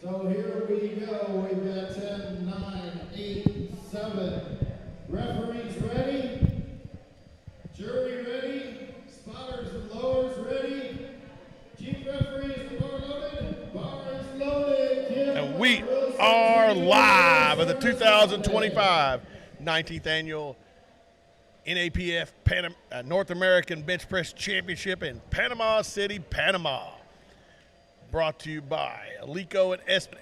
So here we go. We've got 10, 9, 8, 7. Referees ready. Jury ready. Spotters and lowers ready. Chief referee is the bar loaded. Bar is loaded. And we are live at the 2025 19th Annual NAPF North American Bench Press Championship in Panama City, Panama. Brought to you by Alico and Espen.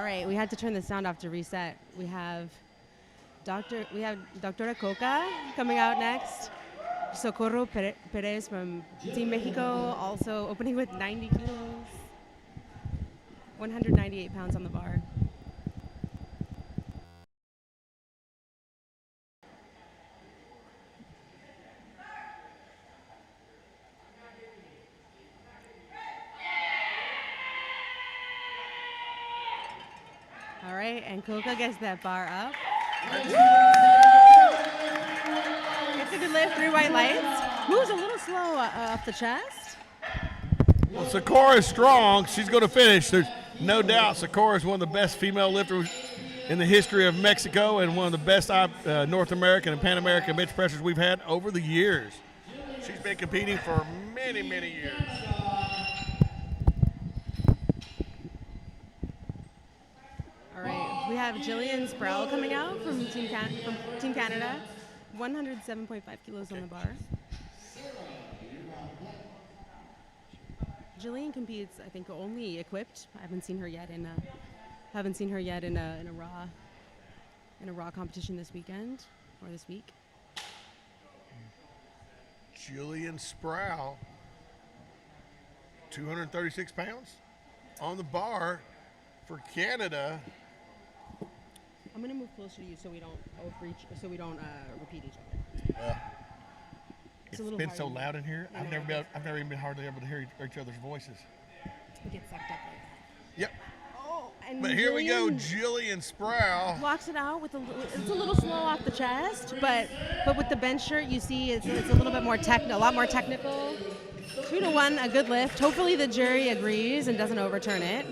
right, we had to turn the sound off to reset. We have Doctora Coca coming out next. Socorro Perez from Team Mexico, also opening with 90 kilos, 198 pounds on the bar. All right, and Coca gets that bar up. It's a good lift, 3 white lights. Moves a little slow off the chest. Well, Sakura is strong. She's going to finish. There's no doubt Sakura is one of the best female lifters in the history of Mexico and one of the best North American and Pan American bench pressers we've had over the years. She's been competing for many, many years. All right, we have Jillian Sproul coming out from Team Canada, 107.5 kilos on the bar. Jillian competes, I think, only equipped. I haven't seen her yet in a raw competition this weekend or this week. Jillian Sproul, 236 pounds on the bar for Canada. I'm gonna move closer to you so we don't repeat each other. It's been so loud in here. I've never even been hardly able to hear each other's voices. We get sucked up like that. Yep. Oh, and But here we go, Jillian Sproul. Walks it out with it's a little slow off the chest, but with the bench shirt, you see it's a little bit more a lot more technical. 2-1, a good lift. Hopefully the jury agrees and doesn't overturn it.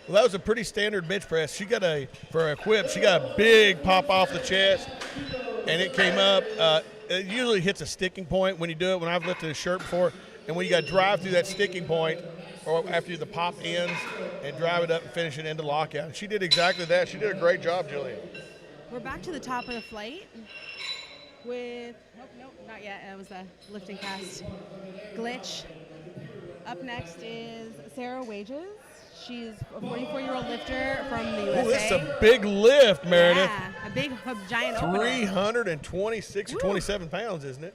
Well, that was a pretty standard bench press. For a equip, she got a big pop off the chest, and it came up. It usually hits a sticking point when you do it. When I've lifted a shirt before, and when you got to drive through that sticking point, or after the pop ends, and drive it up and finish it into lockout. And she did exactly that. She did a great job, Jillian. We're back to the top of the flight with, nope, not yet. It was a lifting cast glitch. Up next is Sarah Wages. She's a 44-year-old lifter from the USA. Oh, this is a big lift, Meredith. Yeah, a giant opener. 326 or 27 pounds, isn't it?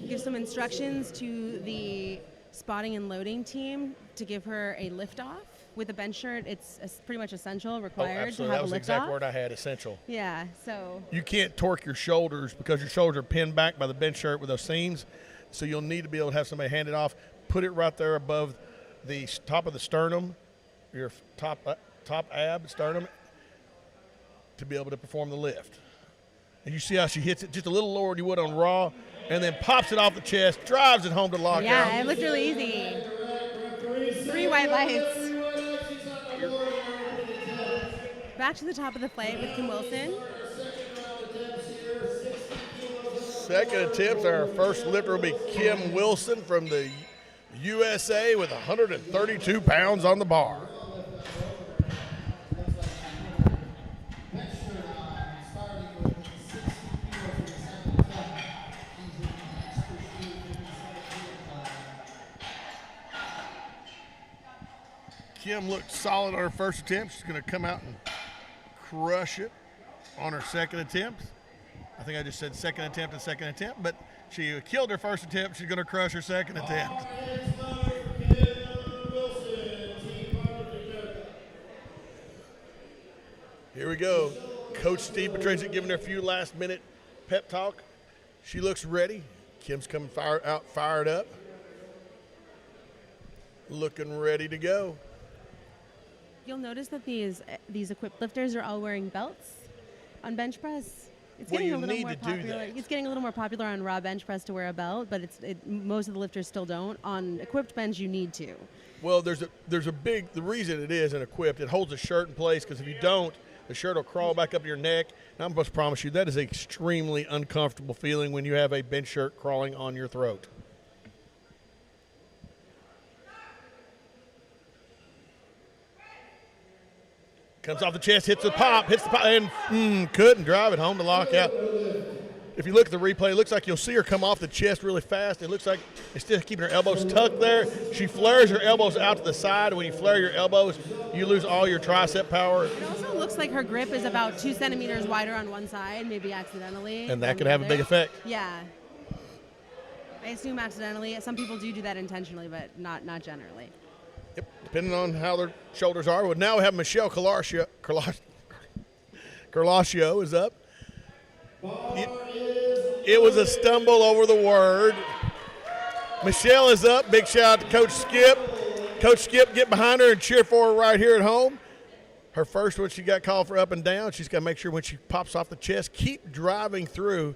Give some instructions to the spotting and loading team to give her a lift off. With a bench shirt, it's pretty much essential, required to have a lift off. That was the exact word I had, essential. Yeah, so. You can't torque your shoulders because your shoulders are pinned back by the bench shirt with those seams. So you'll need to be able to have somebody hand it off, put it right there above the top of the sternum, your top ab sternum, to be able to perform the lift. And you see how she hits it just a little lower than you would on raw, and then pops it off the chest, drives it home to lockout. Yeah, it looked really easy. 3 white lights. Back to the top of the flight with Kim Wilson. Second attempts, our first lifter will be Kim Wilson from the USA with 132 pounds on the bar. Kim looked solid on her first attempt. She's going to come out and crush it on her second attempt. I think I just said second attempt, but she killed her first attempt. She's going to crush her second attempt. Here we go. Coach Steve Patricia giving her a few last-minute pep talk. She looks ready. Kim's coming fired up. Looking ready to go. You'll notice that these equipped lifters are all wearing belts on bench press. It's getting a little more popular. It's getting a little more popular on raw bench press to wear a belt, but most of the lifters still don't. On equipped bench, you need to. Well, the reason it is an equipped, it holds a shirt in place, because if you don't, the shirt will crawl back up your neck. And I'm supposed to promise you that is an extremely uncomfortable feeling when you have a bench shirt crawling on your throat. Comes off the chest, hits the pop, and couldn't drive it home to lockout. if you look at the replay, it looks like you'll see her come off the chest really fast. It looks like instead of keeping her elbows tucked there, she flares her elbows out to the side. When you flare your elbows, you lose all your tricep power. It also looks like her grip is about 2 centimeters wider on one side, maybe accidentally. And that could have a big effect. Yeah. I assume accidentally. Some people do that intentionally, but not generally. Yep, depending on how their shoulders are. Well, now we have Michelle Carlaccio is up. It was a stumble over the word. Michelle is up. Big shout out to Coach Skip. Coach Skip, get behind her and cheer for her right here at home. Her first one, she got called for up and down. She's got to make sure when she pops off the chest, keep driving through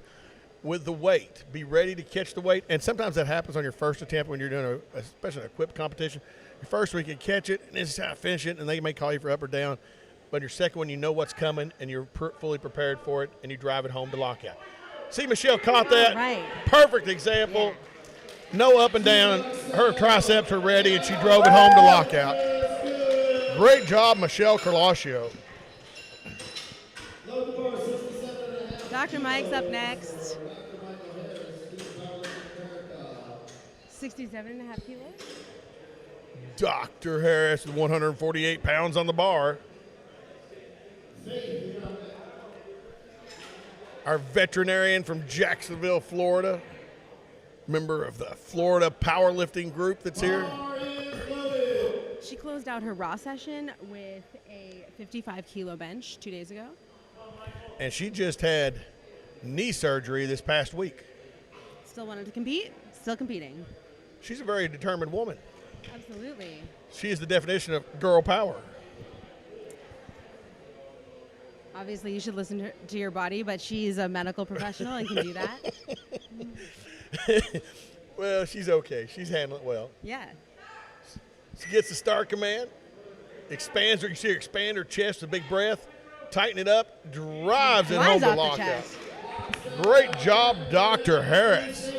with the weight. Be ready to catch the weight. And sometimes that happens on your first attempt when you're doing, especially an equipped competition. Your first one, you can catch it, and this is how to finish it, and they may call you for up or down. But your second one, you know what's coming, and you're fully prepared for it, and you drive it home to lockout. See, Michelle caught that. Right. Perfect example. Yeah. No up and down. Her triceps are ready, and she drove it home to lockout. Great job, Michelle Carlaccio. Dr. Mike's up next. 67.5 kilos. Dr. Harris with 148 pounds on the bar. Our veterinarian from Jacksonville, Florida. Member of the Florida powerlifting group that's here. She closed out her raw session with a 55-kilo bench 2 days ago. And she just had knee surgery this past week. Still wanted to compete, still competing. She's a very determined woman. Absolutely. She is the definition of girl power. Obviously, you should listen to your body, but she's a medical professional and can do that. Well, she's okay. She's handling it well. Yeah. She gets the start command, expands her. You see her expand her chest with a big breath, tighten it up, drives it home to lockout. Great job, Dr. Harris.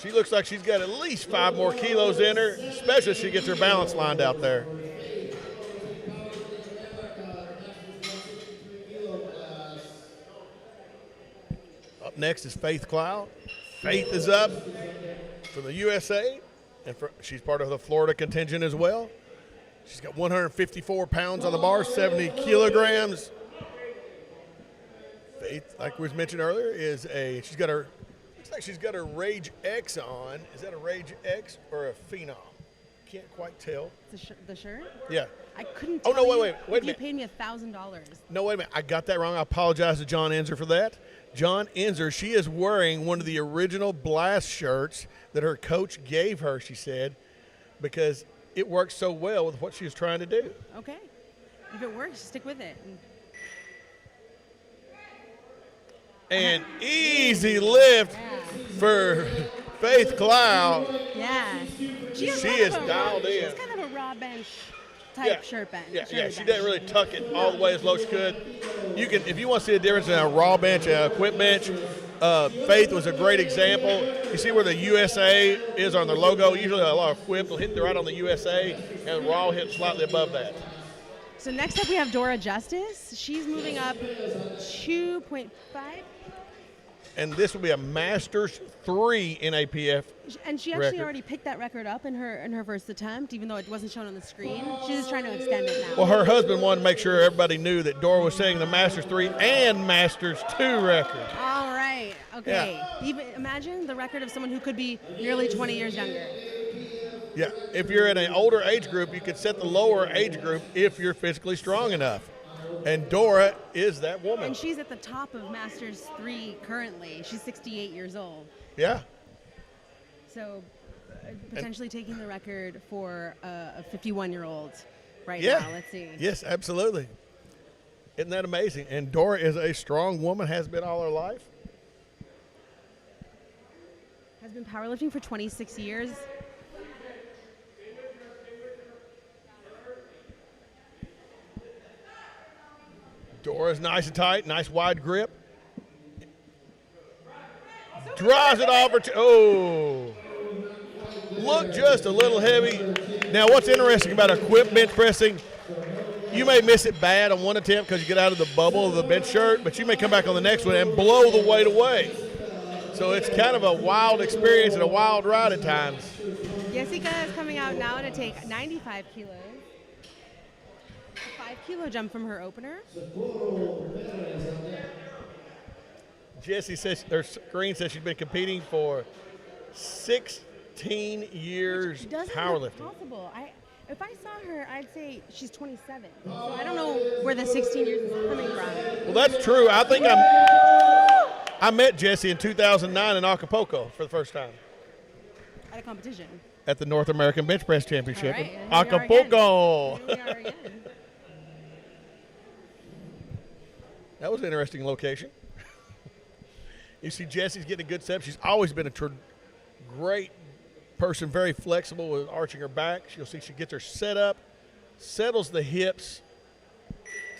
She looks like she's got at least 5 more kilos in her, especially if she gets her balance lined out there. Up next is Faith Cloud. Faith is up for the USA, and she's part of the Florida contingent as well. She's got 154 pounds on the bar, 70 kilograms. Faith, like we mentioned earlier, she's got her Rage X on. Is that a Rage X or a Phenom? Can't quite tell. The shirt? Yeah. I couldn't tell. Oh, no, wait a minute. You paid me $1,000. No, wait a minute. I got that wrong. I apologize to John Enzer for that. John Enzer, she is wearing one of the original Blast shirts that her coach gave her, she said, because it works so well with what she was trying to do. Okay. If it works, stick with it. And easy lift for Faith Cloud. Yeah. She is dialed in. She's kind of a raw bench type shirt bench. Yeah, she didn't really tuck it all the way as low as she could. You can, if you want to see the difference in a raw bench and a equip bench, Faith was a great example. You see where the USA is on their logo. Usually a lot of equip will hit right on the USA, and raw will hit slightly above that. So next up we have Dora Justice. She's moving up 2.5. And this will be a Masters 3 NAPF. And she actually already picked that record up in her first attempt, even though it wasn't shown on the screen. She's just trying to extend it now. Well, her husband wanted to make sure everybody knew that Dora was setting the Masters 3 and Masters 2 record. All right. Okay. Yeah. Even imagine the record of someone who could be nearly 20 years younger. Yeah. If you're in an older age group, you could set the lower age group if you're physically strong enough. And Dora is that woman. And she's at the top of Masters 3 currently. She's 68 years old. Yeah. So potentially taking the record for a 51-year-old right now. Let's see. Yes, absolutely. Isn't that amazing? And Dora is a strong woman, has been all her life. Has been powerlifting for 26 years. Dora's nice and tight, nice wide grip. Drives it off her. Look just a little heavy. Now, what's interesting about equipped bench pressing, You may miss it bad on one attempt because you get out of the bubble of the bench shirt, but you may come back on the next one and blow the weight away. So it's kind of a wild experience and a wild ride at times. Jessica is coming out now to take 95 kilos. A 5-kilo jump from her opener. Jessie says, or Green says she's been competing for 16 years powerlifting. Possible. If I saw her, I'd say she's 27. So I don't know where the 16 years is coming from. Well, that's true. I think I met Jessie in 2009 in Acapulco for the first time. At a competition. At the North American Bench Press Championship All right, in Acapulco. Here we are again. That was an interesting location. You see Jessie's getting a good step. She's always been a great person, very flexible with arching her back. You'll see she gets her set up, settles the hips,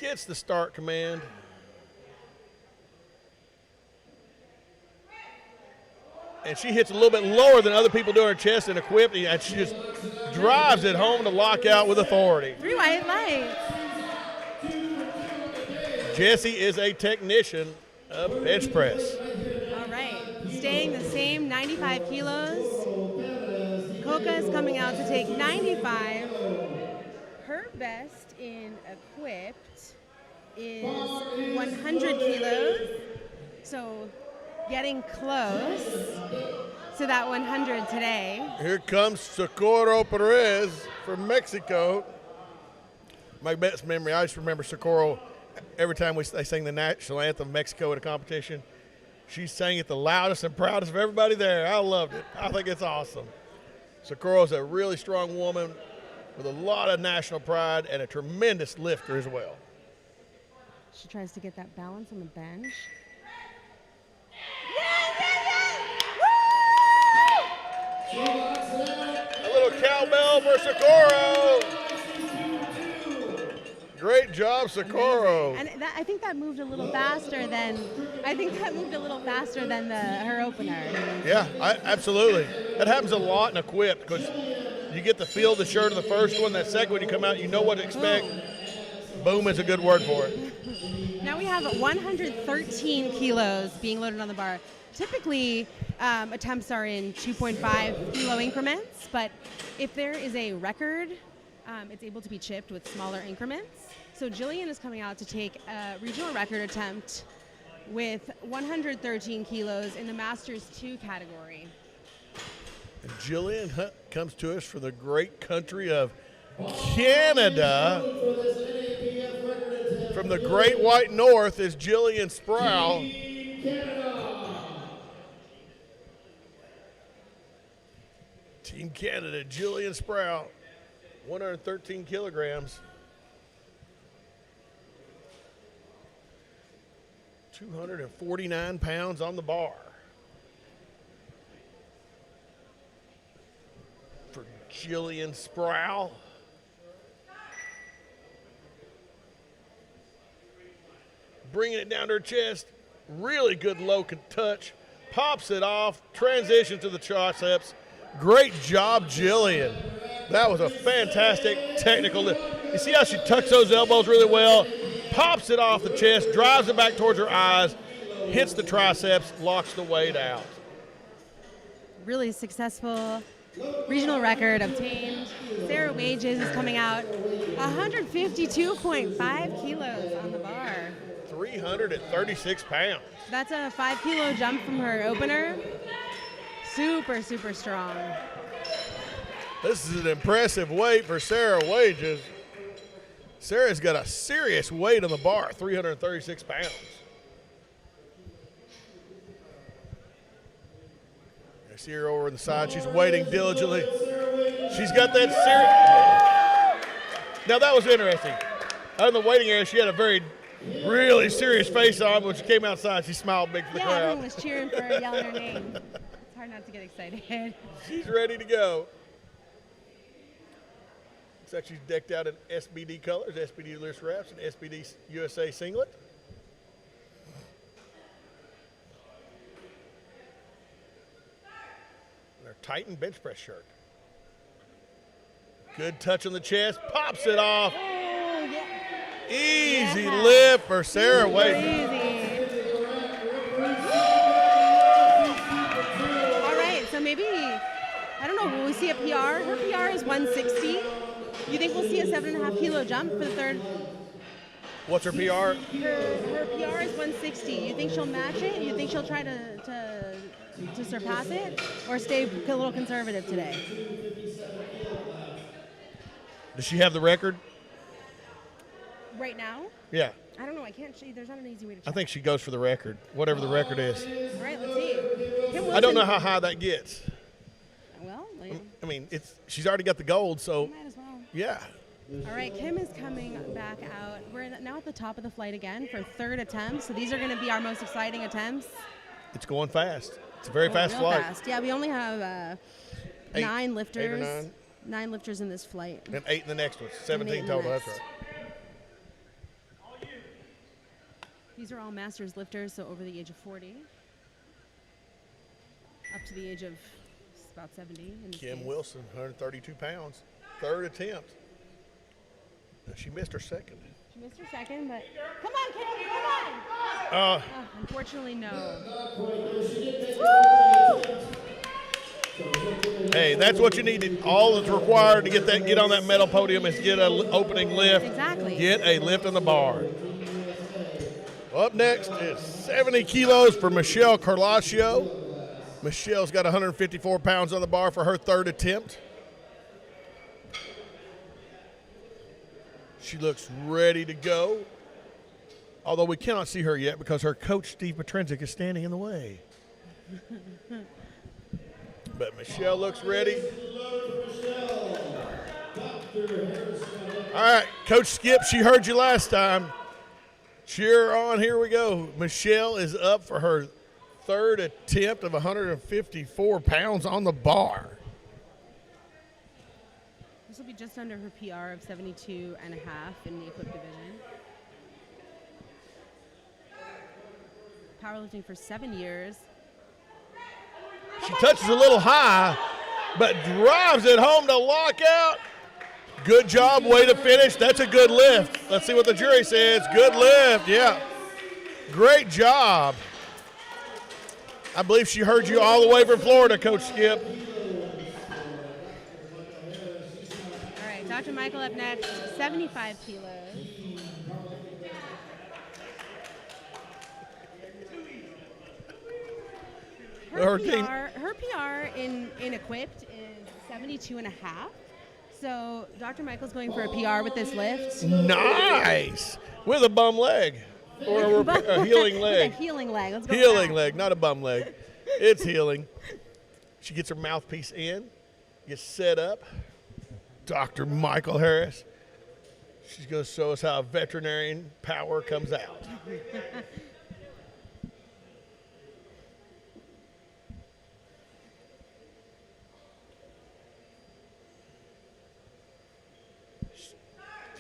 gets the start command. And she hits a little bit lower than other people do her chest and equipped, and she just drives it home to lock out with authority. 3 white lights. Jessie is a technician of bench press. All right, staying the same, 95 kilos. Coca is coming out to take 95. Her best in equipped is 100 kilos. So getting close to that 100 today. Here comes Socorro Perez from Mexico. My best memory, I just remember Socorro every time they sang the national anthem of Mexico at a competition. She sang it the loudest and proudest of everybody there. I loved it. I think it's awesome. Socorro's a really strong woman with a lot of national pride and a tremendous lifter as well. She tries to get that balance on the bench. A little cowbell for Socorro. Great job, Socorro. And I think that moved a little faster than her opener. Yeah, absolutely. That happens a lot in equipped because you get the feel of the shirt of the first one. That second one, you come out, you know what to expect. Boom is a good word for it. Now we have 113 kilos being loaded on the bar. Typically, attempts are in 2.5 kilo increments, but if there is a record, it's able to be chipped with smaller increments. So Jillian is coming out to take a regional record attempt with 113 kilos in the Masters 2 category. And Jillian comes to us from the great country of Canada. From the Great White North is Jillian Sproul. Team Canada, Jillian Sproul, 113 kilograms. 249 pounds on the bar. For Jillian Sproul. Bringing it down to her chest. Really good low touch. Pops it off. Transitions to the triceps. Great job, Jillian. That was a fantastic technical lift. You see how she tucks those elbows really well? Pops it off the chest, drives it back towards her eyes, hits the triceps, locks the weight out. Really successful regional record obtained. Sarah Wages is coming out 152.5 kilos on the bar. 336 pounds. That's a 5-kilo jump from her opener. Super, super strong. This is an impressive weight for Sarah Wages. Sarah's got a serious weight on the bar, 336 pounds. I see her over on the side. She's waiting diligently. She's got that serious. Now, that was interesting. Out in the waiting area, she had a really serious face on. When she came outside, she smiled big for the crowd. Yeah, everyone was cheering for her, yelling her name. It's hard not to get excited. She's ready to go. Looks like she's decked out in SBD colors, SBD loose wraps, and SBD USA singlet. And her Titan bench press shirt. Good touch on the chest, pops it off. Oh, yeah. Easy Yeah. lift for Sarah Super Wade. easy. All right, so maybe, I don't know, will we see a PR? Her PR is 160. You think we'll see a 7.5 kilo jump for the third? What's her PR? Her PR is 160. You think she'll match it? You think she'll try to surpass it? Or stay a little conservative today? Does she have the record? Right now? Yeah. I don't know. I can't see. There's not an easy way to check. I think she goes for the record, whatever the record is. All right, let's see. Kim I don't know Wilson- how high that gets. Well, I mean, she's already got the gold, so might as well. yeah. All right, Kim is coming back out. We're now at the top of the flight again for third attempt. So these are going to be our most exciting attempts. It's going fast. It's a very fast Real flight. fast. Yeah, we only have Eight- 9 lifters. 8 or 9. 9 lifters in this flight. And 8 in the next one. And 17 8 in the total. That's next. right. These are all masters lifters, so over the age of 40. Up to the age of about 70. In this Kim case. Wilson, 132 pounds. Third attempt. Now, she missed her second. She missed her second, but come on, Kim, come on! Unfortunately, no. Hey, that's what you need. All that's required to get on that medal podium is get an opening lift. Exactly. Get a lift on the bar. Up next is 70 kilos for Michelle Carlaccio. Michelle's got 154 pounds on the bar for her third attempt. She looks ready to go, although we cannot see her yet because her coach, Steve Petrenzik, is standing in the way. But Michelle looks ready. All right, Coach Skip, she heard you last time. Cheer on, here we go. Michelle is up for her third attempt of 154 pounds on the bar. This will be just under her PR of 72 and a half in the equipped division. Powerlifting for 7 years. She touches a little high, but drives it home to lock out. Good job, way to finish. That's a good lift. Let's see what the jury says. Good lift, yeah. Great job. I believe she heard you all the way from Florida, Coach Skip. All right, Dr. Michael up next, 75 kilos. Her PR in equipped is 72 and a half. So Dr. Michael's going for a PR with this lift. Nice. With a bum leg. Or a healing leg. With a healing leg. Let's go. with Healing that. leg, not a bum leg. It's healing. She gets her mouthpiece in, gets set up. Dr. Michael Harris. She's going to show us how veterinarian power comes out.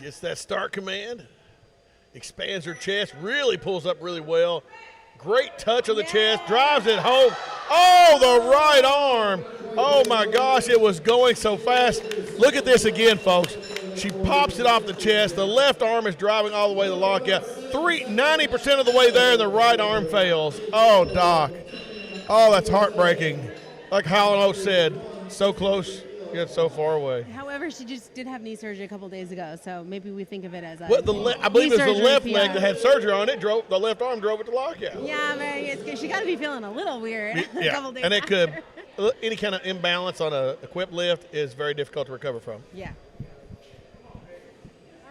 Gets that start command. Expands her chest, really pulls up really well. Great touch on the chest, drives it home. Oh, the right arm. Oh my gosh, it was going so fast. Look at this again, folks. She pops it off the chest. The left arm is driving all the way to the lockout. 90% of the way there, and the right arm fails. Oh, Doc. Oh, that's heartbreaking. Like Halano said, so close, yet so far away. However, she just did have knee surgery a couple days ago, so maybe we think of it as a Well, I believe knee it was the surgery left PR. leg that had surgery on it. The left arm drove it to lockout. Yeah, but she got to be feeling a little weird. a Yeah, couple days and it after. could. Any kind of imbalance on a equipped lift is very difficult to recover from. Yeah. All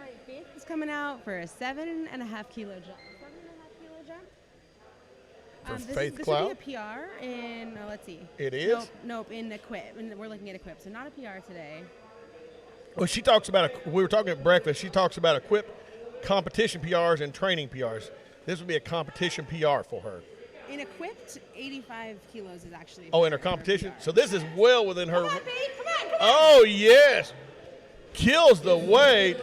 right, Faith is coming out for a 7.5 kilo jump. 7.5 kilo jump. For This Faith this Cloud? would be a PR in, let's see. It is? Nope, in equip. And we're looking at equip, so not a PR today. Well, she talks about, we were talking at breakfast, she talks about equipped competition PRs and training PRs. This would be a competition PR for her. In equipped, 85 kilos is actually. Oh, in her competition? So this is well within her. Come on, Faith, come on, come on. Oh, yes. Kills the weight.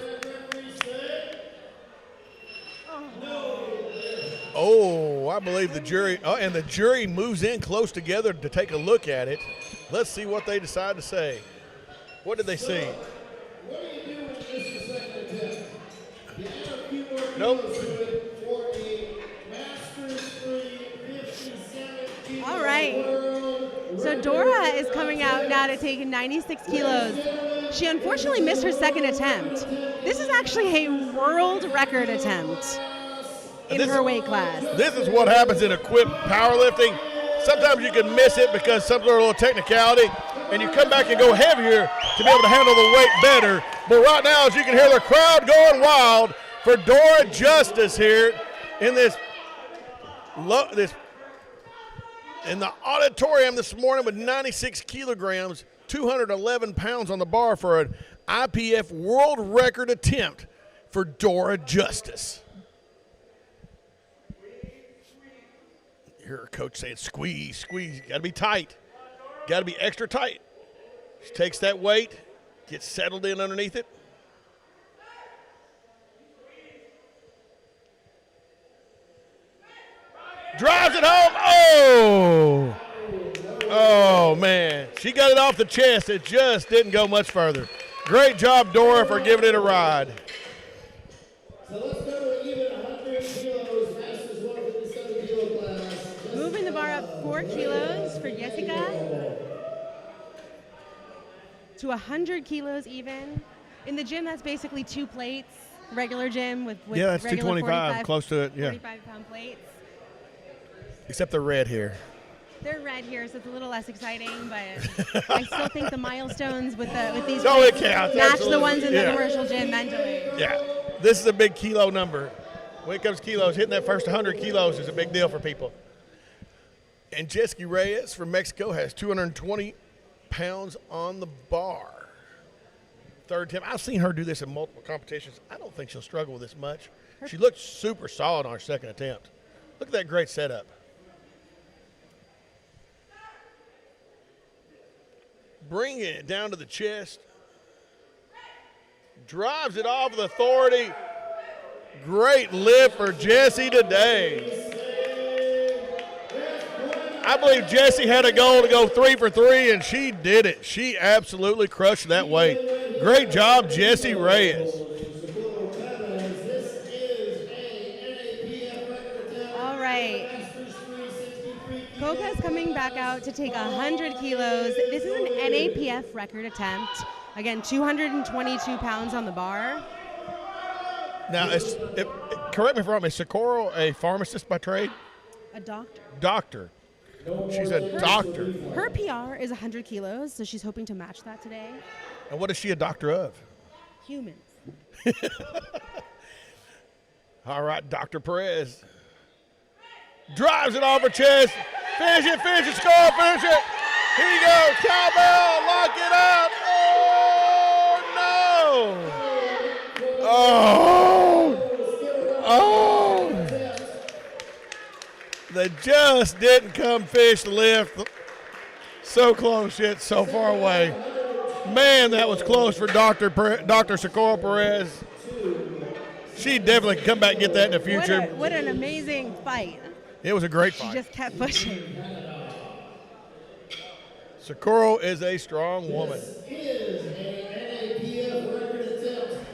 Oh, I believe the jury, and the jury moves in close together to take a look at it. Let's see what they decide to say. What did they see? What do you do when you miss your second attempt? You add a few Nope. All right. So Dora is coming out now to take 96 kilos. She unfortunately missed her second attempt. This is actually a world record attempt in her weight class. This is what happens in equipped powerlifting. Sometimes you can miss it because some sort of little technicality, and you come back and go heavier to be able to handle the weight better. But right now, as you can hear the crowd going wild for Dora Justice here in in the auditorium this morning with 96 kilograms, 211 pounds on the bar for an IPF world record attempt for Dora Justice. You hear her coach saying, squeeze, squeeze. Got to be tight. Got to be extra tight. She takes that weight, gets settled in underneath it. Drives it home. Oh! Oh, man. She got it off the chest. It just didn't go much further. Great job, Dora, for giving it a ride. So let's go to even 100 kilos versus 157 kilo class. Moving the bar up 4 kilos for Jessica to 100 kilos even. In the gym, that's basically 2 plates. Regular gym with yeah, that's regular 225, close to it. Yeah. 45-pound plates. Except they're red here. They're red here, so it's a little less exciting, but I still think the milestones with these Oh, it plates counts. match Absolutely. the ones in Yeah. the commercial gym mentally. Yeah. This is a big kilo number. When it comes to kilos, hitting that first 100 kilos is a big deal for people. And Jessica Reyes from Mexico has 220 pounds on the bar. Third attempt. I've seen her do this in multiple competitions. I don't think she'll struggle with this much. She looked super solid on her second attempt. Look at that great setup. Bringing it down to the chest. Drives it off with authority. Great lift for Jessie today. I believe Jessie had a goal to go 3 for 3, and she did it. She absolutely crushed that weight. Great job, Jessie Reyes. All right. Coca's coming back out to take 100 kilos. This is an NAPF record attempt. Again, 222 pounds on the bar. Now, correct me if I'm wrong, is Socorro a pharmacist by trade? A doctor. Doctor. She's a doctor. Her PR is 100 kilos, so she's hoping to match that today. And what is she a doctor of? Humans. All right, Dr. Perez. Drives it off her chest. Finish it, score, finish it. Here you go, cowbell, lock it up. Oh, no. Oh. They just didn't come fish the lift. So close yet so far away. Man, that was close for Dr. Socorro Perez. She definitely can come back and get that in the future. What an amazing fight. It was a great She fight. just kept pushing. Socorro is a strong woman.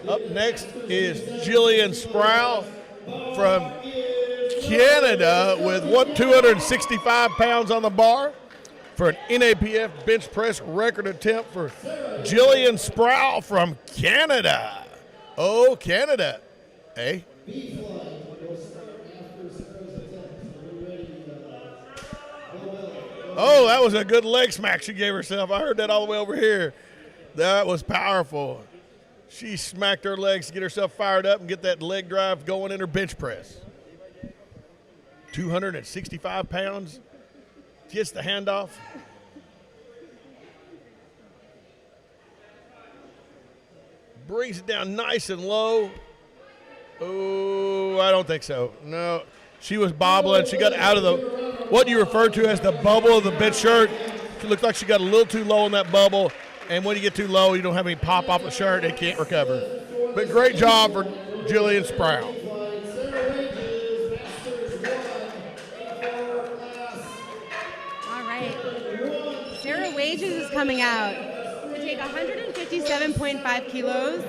Up next is Jillian Sproul from Canada with 265 pounds on the bar for an NAPF bench press record attempt for Jillian Sproul from Canada. Oh, Canada. Hey. Oh, that was a good leg smack she gave herself. I heard that all the way over here. That was powerful. She smacked her legs to get herself fired up and get that leg drive going in her bench press. 265 pounds. Gets the handoff. Brings it down nice and low. Oh, I don't think so. No. She was bobbling. She got out of what you refer to as the bubble of the bench shirt. She looked like she got a little too low in that bubble. And when you get too low, you don't have any pop off the shirt. It can't recover. But great job for Jillian Sproul. All right. Sarah Wages is coming out to take 157.5 kilos,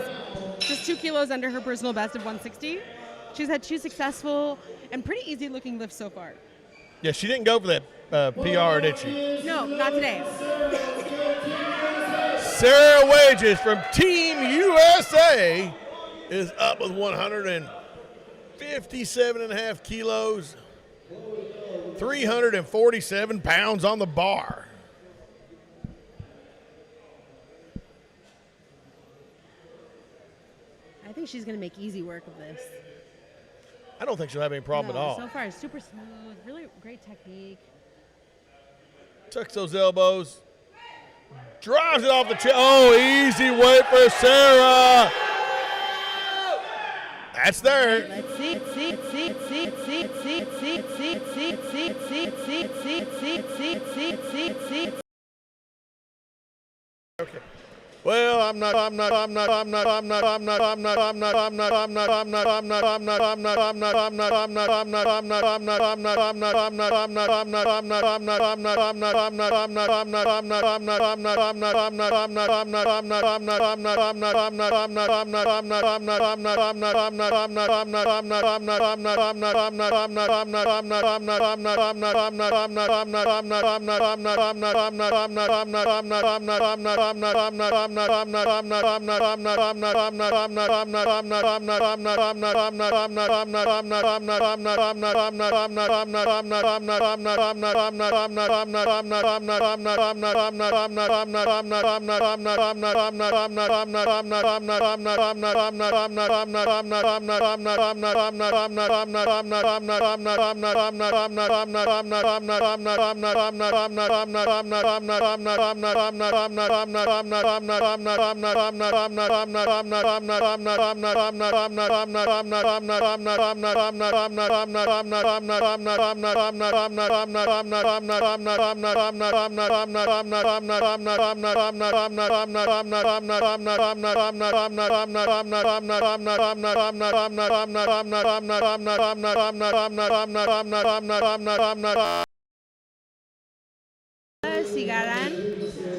just 2 kilos under her personal best of 160. She's had 2 successful and pretty easy looking lifts so far. Yeah, she didn't go for that PR, did she? No, not today. Sarah Wages from Team USA is up with 157.5 kilos, 347 pounds on the bar. I think she's going to make easy work of this. I don't think she'll have any problem at all. So far, super smooth, really great technique. Tucks those elbows, drives it off the chest. Oh, easy weight for Sarah. That's there. Let's see. Okay. Well, I'm not.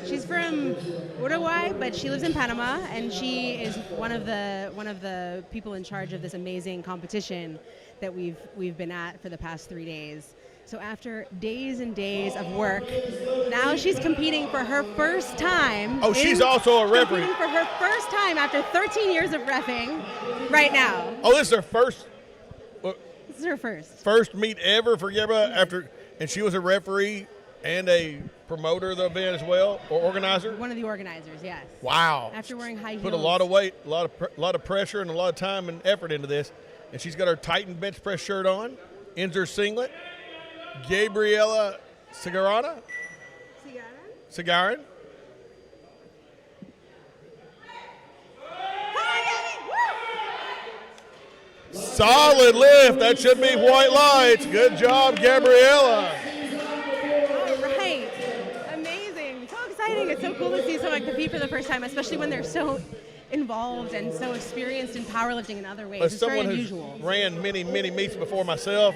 She's from Uruguay, but she lives in Panama, and she is one of the people in charge of this amazing competition that we've been at for the past 3 days. So after days and days of work, now she's competing for her first time. Oh, she's also a referee. Competing for her first time after 13 years of reffing right now. Oh, this is her first. This is her first. First meet ever for Gabriella after, and she was a referee and a promoter of the event as well, or organizer? One of the organizers, yes. Wow. After wearing high heels. Put a lot of weight, a lot of pressure, and a lot of time and effort into this. And she's got her Titan bench press shirt on, ends her singlet. Gabriella Cigaran. Solid lift. That should be white lights. Good job, Gabriella. It's so cool to see someone compete for the first time, especially when they're so involved and so experienced in powerlifting in other ways. As it's someone very who's unusual. ran many meets before myself,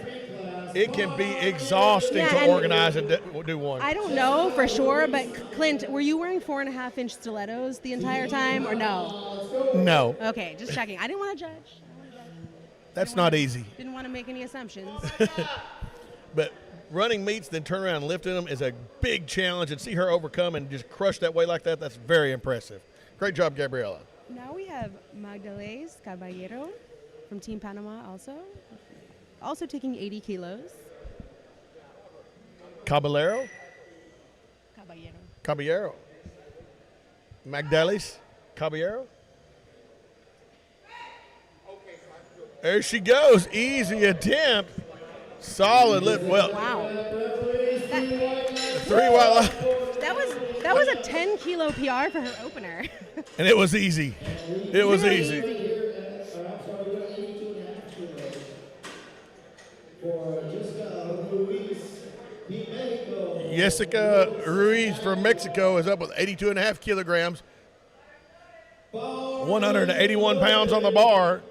it can be exhausting to organize and do one. I don't know for sure, but Clint, were you wearing 4.5-inch stilettos the entire time, or no? No. Okay, just checking. I didn't want to judge. That's not easy. Didn't want to make any assumptions. But running meets, then turn around and lifting them is a big challenge, and see her overcome and just crush that weight like that, that's very impressive. Great job, Gabriella. Now we have Magdalena Caballero from Team Panama also taking 80 kilos. Caballero. Magdalis Caballero. There she goes, easy attempt. Solid lift. Well, wow. That was a 10-kilo PR for her opener. And it was easy. It was easy. Jessica Ruiz from Mexico is up with 82.5 kilograms, 181 pounds on the bar.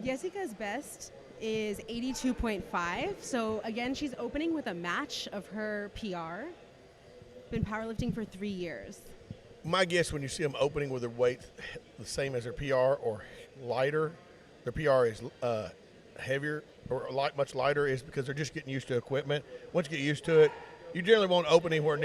Jessica's best is 82.5. So again, she's opening with a match of her PR. Been powerlifting for 3 years. My guess when you see them opening with their weight the same as their PR or lighter, their PR is heavier or much lighter, is because they're just getting used to equipment. Once you get used to it, you generally won't open anywhere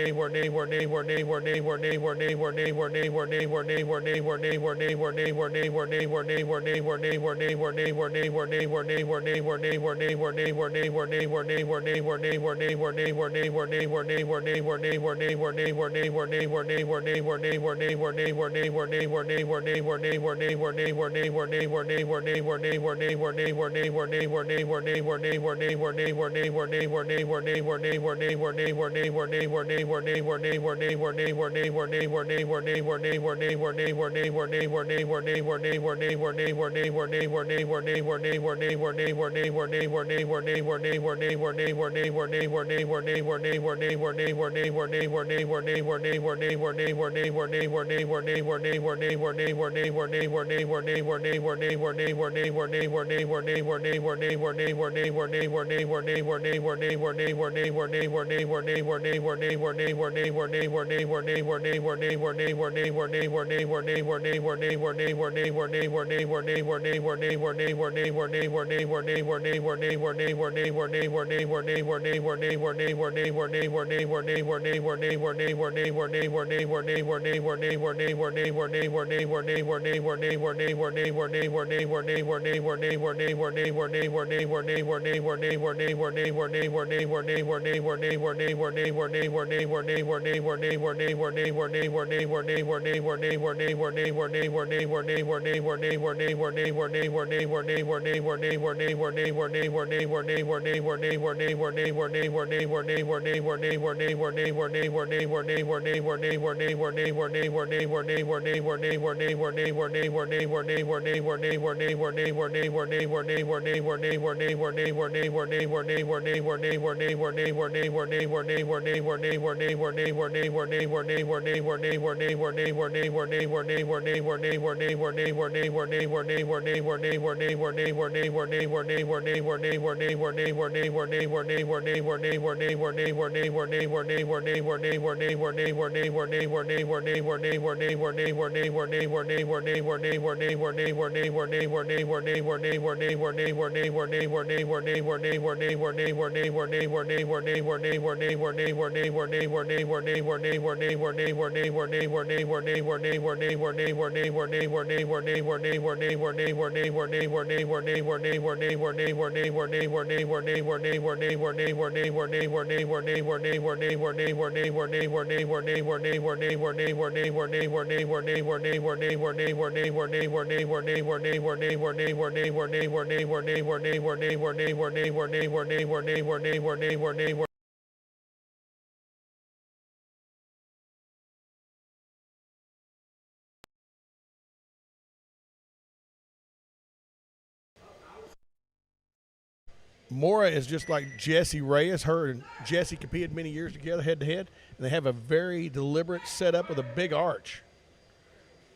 Mora is just like Jessie Reyes. Her and Jessie competed many years together head-to-head, and they have a very deliberate setup with a big arch.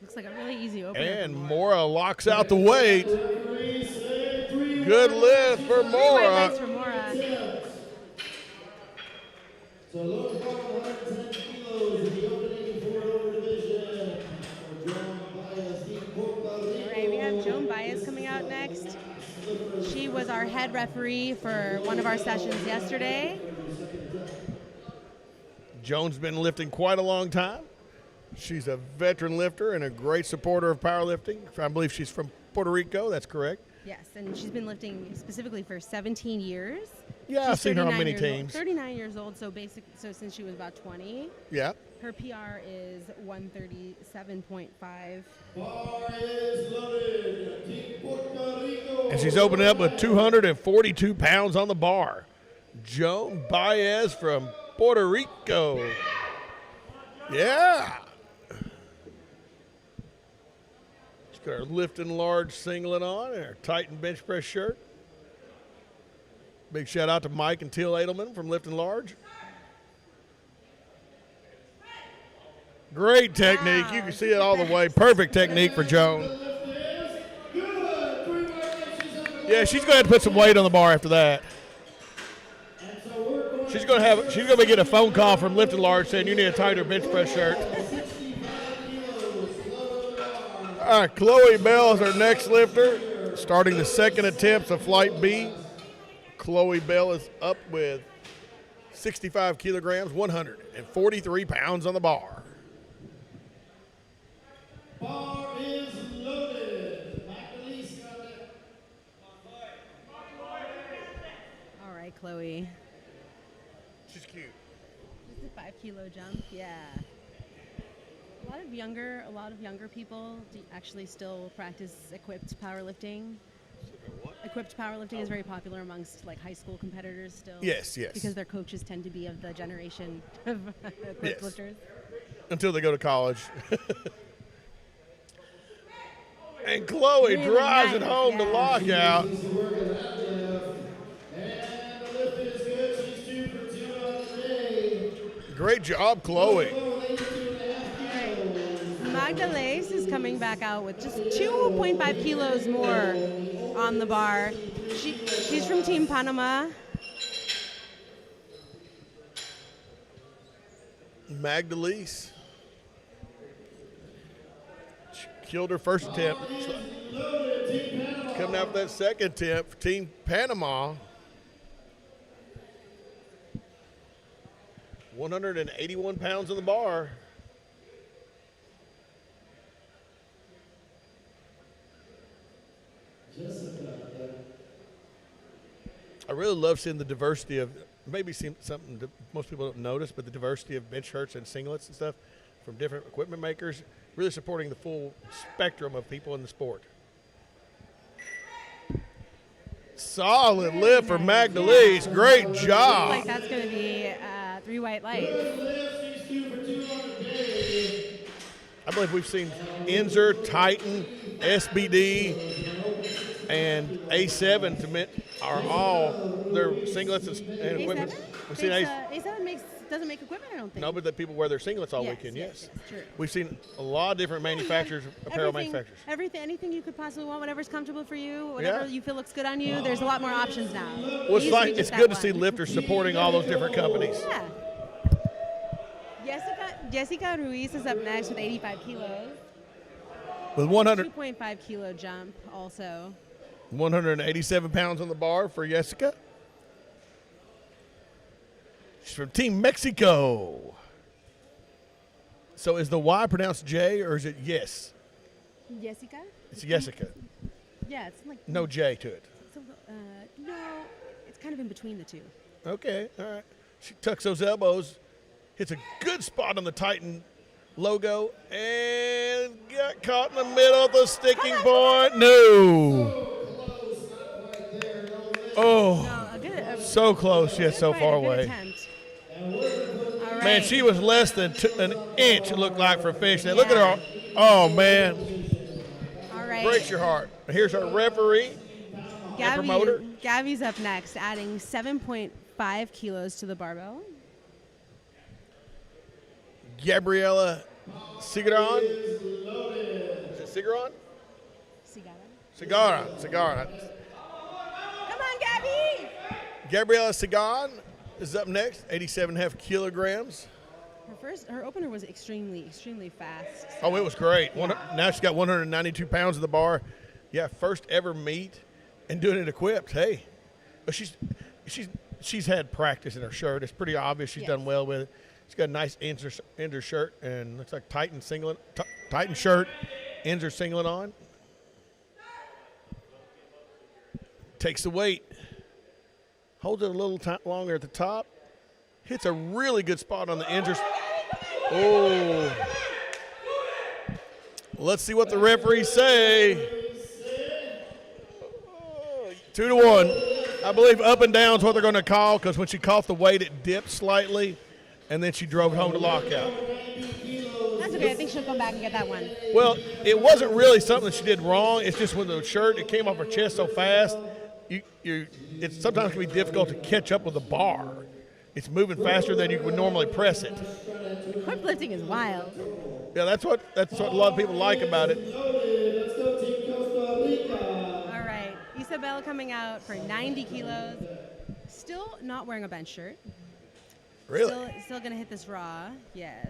Looks like a really easy opener. And Mora locks out the weight. Good lift for Mora. For Mora. So look for 110 kilos in the opening 4 division. All right, we have Joan Baez coming out next. She was our head referee for one of our sessions yesterday. Joan's been lifting quite a long time. She's a veteran lifter and a great supporter of powerlifting. I believe she's from Puerto Rico. That's correct. Yes, and she's been lifting specifically for 17 years. Yeah, I've seen her on many teams. 39 years old, so since she was about 20. Yeah. Her PR is 137.5. Bar is loaded. Team Puerto Rico. And she's opening up with 242 pounds on the bar. Joan Baez from Puerto Rico. Yeah. She's got her lifting large singlet on and her Titan bench press shirt. Big shout out to Mike and Teal Edelman from Lifting Large. Great technique. Wow. You can see it all the way. Perfect technique for Joan. Yeah, she's going to have to put some weight on the bar after that. She's going to be getting a phone call from Lifting Large saying you need a tighter bench press shirt. All right, Chloe Bell is our next lifter, starting the second attempt of Flight B. Chloe Bell is up with 65 kilograms, 143 pounds on the bar. Bar is loaded. McAleese got it. All right, Chloe. She's cute. This is a 5 kilo jump. Yeah. A lot of younger people actually still practice equipped powerlifting. What? Equipped powerlifting is very popular amongst like high school competitors still. Yes, yes. Because their coaches tend to be of the generation of equipped Yes. lifters. Until they go to college. And Chloe Really drives nice, it home to yeah. lockout. She's working that lift. And the lift is good. She's 2 for 2 on the day. Great job, Chloe. Magda Lace is coming back out with just 2.5 kilos more on the bar. She's from Team Panama. Magdalise. She killed her first attempt. Coming out with that second attempt for Team Panama. 181 pounds on the bar. I really love seeing the diversity of, maybe something that most people don't notice, but the diversity of bench shirts and singlets and stuff from different equipment makers, really supporting the full spectrum of people in the sport. Solid lift for Magdalise. Great Looks job. like that's going to be 3 white lights. She's 2 for 2 on the day. I believe we've seen Inzer, Titan, SBD, and A7 are all their singlets and equipment. We've seen A7 doesn't make equipment, I don't think. no, but the people wear their singlets all Yes, weekend. yes, true. We've seen a lot of different manufacturers, apparel manufacturers. Anything you could possibly want, whatever's comfortable for you, whatever Yeah. you feel looks good on you. There's a lot more options now. Well, It used to be it's just good to that see one. lifters supporting all those different companies. Yeah. Jessica Ruiz is up next with 85 kilos. With 2.5 kilo jump also. 187 pounds on the bar for Jessica. She's from Team Mexico. So is the Y pronounced J or is it yes? Jessica? It's Jessica. Yeah, it's like No J to it. no, it's kind of in between the two. Okay, all right. She tucks those elbows, hits a good spot on the Titan logo, and got caught in the middle of the sticking point. No. Oh, No, so close yet so far away. All right. Man, she was less than an inch, it looked like, for fishing. Look at her. Oh, man. All right. Breaks your heart. Here's our referee. promoter. Gabby's up next, adding 7.5 kilos to the barbell. Gabriella Cigaron. Is it Cigaron? Cigaron. Come on, Gabby! Gabriella Cigaron is up next, 87.5 kilograms. Her opener was extremely fast. Oh, it was great. Now she's got 192 pounds of the bar. Yeah, first ever meet and doing it equipped. Hey, but she's had practice in her shirt. It's pretty obvious she's done well with it. She's got a nice Inzer shirt and looks like Titan singlet, Titan shirt, Inzer singlet on. Takes the weight, holds it a little longer at the top, hits a really good spot on the Inzer. Oh, let's see what the referees say. 2-1. I believe up and down is what they're going to call because when she caught the weight, it dipped slightly, and then she drove home to lockout. That's okay. I think she'll come back and get that one. Well, it wasn't really something that she did wrong. It's just with the shirt, it came off her chest so fast. It sometimes can be difficult to catch up with the bar. It's moving faster than you would normally press it. Whip lifting is wild. Yeah, that's what a lot of people like about it. All right, Isabel coming out for 90 kilos. Still not wearing a bench shirt. Really? Still gonna hit this raw. Yes.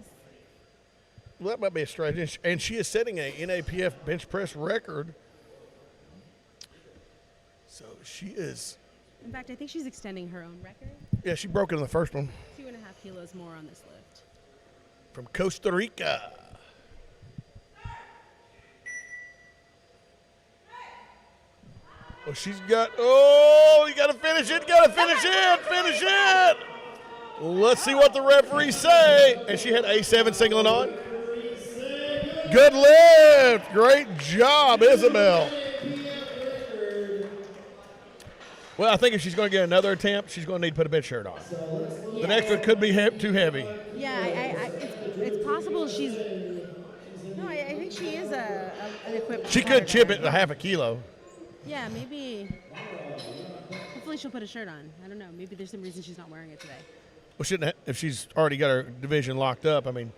Well, that might be a stretch. And she is setting a NAPF bench press record. So she is. In fact, I think she's extending her own record. Yeah, she broke it in the first one. 2.5 kilos more on this lift. From Costa Rica. Oh, she's got. Oh, you got to finish it. Got to finish it. Finish it. Let's see what the referees say. And she had A7 singling on. Good lift. Great job, Isabel. Well, I think if she's going to get another attempt, she's going to need to put a bench shirt on. The next one could be too heavy. Yeah, it's possible she's. No, I think she is an equipped. She could chip it to half a kilo. Yeah, maybe. Hopefully she'll put a shirt on. I don't know. Maybe there's some reason she's not wearing it today. Well, shouldn't if she's already got her division locked up. I mean,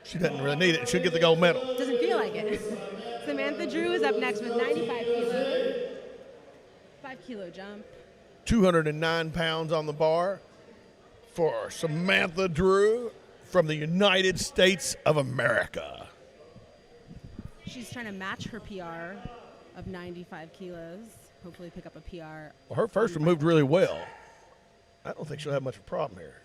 she doesn't really need it. She'll get the gold medal. Doesn't feel like it. Samantha Drew is up next with 95 kilos. 5-kilo jump. 209 pounds on the bar for Samantha Drew from the United States of America. She's trying to match her PR of 95 kilos. Hopefully pick up a PR. Well, her first one moved really well. I don't think she'll have much of a problem here.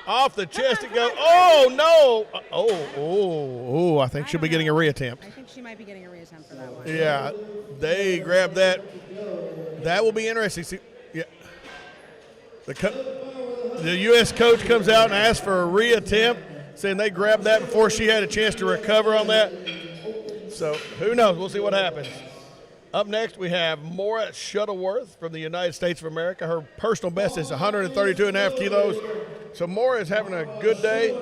Off the chest it goes. Oh, no. I think she'll be getting a reattempt. I think she might be getting a reattempt for that one. Yeah, they grabbed that. That will be interesting. See, yeah. The U.S. coach comes out and asks for a reattempt, saying they grabbed that before she had a chance to recover on that. So who knows? We'll see what happens. Up next, we have Maura Shuttleworth from the United States of America. Her personal best is 132.5 kilos. So Maura is having a good day.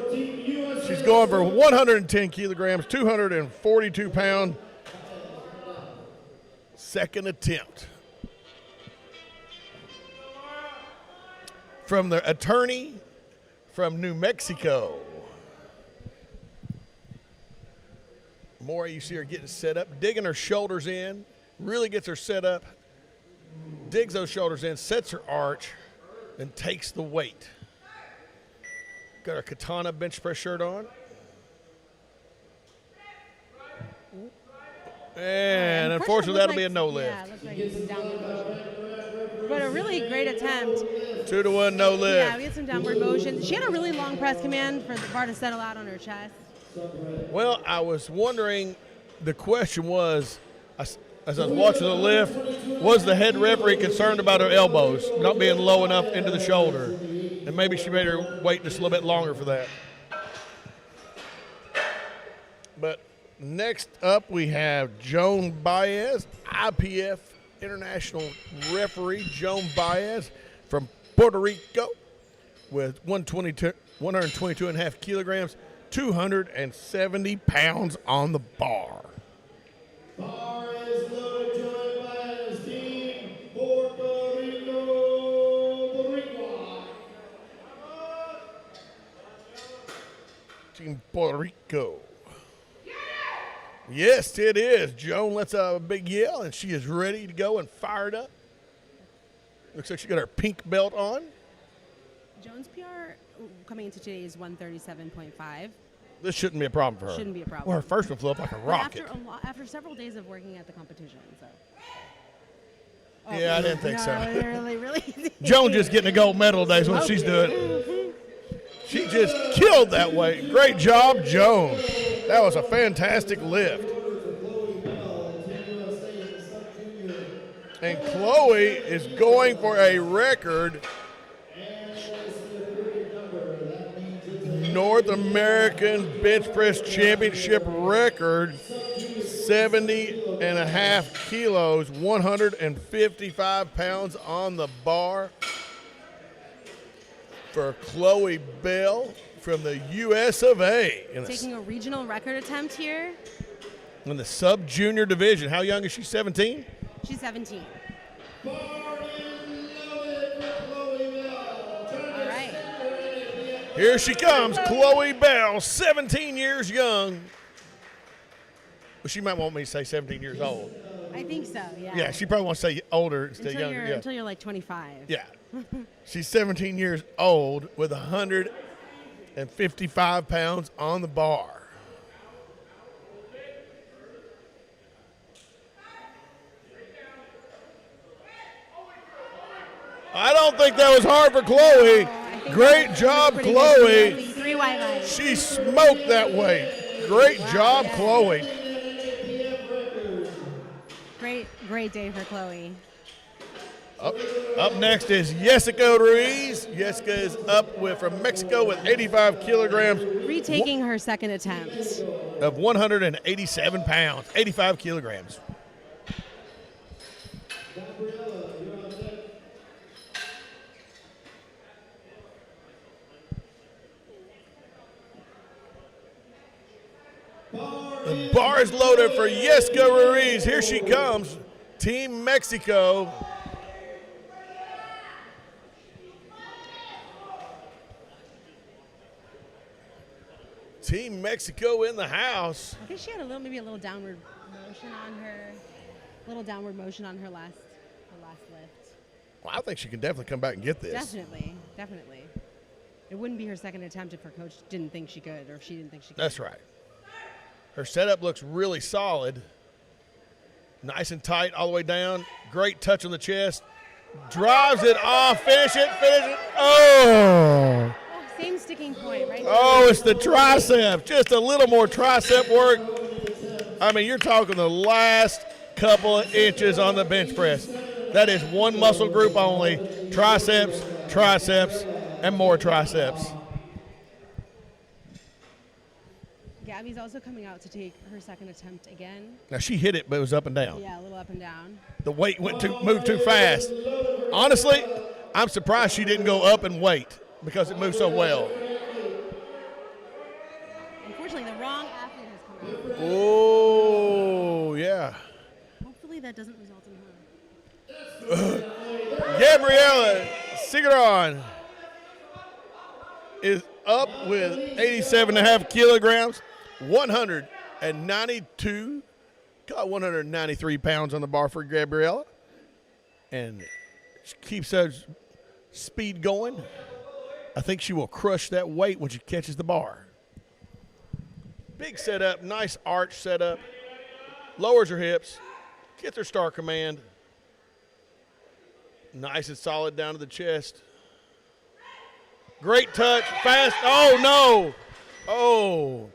She's going for 110 kilograms, 242 pounds. Second attempt. From the attorney from New Mexico. Maura, you see her getting set up, digging her shoulders in. Really gets her set up, digs those shoulders in, sets her arch, and takes the weight. Got her katana bench press shirt on. And unfortunately, that'll be a no lift. Yeah, it looks like it's some downward motion. But a really great attempt. 2-1 no lift. Yeah, we had some downward motion. She had a really long press command for the bar to settle out on her chest. Well, I was wondering, the question was, as I was watching the lift, was the head referee concerned about her elbows not being low enough into the shoulder? And maybe she made her wait just a little bit longer for that. But next up we have Joan Baez, IPF international referee. Joan Baez from Puerto Rico with 122.5 kilograms, 270 pounds on the bar. Bar is loaded, joined by his team, Puerto Rico, Boricua. Team Puerto Rico. Yes, it is. Joan lets out a big yell, and she is ready to go and fired up. Looks like she got her pink belt on. Joan's PR coming into today is 137.5. This shouldn't be a problem for her. Shouldn't be a problem. Well, her first one flew up like a rocket. After several days of working at the competition, so. Yeah, I didn't think so. Really. Joan just getting a gold medal today is what she's doing. She just killed that weight. Great job, Joan. That was a fantastic lift. And Chloe is going for a record North American Bench Press Championship record, 70.5 kilos, 155 pounds on the bar for Chloe Bell from the US of A. Taking a regional record attempt here. In the sub-junior division. How young is she, 17? She's 17. Bar is loaded for Chloe Bell. All right. Here she comes, Chloe Bell, 17 years young. Well, she might want me to say 17 years old. I think so, yeah. Yeah, she probably wants to say older instead of younger. Yeah. Until you're like 25. Yeah. She's 17 years old with 155 155 pounds on the bar. I don't think that was hard for Chloe. Great job, Chloe. 3 white lights. She smoked that weight. Great job, Chloe. Great day for Chloe. Up next is Jessica Ruiz. Jessica is up from Mexico with 85 kilograms. Retaking her second attempt. Of 187 pounds, 85 kilograms. The bar is loaded for Jessica Ruiz. Here she comes, Team Mexico. Team Mexico in the house. I think she had maybe a little downward motion on her last lift. Well, I think she can definitely come back and get this. Definitely. It wouldn't be her second attempt if her coach didn't think she could, or if she didn't think she could. That's right. Her setup looks really solid. Nice and tight all the way down. Great touch on the chest. Drives it off. Finish it. Oh! Same sticking point, right? Oh, it's the tricep. Just a little more tricep work. I mean, you're talking the last couple of inches on the bench press. That is one muscle group only. Triceps, and more triceps. Gabby's also coming out to take her second attempt again. Now, she hit it, but it was up and down. Yeah, a little up and down. The weight moved too fast. Honestly, I'm surprised she didn't go up and wait because it moved so well. Unfortunately, the wrong athlete has come out. Oh, yeah. Hopefully that doesn't result in her. Gabriela Sigurdsson is up with 87.5 kilograms, 193 pounds on the bar for Gabriela. And she keeps that speed going. I think she will crush that weight when she catches the bar. Big setup, nice arch setup. Lowers her hips, gets her star command. Nice and solid down to the chest. Great touch, fast. Oh, no. Oh.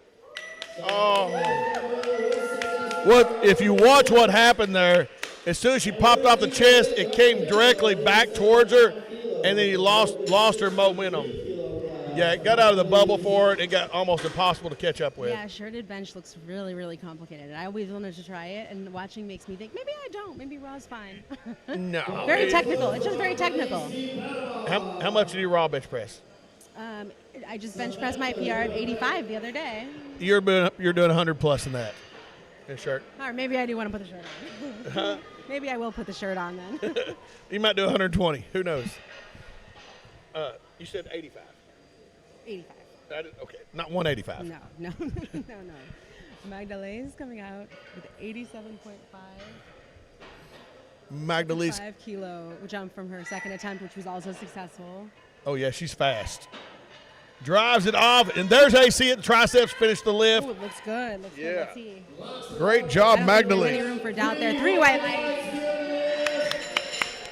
What if you watch what happened there, as soon as she popped off the chest, it came directly back towards her, and then he lost her momentum. Yeah, it got out of the bubble for it. It got almost impossible to catch up with. Yeah, shirted bench looks really, really complicated. I always wanted to try it, and watching makes me think, maybe I don't. Maybe Raw's fine. No. Very technical. It's just very technical. How much did you raw bench press? I just bench pressed my PR at 85 the other day. You're doing 100 plus in that. In shirt. Or maybe I do want to put the shirt on. Maybe I will put the shirt on then. You might do 120. Who knows? You said 85. 85. Okay, not 185. No. Magdalene's coming out with 87.5. Magdalene's 5 kilo, which from her second attempt, which was also successful. Oh, yeah, she's fast. Drives it off, and there's how you see it. The triceps finish the lift. Ooh, it looks good. Good. Let's see. Great job, Magdalene. Any room for doubt there. 3 white lights.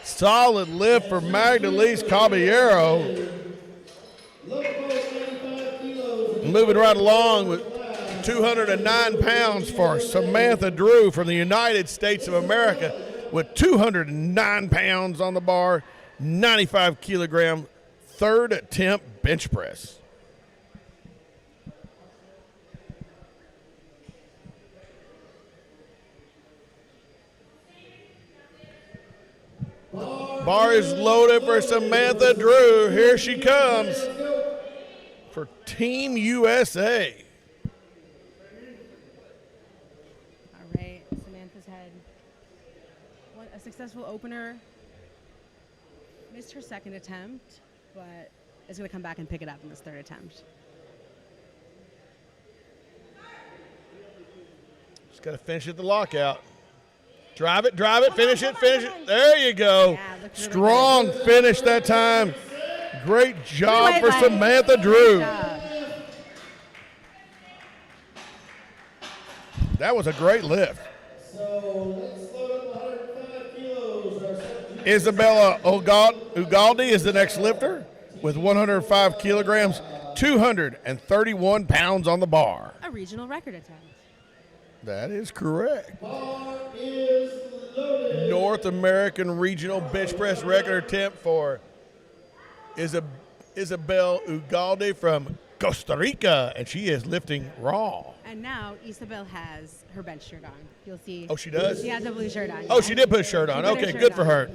Solid lift for Magdalene Caballero. Moving right along with 209 pounds for Samantha Drew from the United States of America with 209 pounds on the bar, 95 kilogram, third attempt bench press. Bar is loaded for Samantha Drew. Here she comes for Team USA. All right, Samantha's had a successful opener. Missed her second attempt, but is going to come back and pick it up in this third attempt. Just got to finish it the lockout. Drive it, finish it. There you go. Yeah, strong finish that time. Great job for Samantha Drew. That was a great lift. So let's load up 105 kilos. Our subject Isabella Ugaldi is the next lifter with 105 kilograms, 231 pounds on the bar. A regional record attempt. That is correct. bar is loaded. North American regional bench press record attempt for Isabel Ugalde from Costa Rica, and she is lifting raw. And now Isabel has her bench shirt on. You'll see. Oh, she does? She has a blue shirt on. Oh, she did put a shirt on. She put her Okay, shirt good for on. her.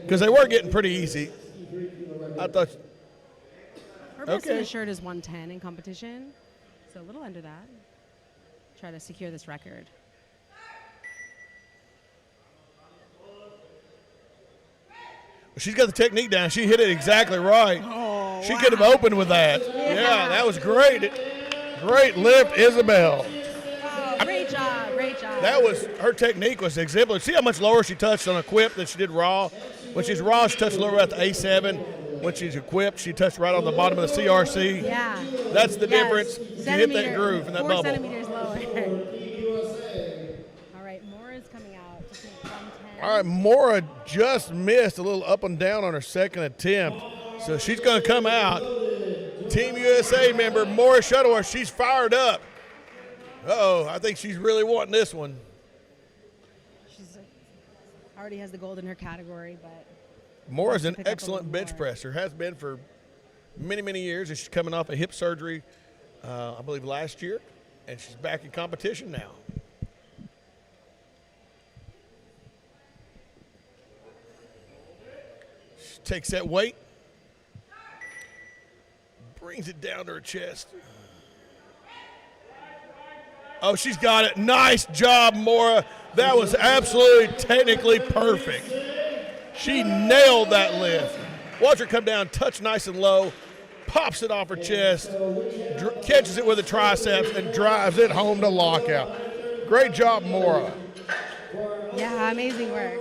Because they were getting pretty easy. I thought, Her best in Okay. the shirt is 110 in competition, so a little under that. Try to secure this record. she's got the technique down. She hit it exactly right. Oh, She could have opened with that. Yeah, that was great. Great lift, Isabel. Oh, great job, great job. That was, her technique was exemplary. See how much lower she touched on equipped than she did raw? When she's raw, she touched lower at the A7. When she's equipped, she touched right on the bottom of the CRC. Yeah. That's the Yes. difference. You hit that groove in that 4 bubble. centimeters lower. All right, Mora's coming out. Just make 110. All right, Mora just missed a little up and down on her second attempt. So she's going to come out. Team USA member Mora Shuttleworth, she's fired up. Uh-oh, I think she's really wanting this one. She's already has the gold in her category, but Mora's an Pick up a excellent little bench more. presser, has been for many, many years. And she's coming off a hip surgery, I believe, last year, and she's back in competition now. She takes that weight, brings it down to her chest. Oh, she's got it. Nice job, Mora. That was absolutely technically perfect. She nailed that lift. Watch her come down, touch nice and low, pops it off her chest, catches it with the triceps, and drives it home to lockout. Great job, Mora. yeah, amazing work.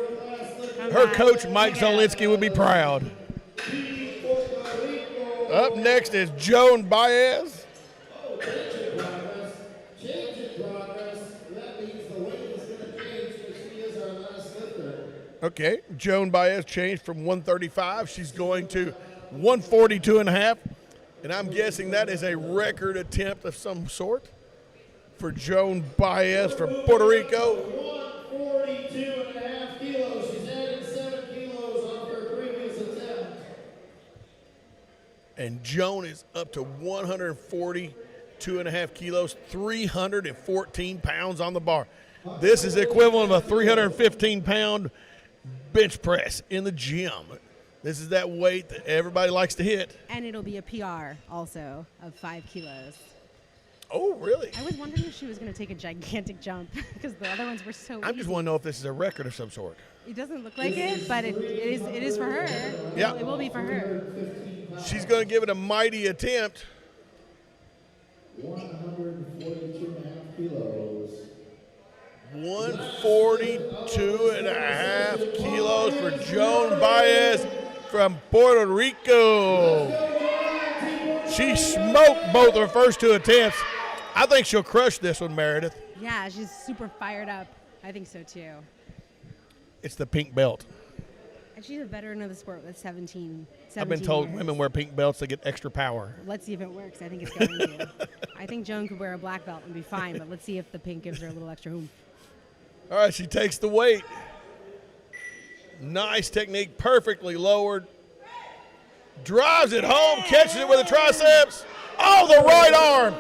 Come Her back. coach, Mike Pick it up. Zolinsky, would be proud. Up next is Joan Baez. Change in progress. That means the weight is going to change because she is our last lifter. Okay, Joan Baez changed from 135. She's going to 142.5. And I'm guessing that is a record attempt of some sort for Joan Baez from Puerto Rico. 142.5 kilos. She's added 7 kilos off her previous attempt. And Joan is up to 142.5 kilos, 314 pounds on the bar. This is the equivalent of a 315-pound bench press in the gym. This is that weight that everybody likes to hit. And it'll be a PR also of 5 kilos. Oh, really? I was wondering if she was going to take a gigantic jump because the other ones were so I just easy. want to know if this is a record of some sort. It doesn't look like it, but it is for her. Yeah. It will be for her. She's going to give it a mighty attempt. 142.5 kilos. 142.5 kilos for Joan Baez from Puerto Rico. She smoked both her first 2 attempts. I think she'll crush this one, Meredith. Yeah, she's super fired up. I think so too. It's the pink belt. And she's a veteran of the sport with 17 I've been told years. women wear pink belts to get extra power. Let's see if it works. I think it's going to. I think Joan could wear a black belt and be fine, but let's see if the pink gives her a little extra oomph. All right, she takes the weight. Nice technique, perfectly lowered. Drives it home, catches it with the triceps. Oh, the right arm.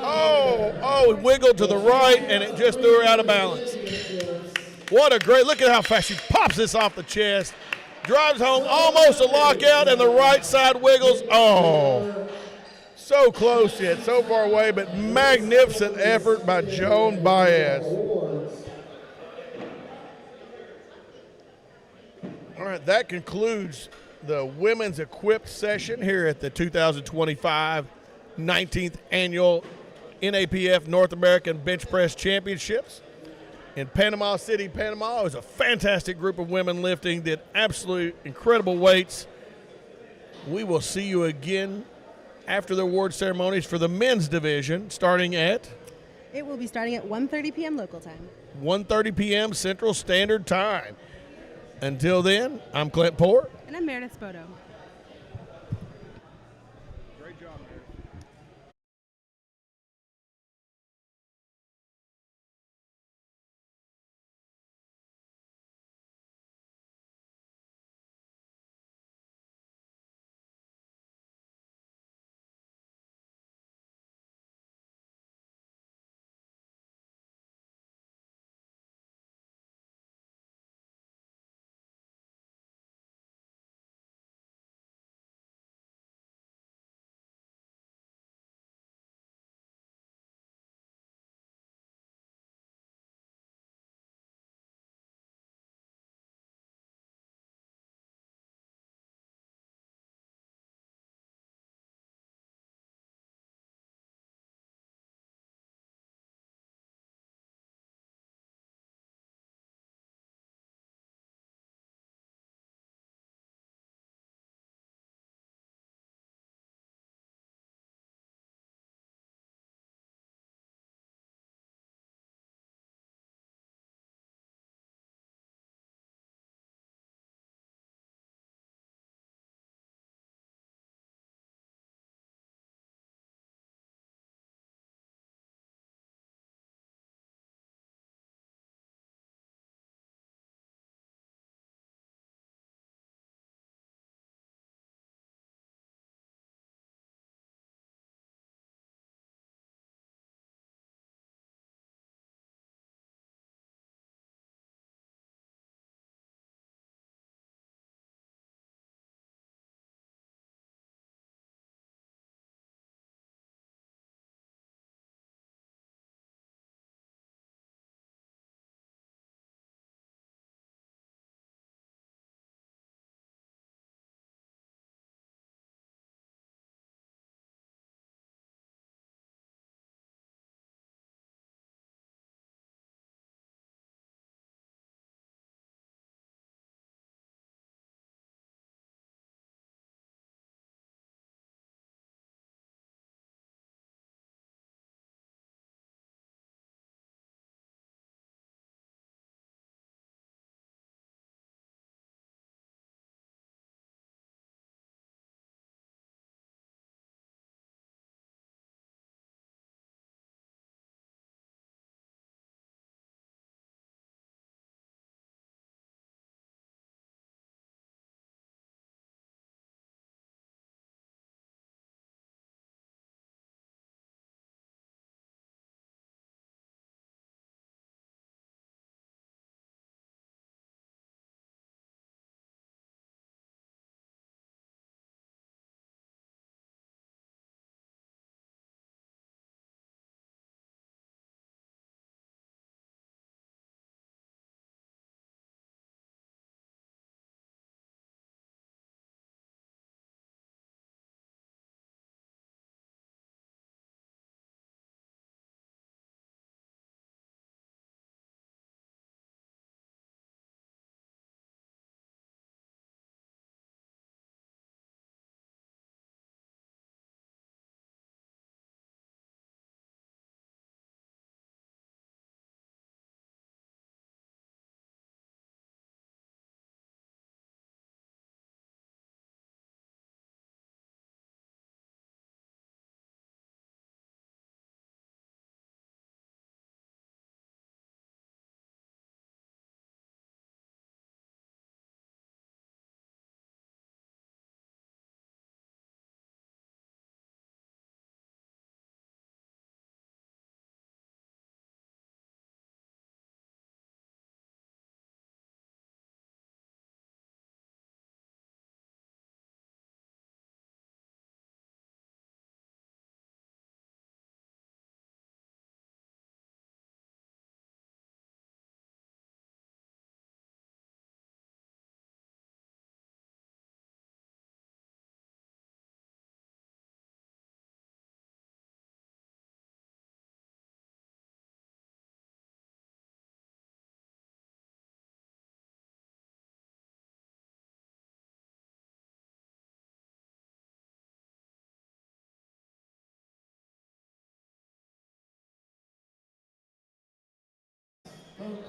Oh, it wiggled to the right, and it just threw her out of balance. What a great, look at how fast she pops this off the chest. Drives home, almost a lockout, and the right side wiggles. Oh, so close yet, so far away, but magnificent effort by Joan Baez. All right, that concludes the women's equipped session here at the 2025 19th annual NAPF North American Bench Press Championships in Panama City, Panama. It was a fantastic group of women lifting, did absolute incredible weights. We will see you again after the award ceremonies for the men's division starting at It will be starting at 1:30 p.m. local time. 1:30 p.m. Central Standard Time. Until then, I'm Clint Poor. And I'm Meredith Spoto.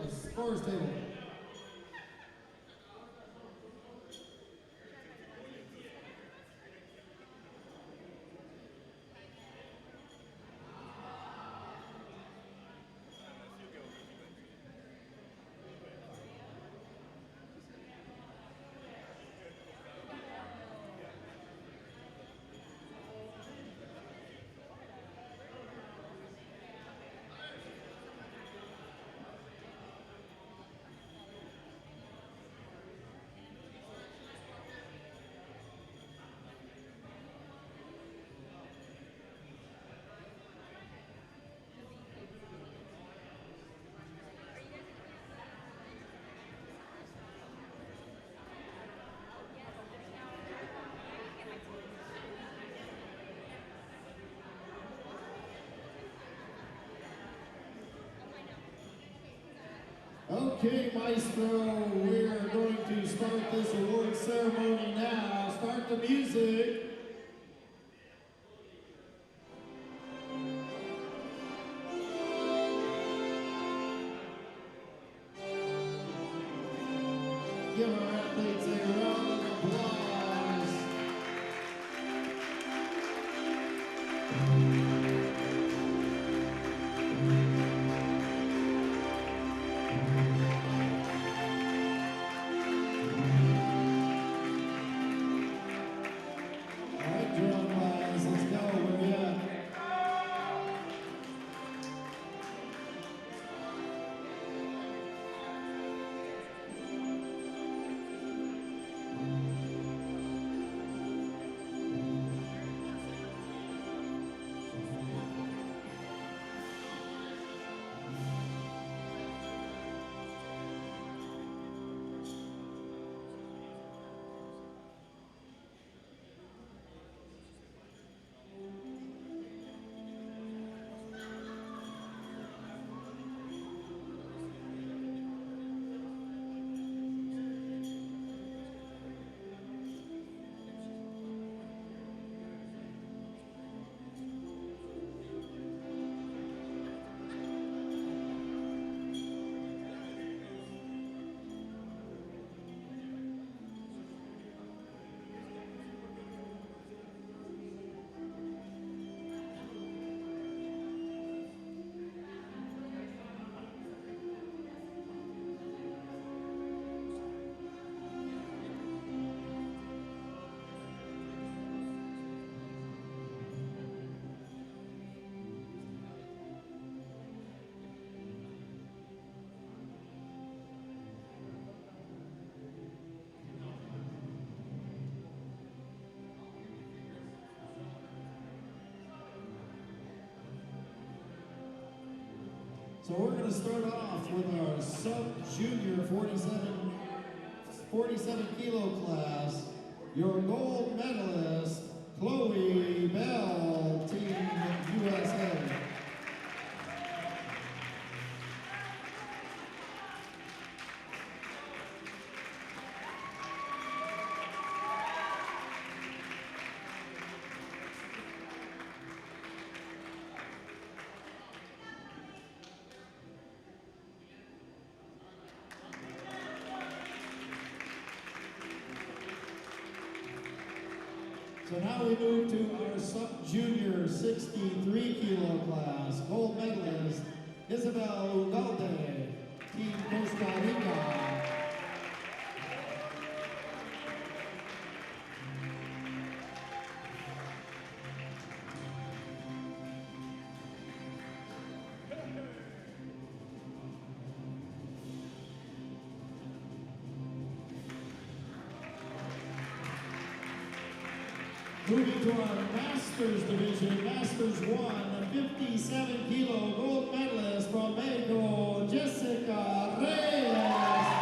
scores table. Okay, Maestro, we're going to start this award ceremony now. Start the music. Give our athletes a round of applause. So we're going to start off with our sub-junior 47 kilo class. Your gold medalist, Chloe Bell, Team USA. So now we move to our sub-junior 63 kilo class. Gold medalist, Isabel Ugalde, Team Costa Rica. Moving to our Masters division, Masters 1, 57 kilo gold medalist from Mexico, Jessica Reyes.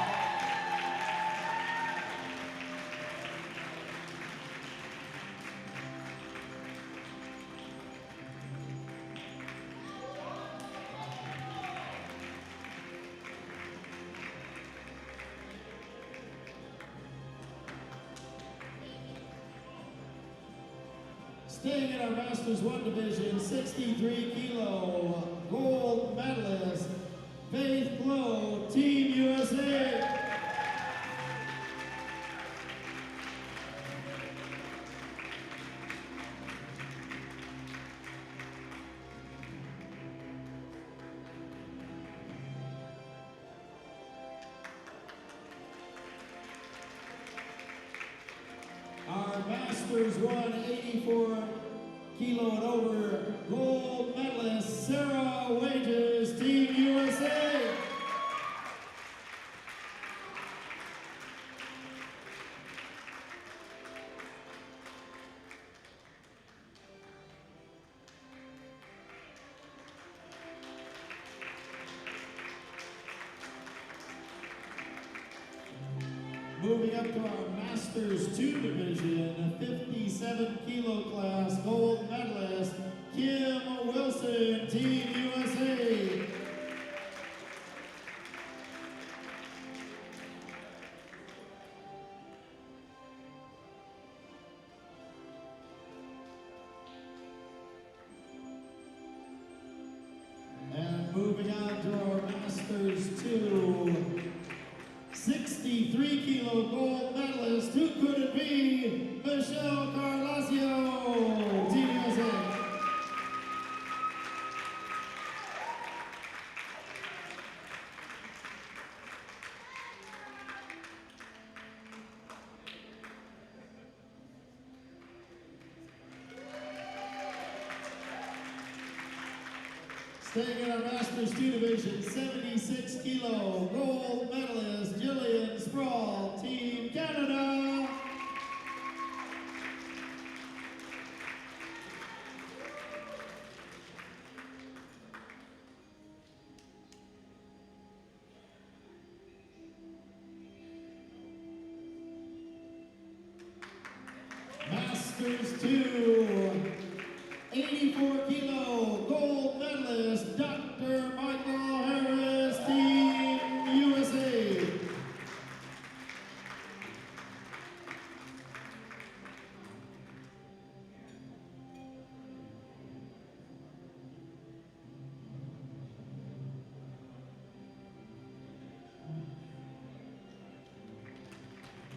Staying in our Masters 1 division, 63 kilo gold medalist, Faith Glow, Team USA. Our Masters 184 kilo and over gold medalist Sarah Wages, Team USA. Moving up to our Masters 2 division, 57 kilo class gold medalist Kim Wilson, Team USA. And moving on to our Masters 2, 63 kilo gold medalist, who could it be? Michelle Carlasio, Team USA. Staying in our Masters 2 division, 76 kilo gold medalist Jillian Sproul, Team Canada. Masters 2, 84 kilo gold medalist Dr. Michael Harris, Team USA.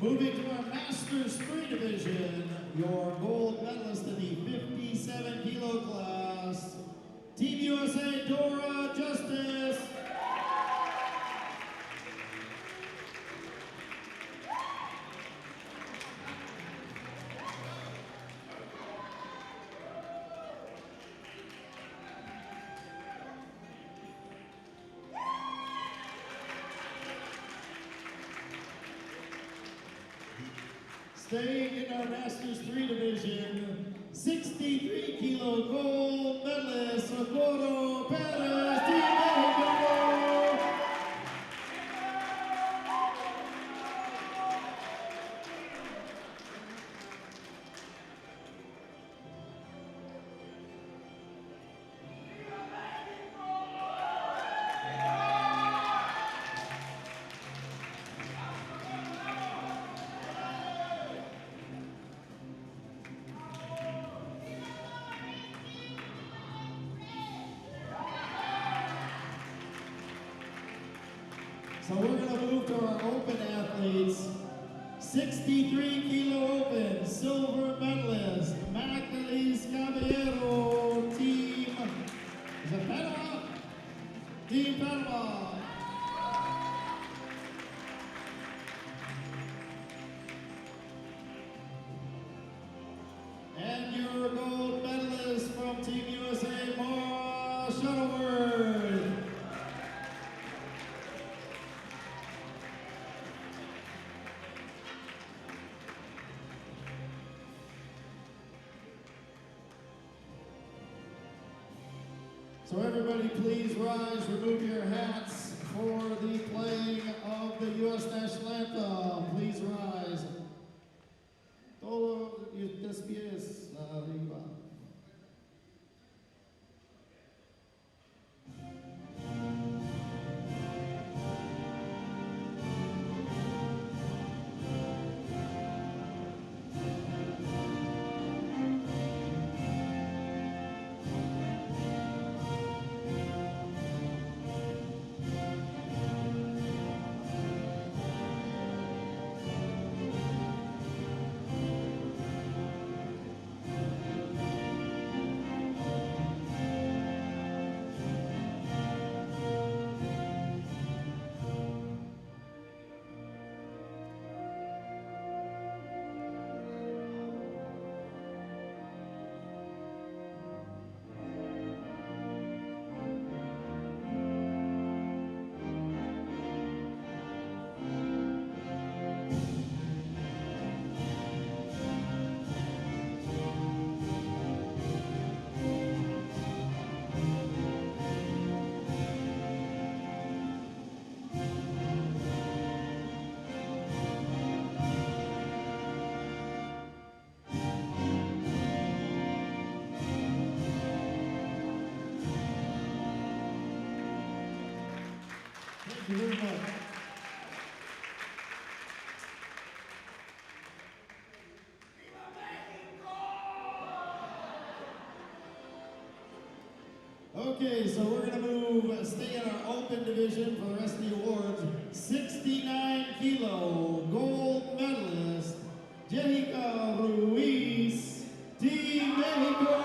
Moving to our Masters 3 division, your gold medalist in the 57 kilo class, Team USA, Dora Justice. Staying in our Masters 3 division, 63 kilo gold medalist Socorro Perez, Team Mexico. So we're going to move to our open athletes. 63 kilo open, silver medalist, Magdalene Caballero, Team, is it Panama? Team Panama. And your gold medalist from Team USA, Mara Shuttleworth. So everybody please rise, remove your hats for the playing of the U.S. National Anthem. Please rise. Todos los pies arriba. you very much. Okay, so we're going to stay in our open division for the rest of the awards. 69 kilo gold medalist, Jessica Ruiz, Team Mexico.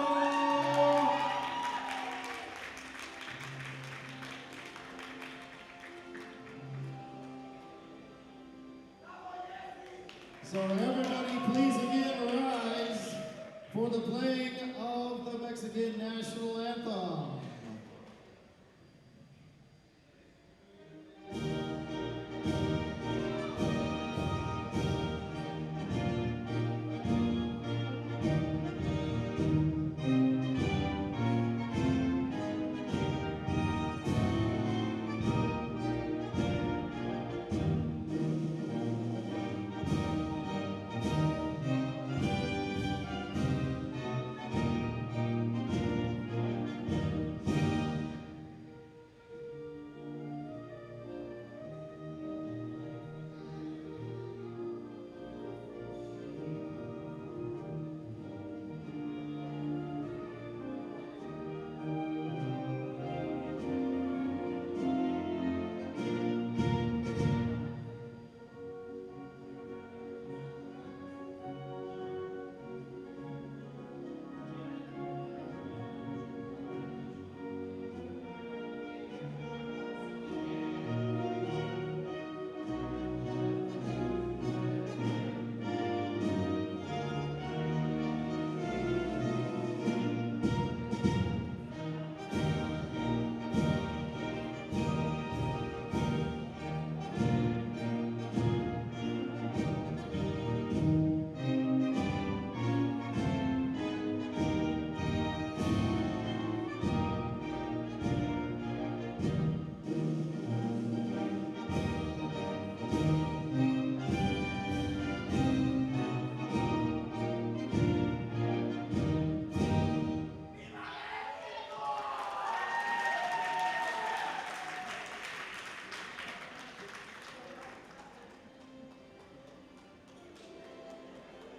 So everybody please again rise for the playing of the Mexican national anthem.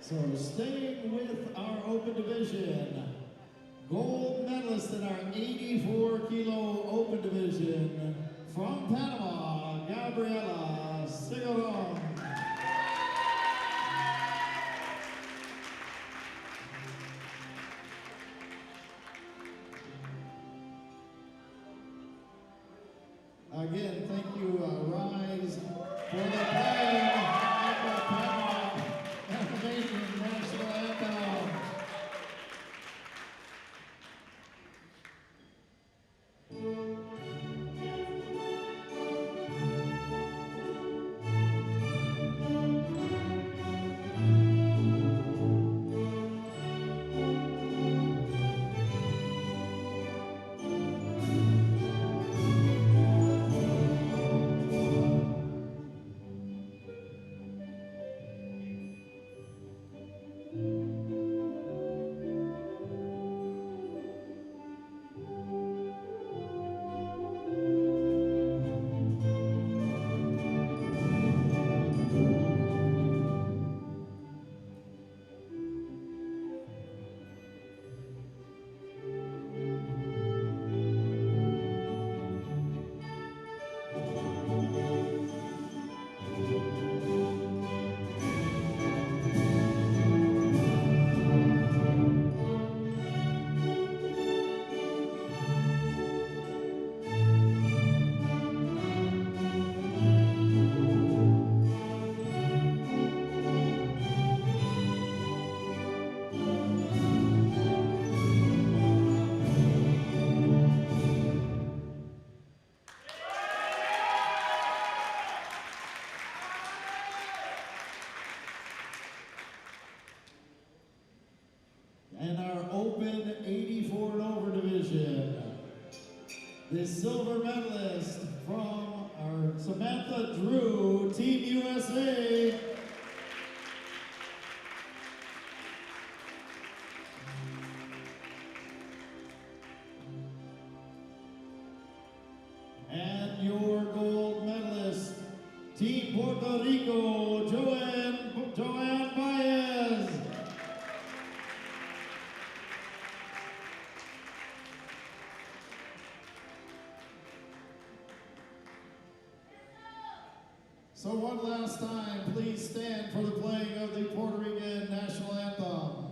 So staying with our open division, gold medalist in our 84 kilo open division from Panama, Gabriela Sigoron. Again, thank you, Rise, for the playing of the Panama Animation National Anthem. And our open 84 and over division, the silver medalist from our Samantha Drew, Team USA. And your gold medalist one last time, please stand for the playing of the Puerto Rican national anthem.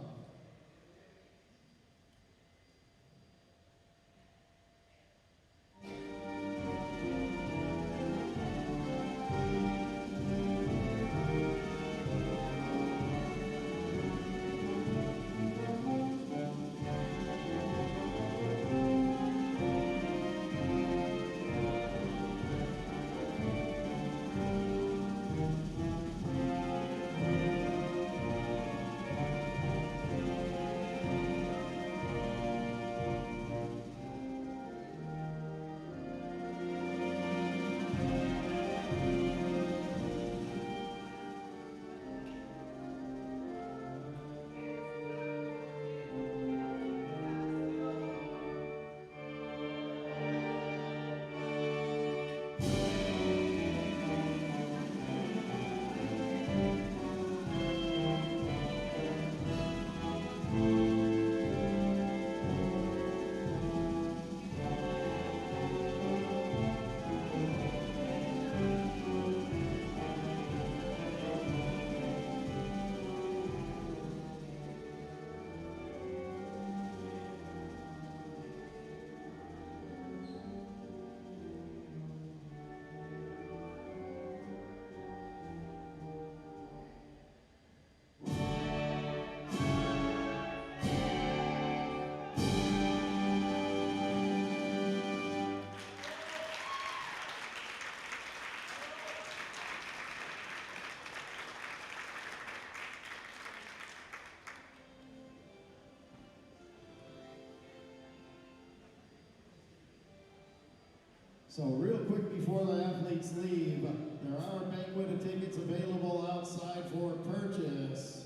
So real quick before the athletes leave, there are banquet tickets available outside for purchase.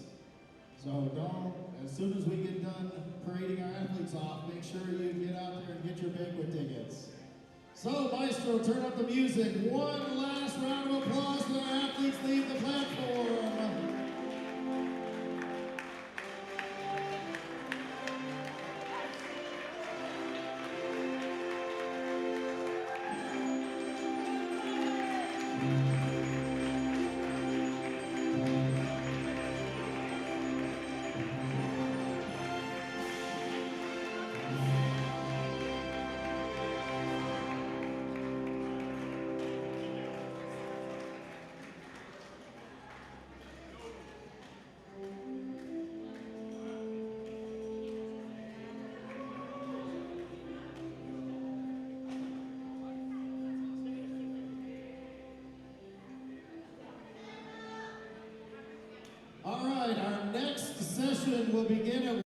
So as soon as we get done parading our athletes off, make sure you get out there and get your banquet tickets. So Maestro, turn up the music. One last round of applause as our athletes leave the platform. All right, our next session will begin at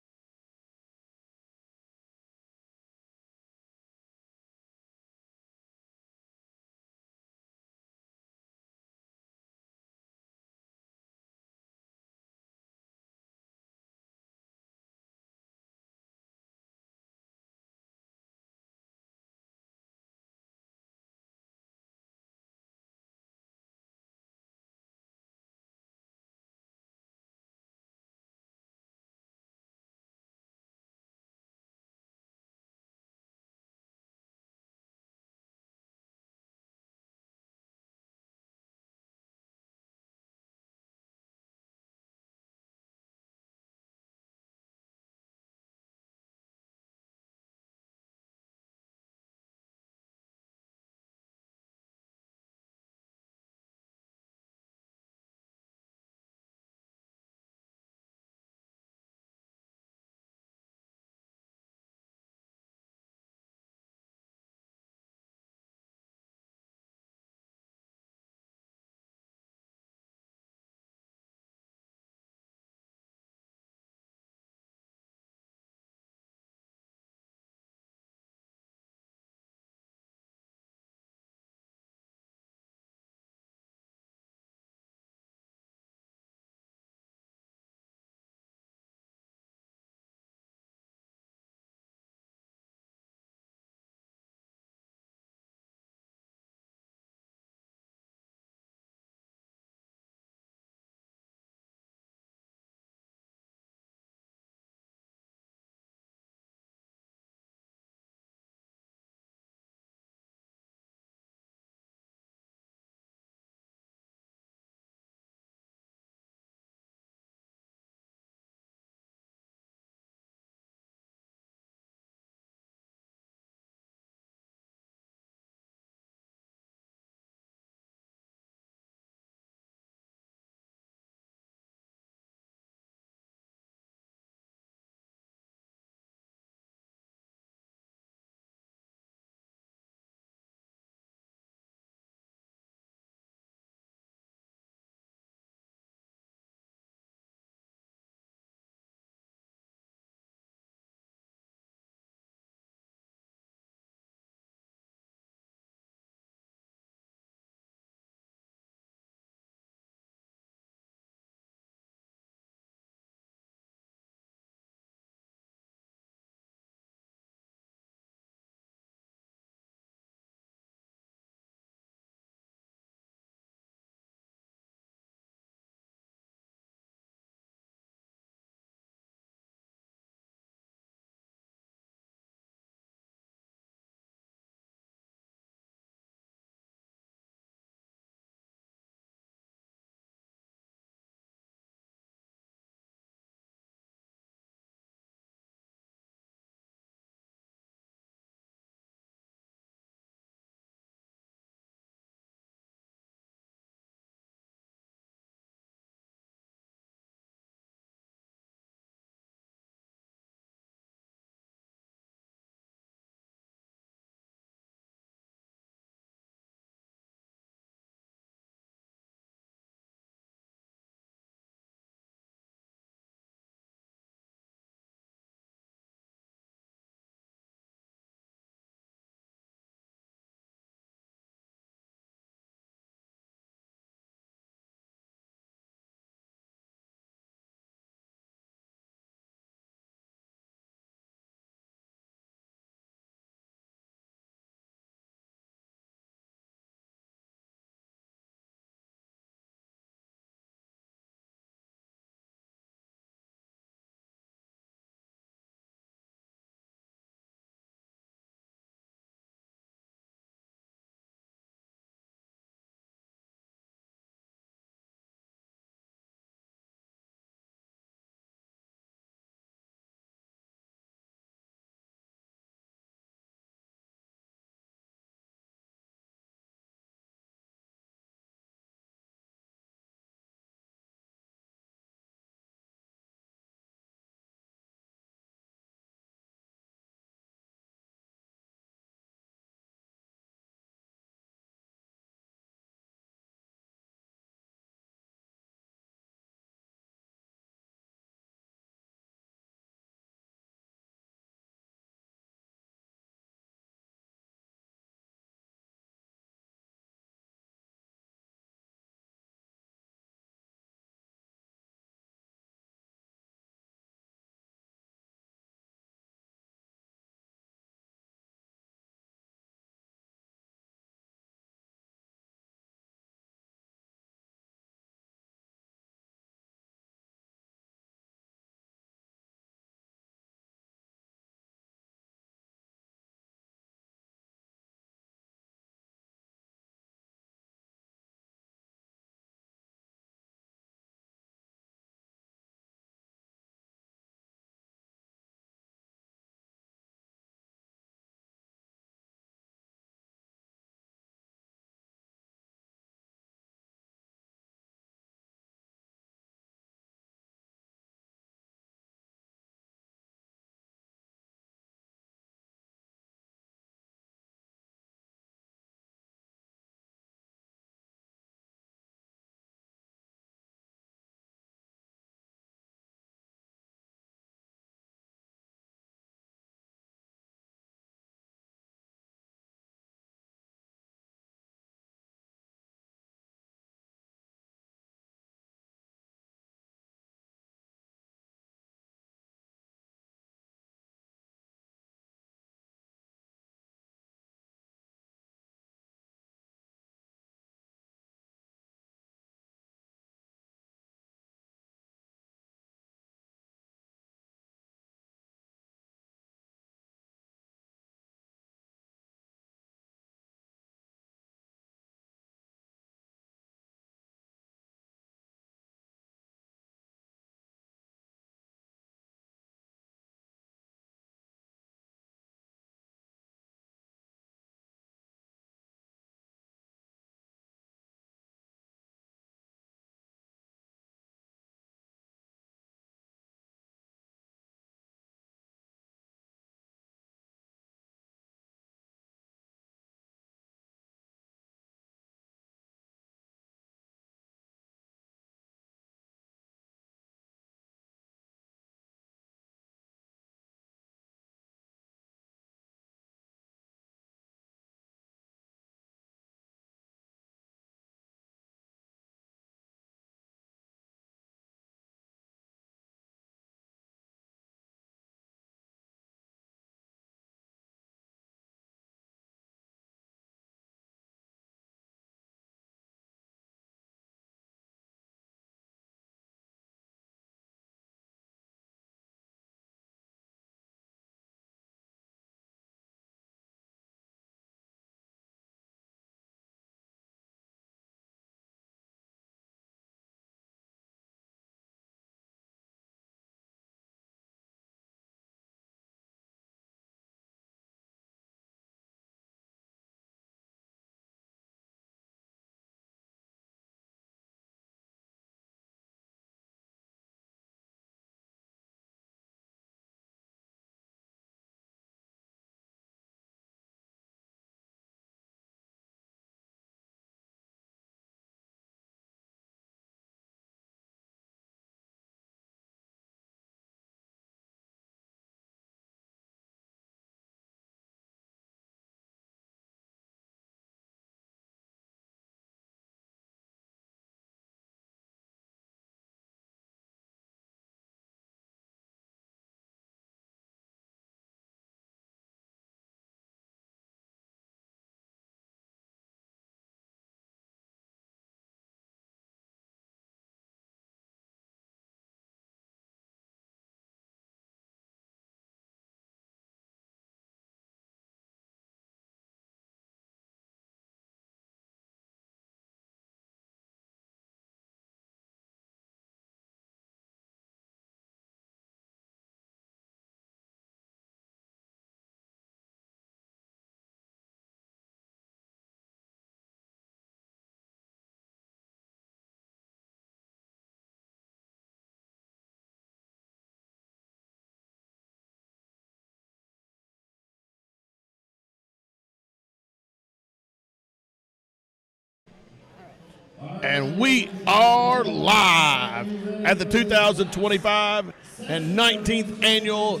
And we are live at the 2025 and 19th annual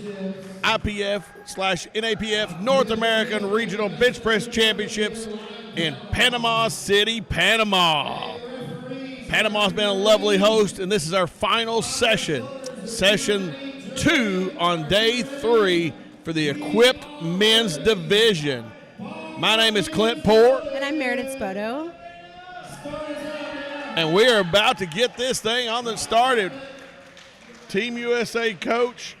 IPF/NAPF North American Regional Bench Press Championships in Panama City, Panama. Panama's been a lovely host, and this is our final session, session 2 on day 3 for the equipped men's division. My name is Clint Poore. And I'm Meredith Spoto. And we are about to get this thing on the started. Team USA coach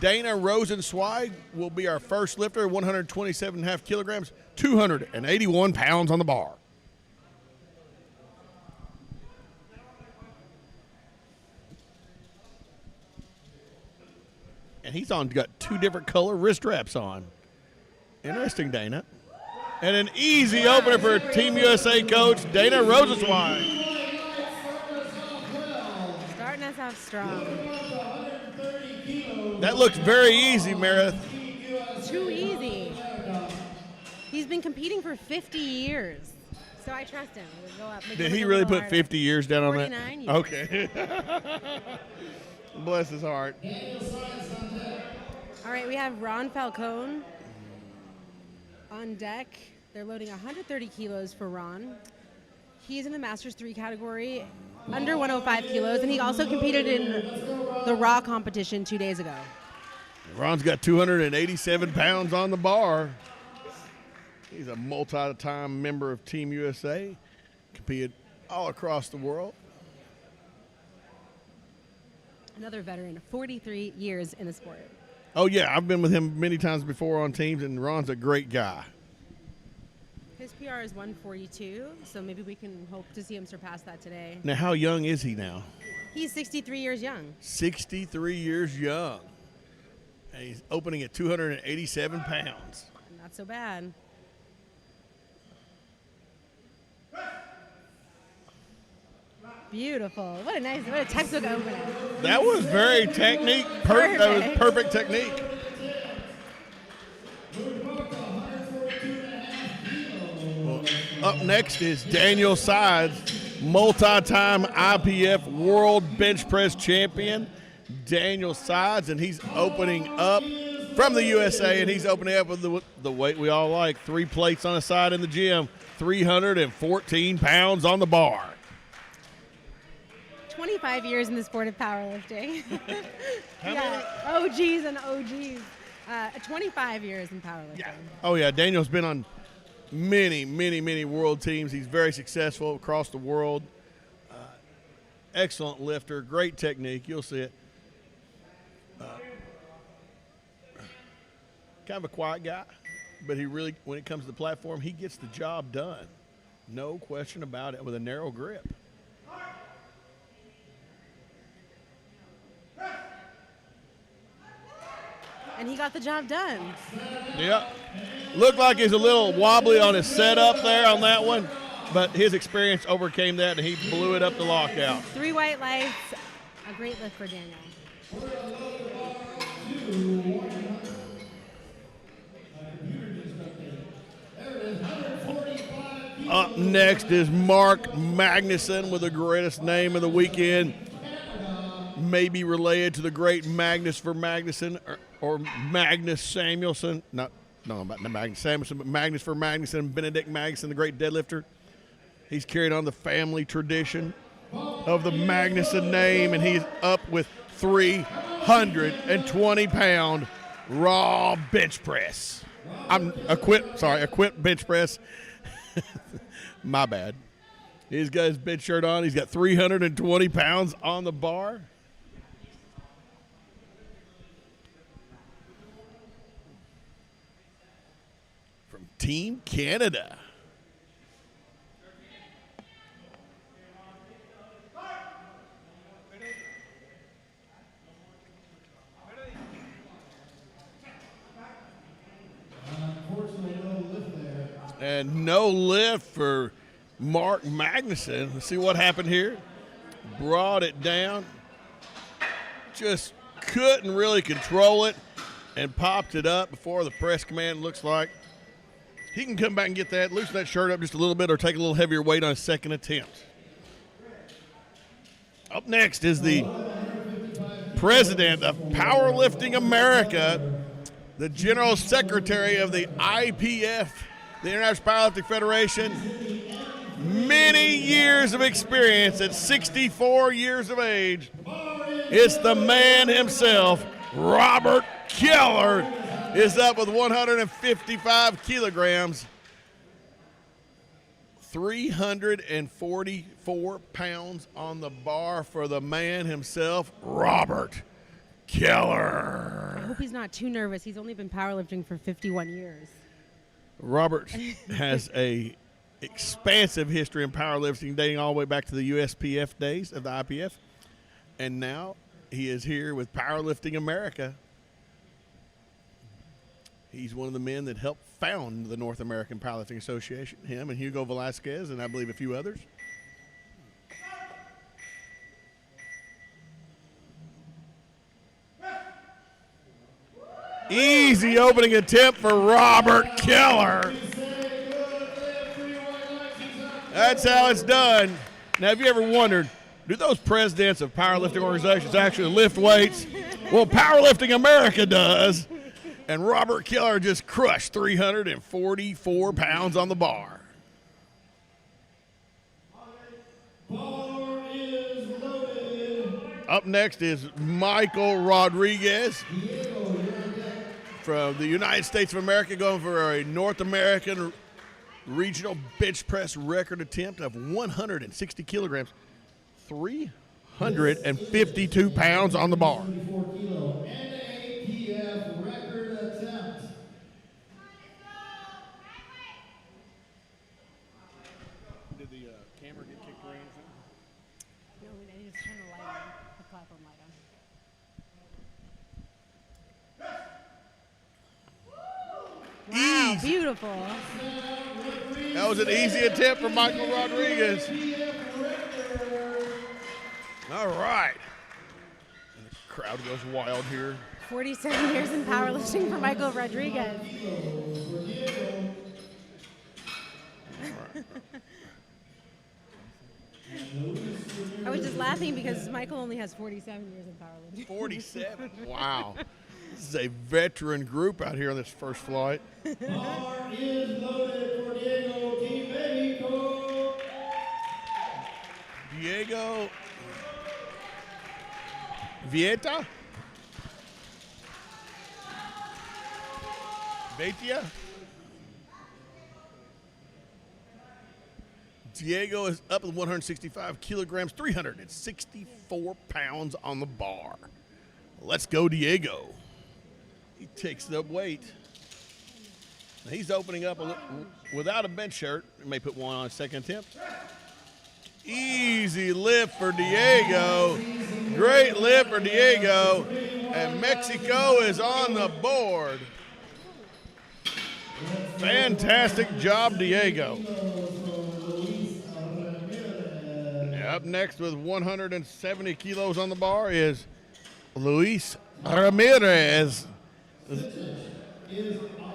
Dana Rosenzweig will be our first lifter, 127.5 kilograms, 281 pounds on the bar. And he's got 2 different color wrist straps on. Interesting, Dana. And an easy opener for Team USA coach Dana Rosenzweig. Starting us off strong. That looks very easy, Meredith. Too easy. He's been competing for 50 years, so I trust him. We'll go up, Did he really put 50 years down on that? 49 years. Okay. Bless his heart. All right, we have Ron Falcone on deck. They're loading 130 kilos for Ron. He's in the Masters 3 category, under 105 kilos, and he also competed in the Raw competition 2 days ago. Ron's got 287 pounds on the bar. He's a multi-time member of Team USA, competed all across the world. Another veteran, 43 years in the sport. Oh, yeah, I've been with him many times before on teams, and Ron's a great guy. His PR is 142, so maybe we can hope to see him surpass that today. Now, how young is he now? He's 63 years young. 63 years young. And he's opening at 287 pounds. Not so bad. Beautiful. What a textbook opener. That was very technique. That was perfect technique. Well, up next is Daniel Sides, multi-time IPF World Bench Press Champion. Daniel Sides, and he's opening up from the USA, and he's opening up with the weight we all like, 3 plates on the side in the gym, 314 pounds on the bar. 25 years in the sport of powerlifting. How yeah, OGs and OGs. 25 years in powerlifting. Yeah. Oh, yeah. Daniel's been on many, many, many world teams. He's very successful across the world. Excellent lifter, great technique. You'll see it. Kind of a quiet guy, but he really, when it comes to the platform, he gets the job done. No question about it, with a narrow grip. And he got the job done. Yep. Looked like he's a little wobbly on his setup there on that one, but his experience overcame that, and he blew it up the lockout. 3 white lights. A great lift for Daniel. Up next is Mark Magnuson with the greatest name of the weekend. Maybe related to the great Magnus for Magnuson or Magnus Samuelson. Not Magnus Samuelson, but Magnus for Magnuson, Benedict Magnuson, the great deadlifter. He's carried on the family tradition of the Magnuson name, and he's up with 320-pound raw bench press. Equipped bench press. My bad. He's got his bench shirt on. He's got 320 pounds on the bar. From Team Canada. And no lift for Mark Magnuson. Let's see what happened here. Brought it down. Just couldn't really control it and popped it up before the press command. Looks like he can come back and get that, loosen that shirt up just a little bit, or take a little heavier weight on his second attempt. Up next is the president of Powerlifting America, the general secretary of the IPF, the International Powerlifting Federation. Many years of experience at 64 years of age. It's the man himself, Robert Keller, is up with 155 kilograms, 344 pounds on the bar for the man himself, Robert Keller. I hope he's not too nervous. He's only been powerlifting for 51 years. Robert has a expansive history in powerlifting dating all the way back to the USPF days of the IPF. And now he is here with Powerlifting America. He's one of the men that helped found the North American Powerlifting Association, him and Hugo Velasquez, and I believe a few others. Easy opening attempt for Robert Keller. That's how it's done. Now, have you ever wondered, do those presidents of powerlifting organizations actually lift weights? Well, Powerlifting America does. And Robert Keller just crushed 344 pounds on the bar. Bar is loaded. Up next is Michael Rodriguez from the United States of America, going for a North American regional bench press record attempt of 160 kilograms, 352 pounds on the bar. NAPF record attempt. Did the camera get kicked around? No, I just turn the light on, the platform light on. Wow, beautiful. That was an easy attempt for Michael Rodriguez. All right. And the crowd goes wild here. 47 years in powerlifting for Michael Rodriguez. I was just laughing because Michael only has 47 years in powerlifting. 47. Wow. This is a veteran group out here on this first flight. Bar is loaded for Diego Team Mexico. Diego Vieta? Betia? Diego is up with 165 kilograms, 364 pounds on the bar. Let's go, Diego. He takes the weight. Now he's opening up without a bench shirt. He may put one on his second attempt. Easy lift for Diego. Great lift for Diego. And Mexico is on the board. Fantastic job, Diego. Up next with 170 kilos on the bar is Luis Ramirez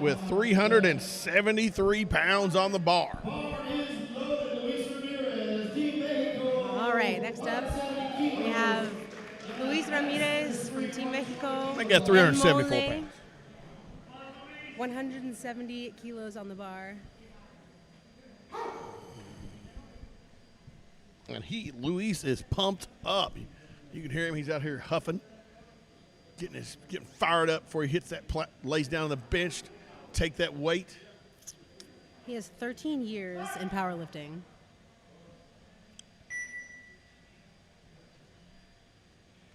with 373 pounds on the bar. All right, next up we have Luis Ramirez from Team Mexico. I got 374 pounds. 178 kilos on the bar. And Luis is pumped up. You can hear him. He's out here huffing, getting fired up before he hits that, lays down on the bench, take that weight. He has 13 years in powerlifting.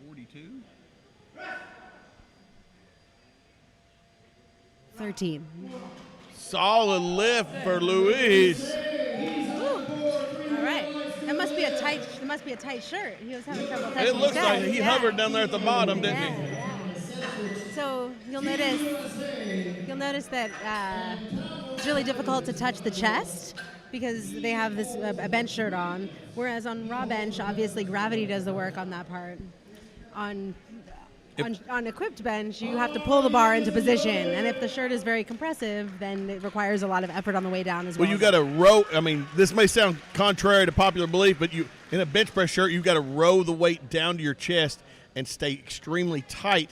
42. 13. Solid lift for Luis. All right. That must be a tight. It must be a tight shirt. He was having trouble touching It looks his like chest. he hovered down there at the bottom, didn't he? Yeah. So you'll notice that it's really difficult to touch the chest because they have this a bench shirt on. Whereas on raw bench, obviously gravity does the work on that part. On equipped bench, you have to pull the bar into position, and if the shirt is very compressive, then it requires a lot of effort on the way down as well. Well, you got to row. I mean, this may sound contrary to popular belief, but in a bench press shirt, you've got to row the weight down to your chest and stay extremely tight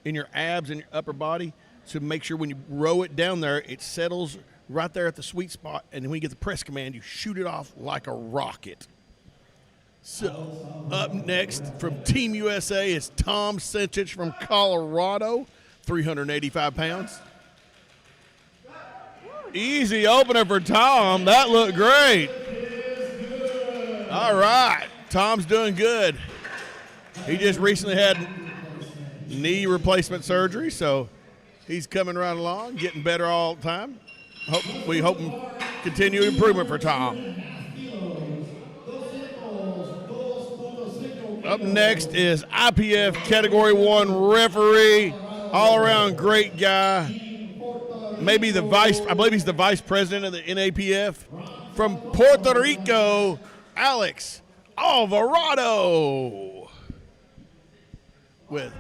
in your abs and your upper body to make sure when you row it down there, it settles right there at the sweet spot, and then when you get the press command, you shoot it off like a rocket. So, up next from Team USA is Tom Sintich from Colorado, 385 pounds. Easy opener for Tom. That looked great. All right. Tom's doing good. He just recently had knee replacement surgery, so he's coming right along, getting better all the time. We hope continued improvement for Tom. Up next is IPF Category 1 referee, all-around great guy. Maybe I believe he's the vice president of the NAPF. From Puerto Rico, Alex Alvarado. With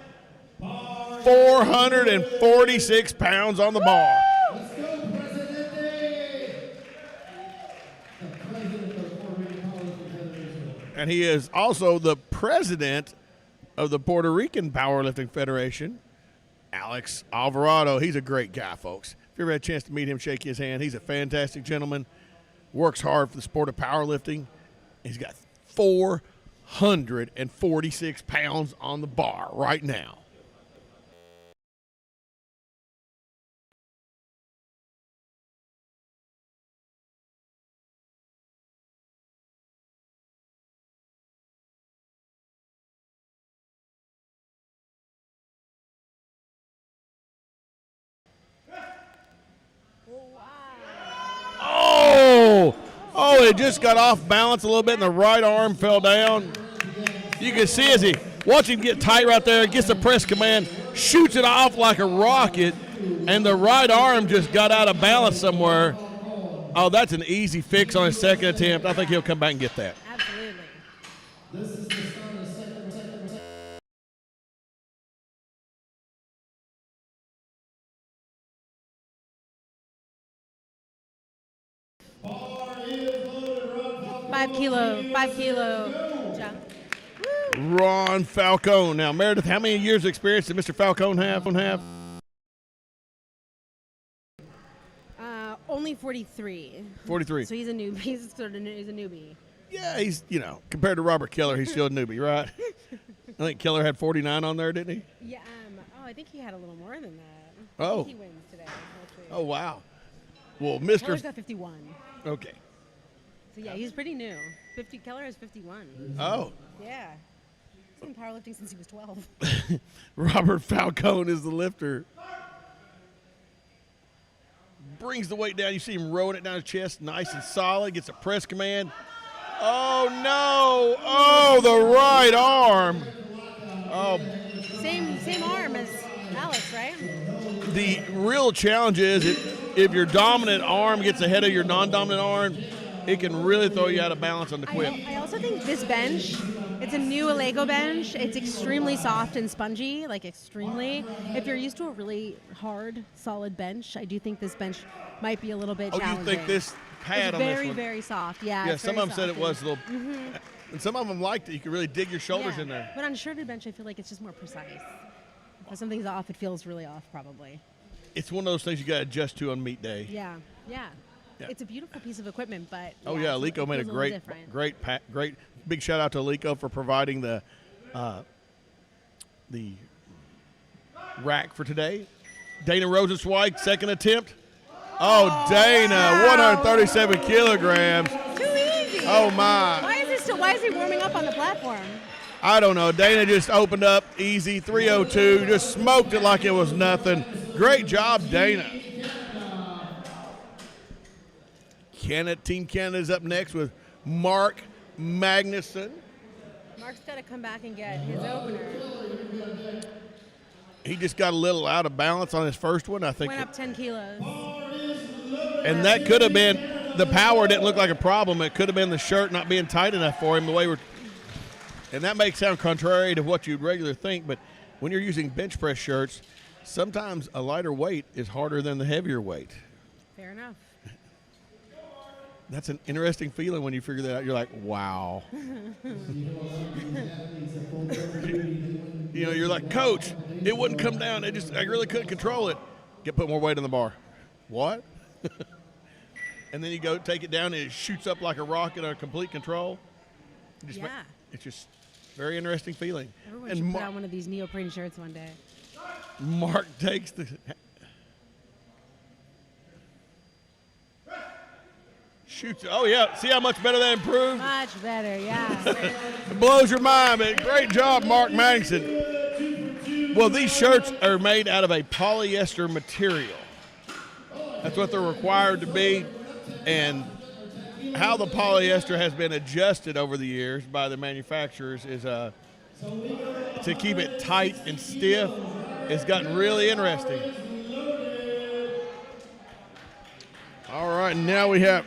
446 pounds on the bar. And he is also the president of the Puerto Rican Powerlifting Federation, Alex Alvarado. He's a great guy, folks. If you ever had a chance to meet him, shake his hand. He's a fantastic gentleman, works hard for the sport of powerlifting. He's got 446 pounds on the bar right now. Oh, it just got off balance a little bit and the right arm fell down. You can see as watch him get tight right there, gets the press command, shoots it off like a rocket, and the right arm just got out of balance somewhere. Oh, that's an easy fix on his second attempt. I think he'll come back and get that. Absolutely. This is the start of second. Bar is loaded. 5 kilo jump. Ron Falcone. Now, Meredith, how many years of experience did Mr. Falcone have? Only 43. 43. So he's a newbie. He's a newbie. Yeah, he's, compared to Robert Keller, he's still a newbie, right? I think Keller had 49 on there, didn't he? Yeah. I think he had a little more than that. Oh. I think he wins today. Oh, wow. Well, Keller's got 51. Okay. So, yeah, he's pretty new. Keller has 51. Oh. Yeah. He's been powerlifting since he was 12. Robert Falcone is the lifter. Brings the weight down. You see him rolling it down his chest, nice and solid. Gets a press command. Oh, no. Oh, the right arm. Oh. Same arm as Alex, right? The real challenge is if your dominant arm gets ahead of your non-dominant arm, it can really throw you out of balance on the quip. I also think this bench, it's a new Lego bench. It's extremely soft and spongy, like extremely. If you're used to a really hard, solid bench, I do think this bench might be a little bit challenging. Oh, you think this pad on this one? Very, very soft. Yeah. Yeah, some of them said it was a little, and some of them liked it. You could really dig your shoulders in there. But on a shirted bench, I feel like it's just more precise. If something's off, it feels really off, probably. It's one of those things you got to adjust to on meet day. Yeah. Yeah. It's a beautiful piece of equipment, but Alico made a great big shout out to Alico for providing the rack for today. Dana Rosenzweig, second attempt. Oh, Dana, 137 kilograms. Too easy. Oh my. Why is he warming up on the platform? I don't know. Dana just opened up easy, 302, just smoked it like it was nothing. Great job, Dana. Team Canada's up next with Mark Magnuson. Mark's got to come back and get his opener. He just got a little out of balance on his first one, I think. Went up 10 kilos. And that could have been, the power didn't look like a problem. It could have been the shirt not being tight enough for him the way and that may sound contrary to what you'd regularly think, but when you're using bench press shirts, sometimes a lighter weight is harder than the heavier weight. Fair enough. That's an interesting feeling when you figure that out. You're like, wow. You're like, Coach, it wouldn't come down. I really couldn't control it. Put more weight on the bar. What? And then you go take it down and it shoots up like a rocket on complete control. It's just very interesting feeling. Everyone should put on one of these neoprene shirts one day. Mark takes the shoots. Oh, yeah. See how much better that improved? Much better, yeah. It blows your mind, man. Great job, Mark Maddington. Well, these shirts are made out of a polyester material. That's what they're required to be. And how the polyester has been adjusted over the years by the manufacturers is to keep it tight and stiff. It's gotten really interesting. All right, now we have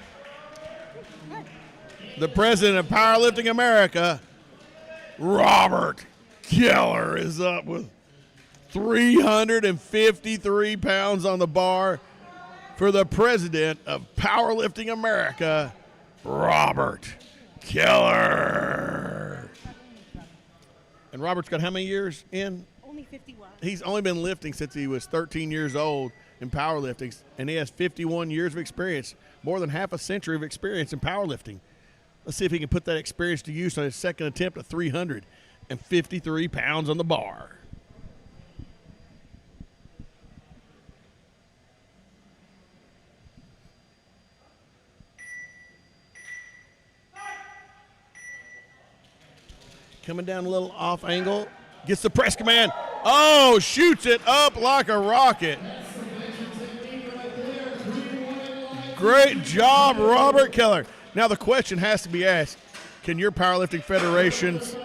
the president of Powerlifting America, Robert Keller, is up with 353 pounds on the bar for the president of Powerlifting America, Robert Keller. And Robert's got how many years in? Only 51. He's only been lifting since he was 13 years old in powerlifting, and he has 51 years of experience, more than half a century of experience in powerlifting. Let's see if he can put that experience to use on his second attempt at 353 pounds on the bar. Coming down a little off angle, gets the press command. Oh, shoots it up like a rocket. Great job, Robert Keller. Now the question has to be asked, can your Powerlifting Federation's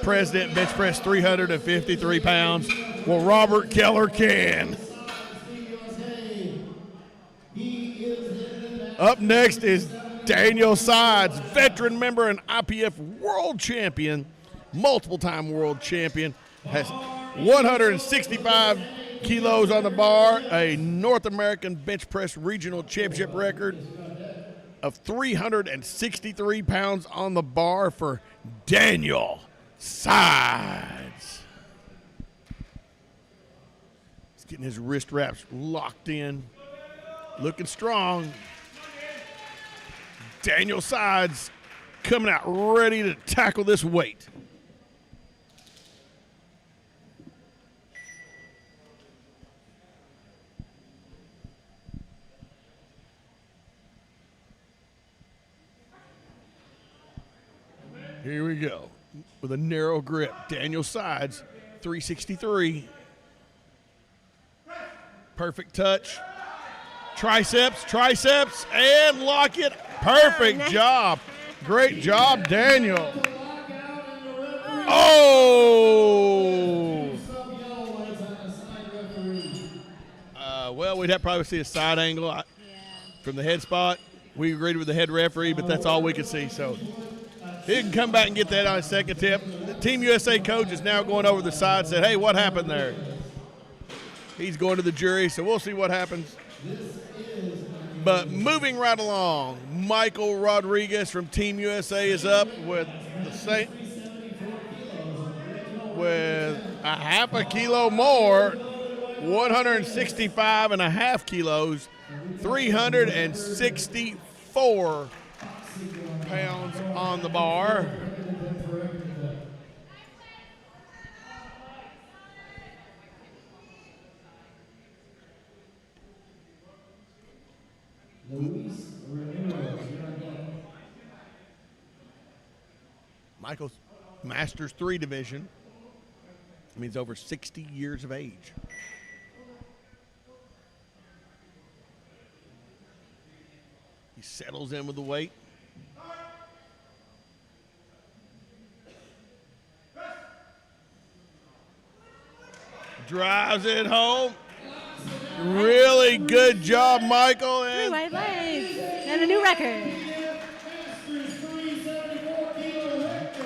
president bench press 353 pounds? Well, Robert Keller can. Up next is Daniel Sides, veteran member and IPF world champion, multiple-time world champion, has 165 kilos on the bar, a North American bench press regional championship record of 363 pounds on the bar for Daniel Sides. He's getting his wrist wraps locked in, looking strong. Daniel Sides coming out ready to tackle this weight. Here we go. With a narrow grip, Daniel Sides, 363. Perfect touch. Triceps, and lock it. Perfect job. Great job, Daniel. Oh! Well, we'd have probably see a side angle from the head spot. We agreed with the head referee, but that's all we could see, so he can come back and get that on his second tip. The Team USA coach is now going over the side and said, hey, what happened there? He's going to the jury, so we'll see what happens. But moving right along, Michael Rodriguez from Team USA is up with the same, with a half a kilo more, 165.5 kilos, 364 pounds on the bar. Michael's Masters 3 division. That means over 60 years of age. He settles in with the weight. Drives it home. Really good job, Michael. 3 white lights and a new record.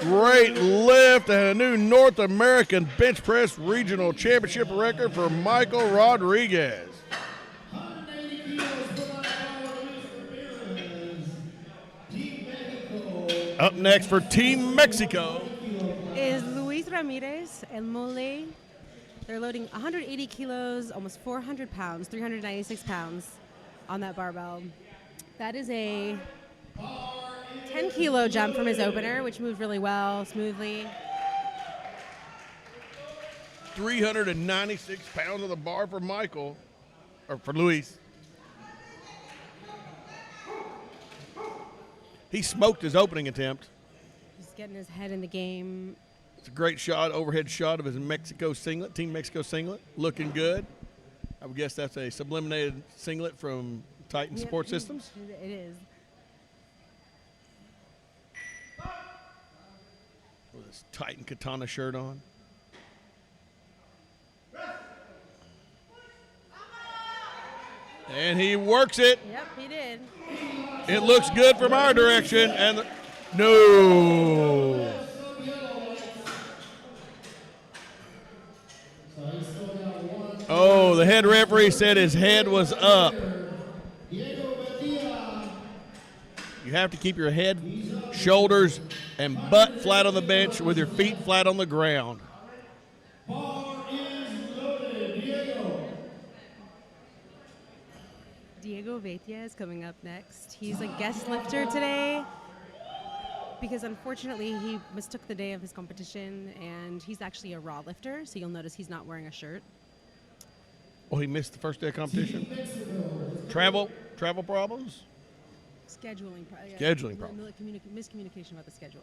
Great lift and a new North American bench press regional championship record for Michael Rodriguez. 180 kilos for my power Ramirez. Team Mexico. Up next for Team Mexico is Luis Ramirez El Mole. They're loading 180 kilos, almost 400 pounds, 396 pounds on that barbell. That is a 10-kilo jump from his opener, which moved really well, smoothly. 396 pounds on the bar for Michael, or for Luis. He smoked his opening attempt. He's getting his head in the game. It's a great shot, overhead shot of his Mexico singlet, Team Mexico singlet, looking good. I would guess that's a sublimated singlet from Titan Sports Systems. It is. With his Titan Katana shirt on. And he works it. Yep, he did. It looks good from our direction. And no. Oh, the head referee said his head was up. You have to keep your head, shoulders, and butt flat on the bench with your feet flat on the ground. Diego Veitia is coming up next. He's a guest lifter today because unfortunately he mistook the day of his competition, and he's actually a raw lifter, so you'll notice he's not wearing a shirt. Oh, he missed the first day of competition? Travel problems? Scheduling problems. Miscommunication about the schedule.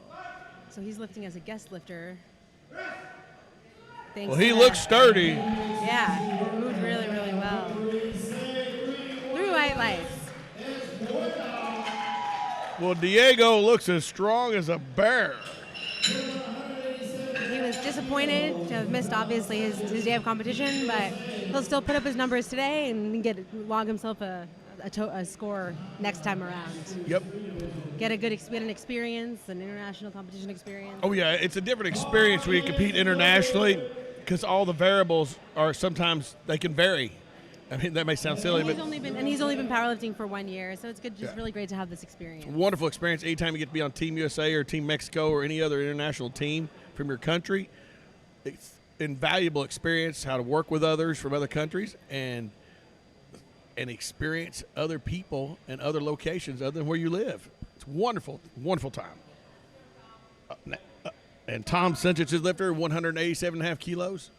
So he's lifting as a guest lifter. Well, he looks sturdy. Yeah, he moved really, really well. 3 white lights. Well, Diego looks as strong as a bear. He was disappointed to have missed, obviously, his day of competition, but he'll still put up his numbers today and log himself a score next time around. Yep. Get an experience, an international competition experience. Oh, yeah, it's a different experience when you compete internationally because all the variables are sometimes, they can vary. I mean, that may sound silly, but... He's only been powerlifting for 1 year, so it's good, just really great to have this experience. Wonderful experience. Anytime you get to be on Team USA or Team Mexico or any other international team from your country, it's invaluable experience how to work with others from other countries and experience other people and other locations other than where you live. It's wonderful, wonderful time. And Tom Sinčić's lifter, 187.5 kilos,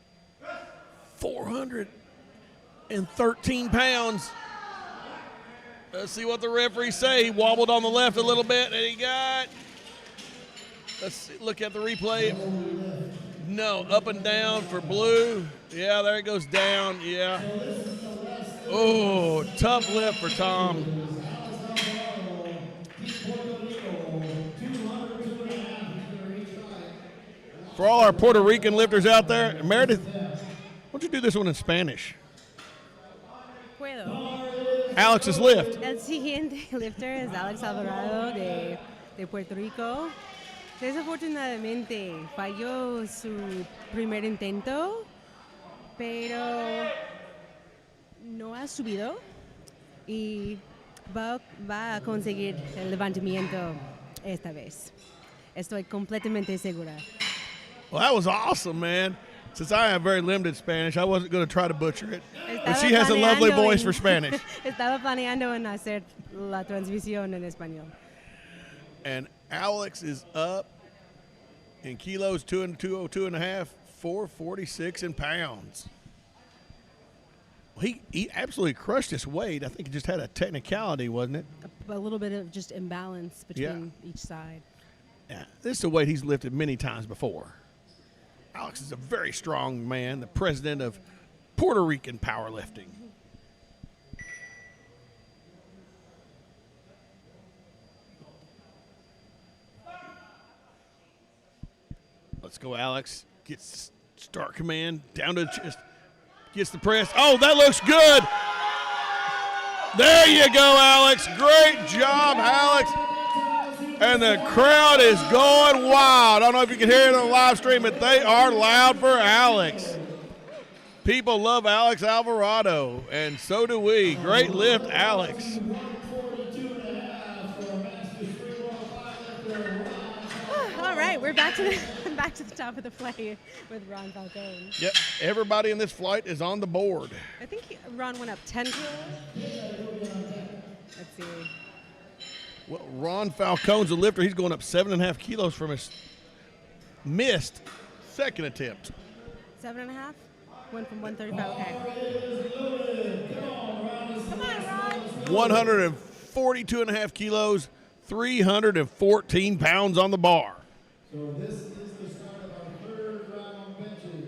413 pounds. Let's see what the referees say. He wobbled on the left a little bit, and he got, let's see, look at the replay. No, up and down for blue. Yeah, there it goes down, yeah. Oh, tough lift for Tom. For all our Puerto Rican lifters out there, Meredith, why don't you do this one in Spanish? Puedo. Alex's lift. El siguiente lifter es Alex Alvarado de Puerto Rico. Desafortunadamente falló su primer intento, pero no ha subido y va a conseguir el levantamiento esta vez. Estoy completamente segura. Well, that was awesome, man. Since I have very limited Spanish, I wasn't going to try to butcher it. But she has a lovely voice for Spanish. Estaba planeando en hacer la transmisión en español. And Alex is up in kilos, 202.5, 446 in pounds. He absolutely crushed his weight. I think he just had a technicality, wasn't it? A little bit of just imbalance between each side. Yeah, this is a weight he's lifted many times before. Alex is a very strong man, the president of Puerto Rican powerlifting. Let's go, Alex. Gets start command down to the chest. Gets the press. Oh, that looks good. There you go, Alex. Great job, Alex. And the crowd is going wild. I don't know if you can hear it on the live stream, but they are loud for Alex. People love Alex Alvarado, and so do we. Great lift, Alex. All right, we're back to the top of the flight with Ron Falcone. Yep, everybody in this flight is on the board. I think Ron went up 10 kilos. Let's see. Well, Ron Falcone's a lifter. He's going up 7.5 kilos from his missed second attempt. 7.5? Went from 135. Okay. Come on, Ron. 142.5 kilos, 314 pounds on the bar. So this is the start of our third round on benches.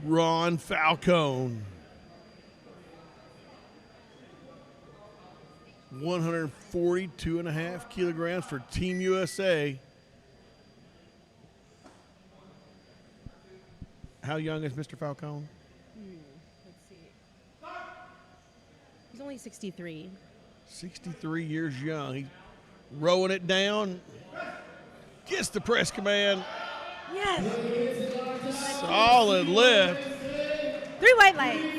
Ron Falcone. 142.5 kilograms for Team USA. How young is Mr. Falcone? Let's see. He's only 63. 63 years young. He's rowing it down. Gets the press command. Yes. Solid lift. 3 white lights.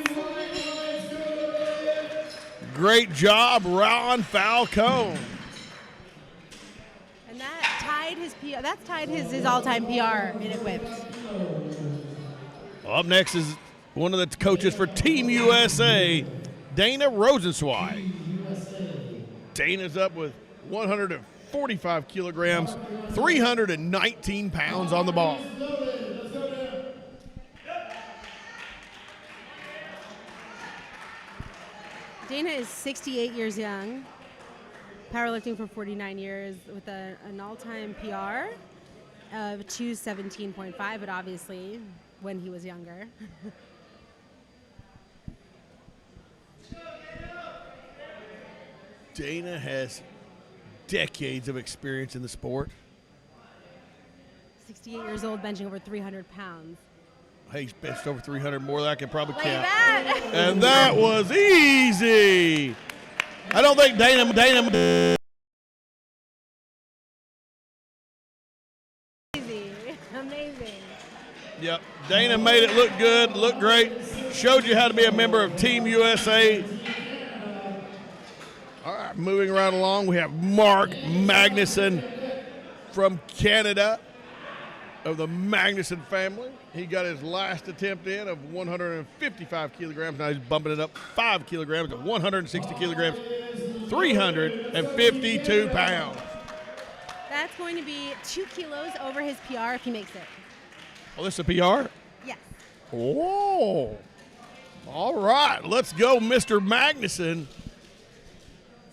Great job, Ron Falcone. And that tied his PR. That's tied his all-time PR in equipped. Up next is one of the coaches for Team USA, Dana Rosenzweig. Dana's up with 145 kilograms, 319 pounds on the bar. Dana is 68 years young, powerlifting for 49 years with an all-time PR of 217.5, but obviously when he was younger. Dana has decades of experience in the sport. 68 years old, benching over 300 pounds. Hey, he's benched over 300 more than I can probably Like count. that. And that was easy. I don't think Dana. Amazing. Yep, Dana made it look good, look great. Showed you how to be a member of Team USA. All right, moving right along, we have Mark Magnuson from Canada of the Magnuson family. He got his last attempt in of 155 kilograms. Now he's bumping it up 5 kilograms to 160 kilograms, 352 pounds. That's going to be 2 kilos over his PR if he makes it. Oh, this is a PR? Yes. Oh, all right. Let's go, Mr. Magnuson.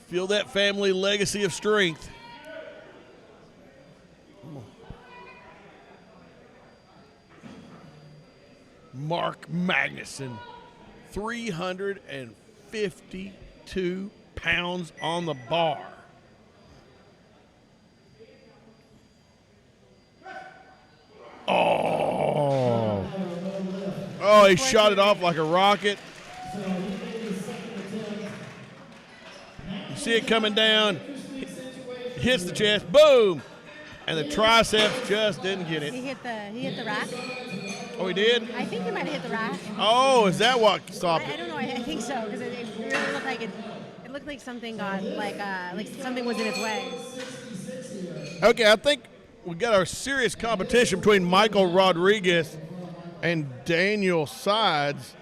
Feel that family legacy of strength. Mark Magnuson, 352 pounds on the bar. Oh, he shot it off like a rocket. You see it coming down, hits the chest, boom, and the triceps just didn't get it. He hit the rack. Oh, he did? I think he might have hit the rack. Oh, is that what stopped I it? don't know. I think so because it really looked like it looked like something got like something was in its way. Okay, I think we got our serious competition between Michael Rodriguez and Daniel Sides.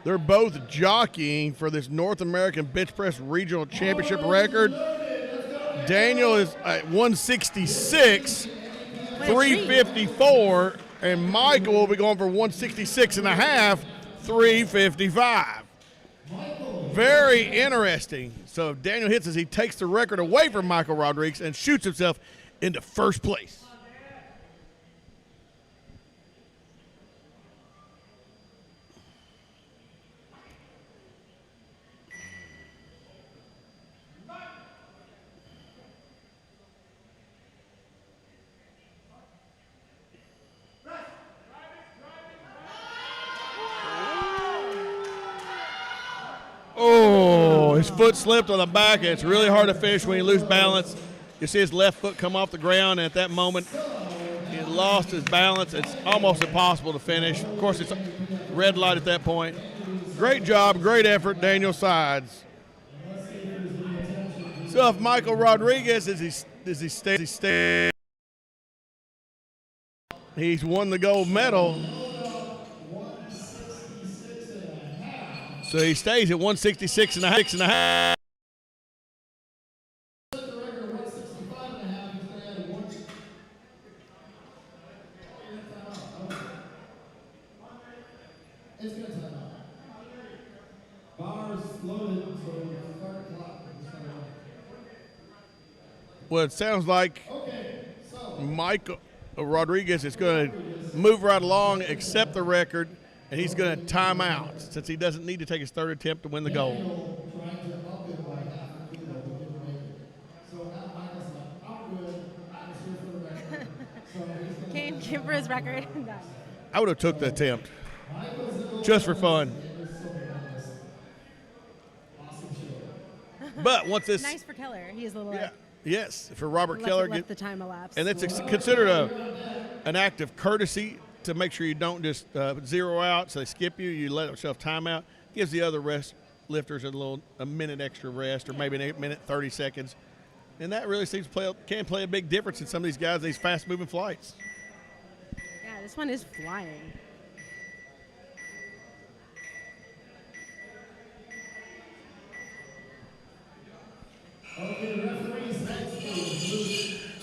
They're both jockeying for this North American Bench Press Regional Championship record. Daniel is at 166, 354, and Michael will be going for 166 and a half, 355. Very interesting. So if Daniel hits us, he takes the record away from Michael Rodriguez and shoots himself into first place. his foot slipped on the back, and it's really hard to finish when you lose balance. You see his left foot come off the ground, and at that moment, he lost his balance. It's almost impossible to finish. Of course, it's red light at that point. Great job, great effort, Daniel Sides. So if Michael Rodriguez, he's won the gold medal. So he stays at 166 and a half. It's going to time out. Bars loaded, so start clock. Well, it sounds like Michael Rodriguez is going to move right along, accept the record, and he's going to time out since he doesn't need to take his third attempt to win the gold. Trying to up him by half a kilo, but didn't make it. So now Michael's like, I'm good. I'm just here for the record. So he's going to Came for his record. I would have took the attempt just for fun. But once this, Nice for Keller. He is a little. yeah, yes, for Robert Keller, Let the time elapse. and it's considered an act of courtesy to make sure you don't just zero out, so they skip you. You let yourself time out. Gives the other lifters a minute extra rest, or maybe a minute 30 seconds, and that really seems can play a big difference in some of these guys, these fast-moving flights. Yeah, this one is flying.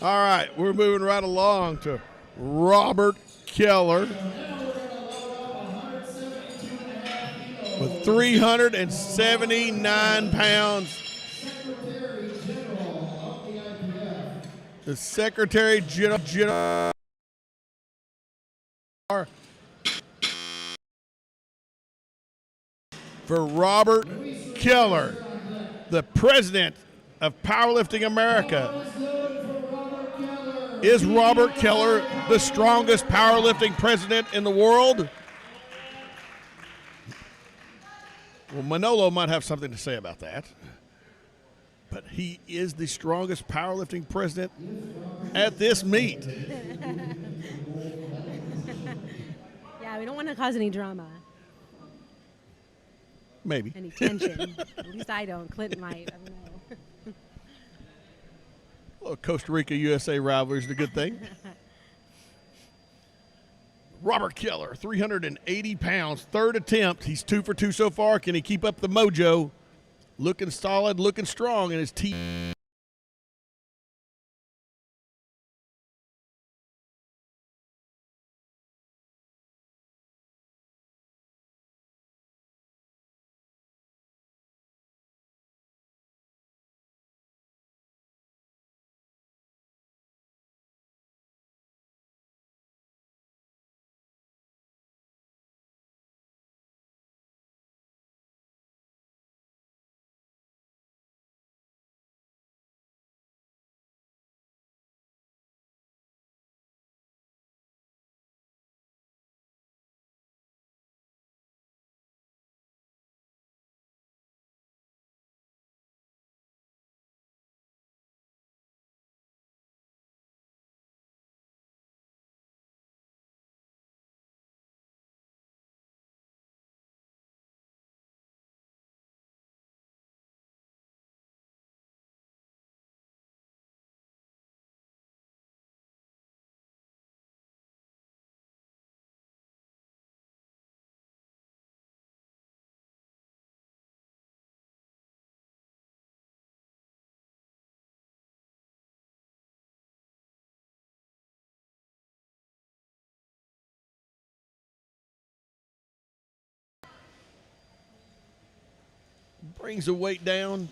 All right, we're moving right along to Robert Keller with 379 pounds. The Secretary General for Robert Keller, the President of Powerlifting America. Is Robert Keller the strongest powerlifting president in the world? Well, Manolo might have something to say about that. But he is the strongest powerlifting president at this meet. Yeah, we don't want to cause any drama. Maybe. Any tension. At least I don't. Clinton might. I don't know. A little Costa Rica-USA rivalry is a good thing. Robert Keller, 380 pounds, third attempt. He's 2 for 2 so far. Can he keep up the mojo? Looking solid, looking strong in his teeth. Brings the weight down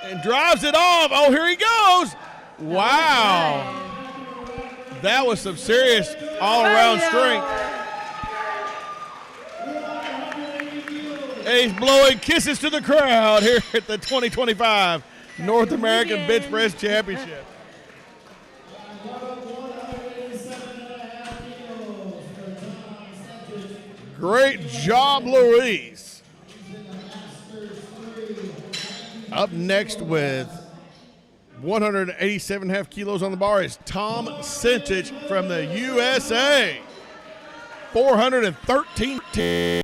and drives it off. Oh, here he goes. Wow. That was some serious all-around strength. And he's blowing kisses to the crowd here at the 2025 North American Bench Press Championship. Great job, Luis. Up next with 187.5 kilos on the bar is Tom Sintich from the USA. 413.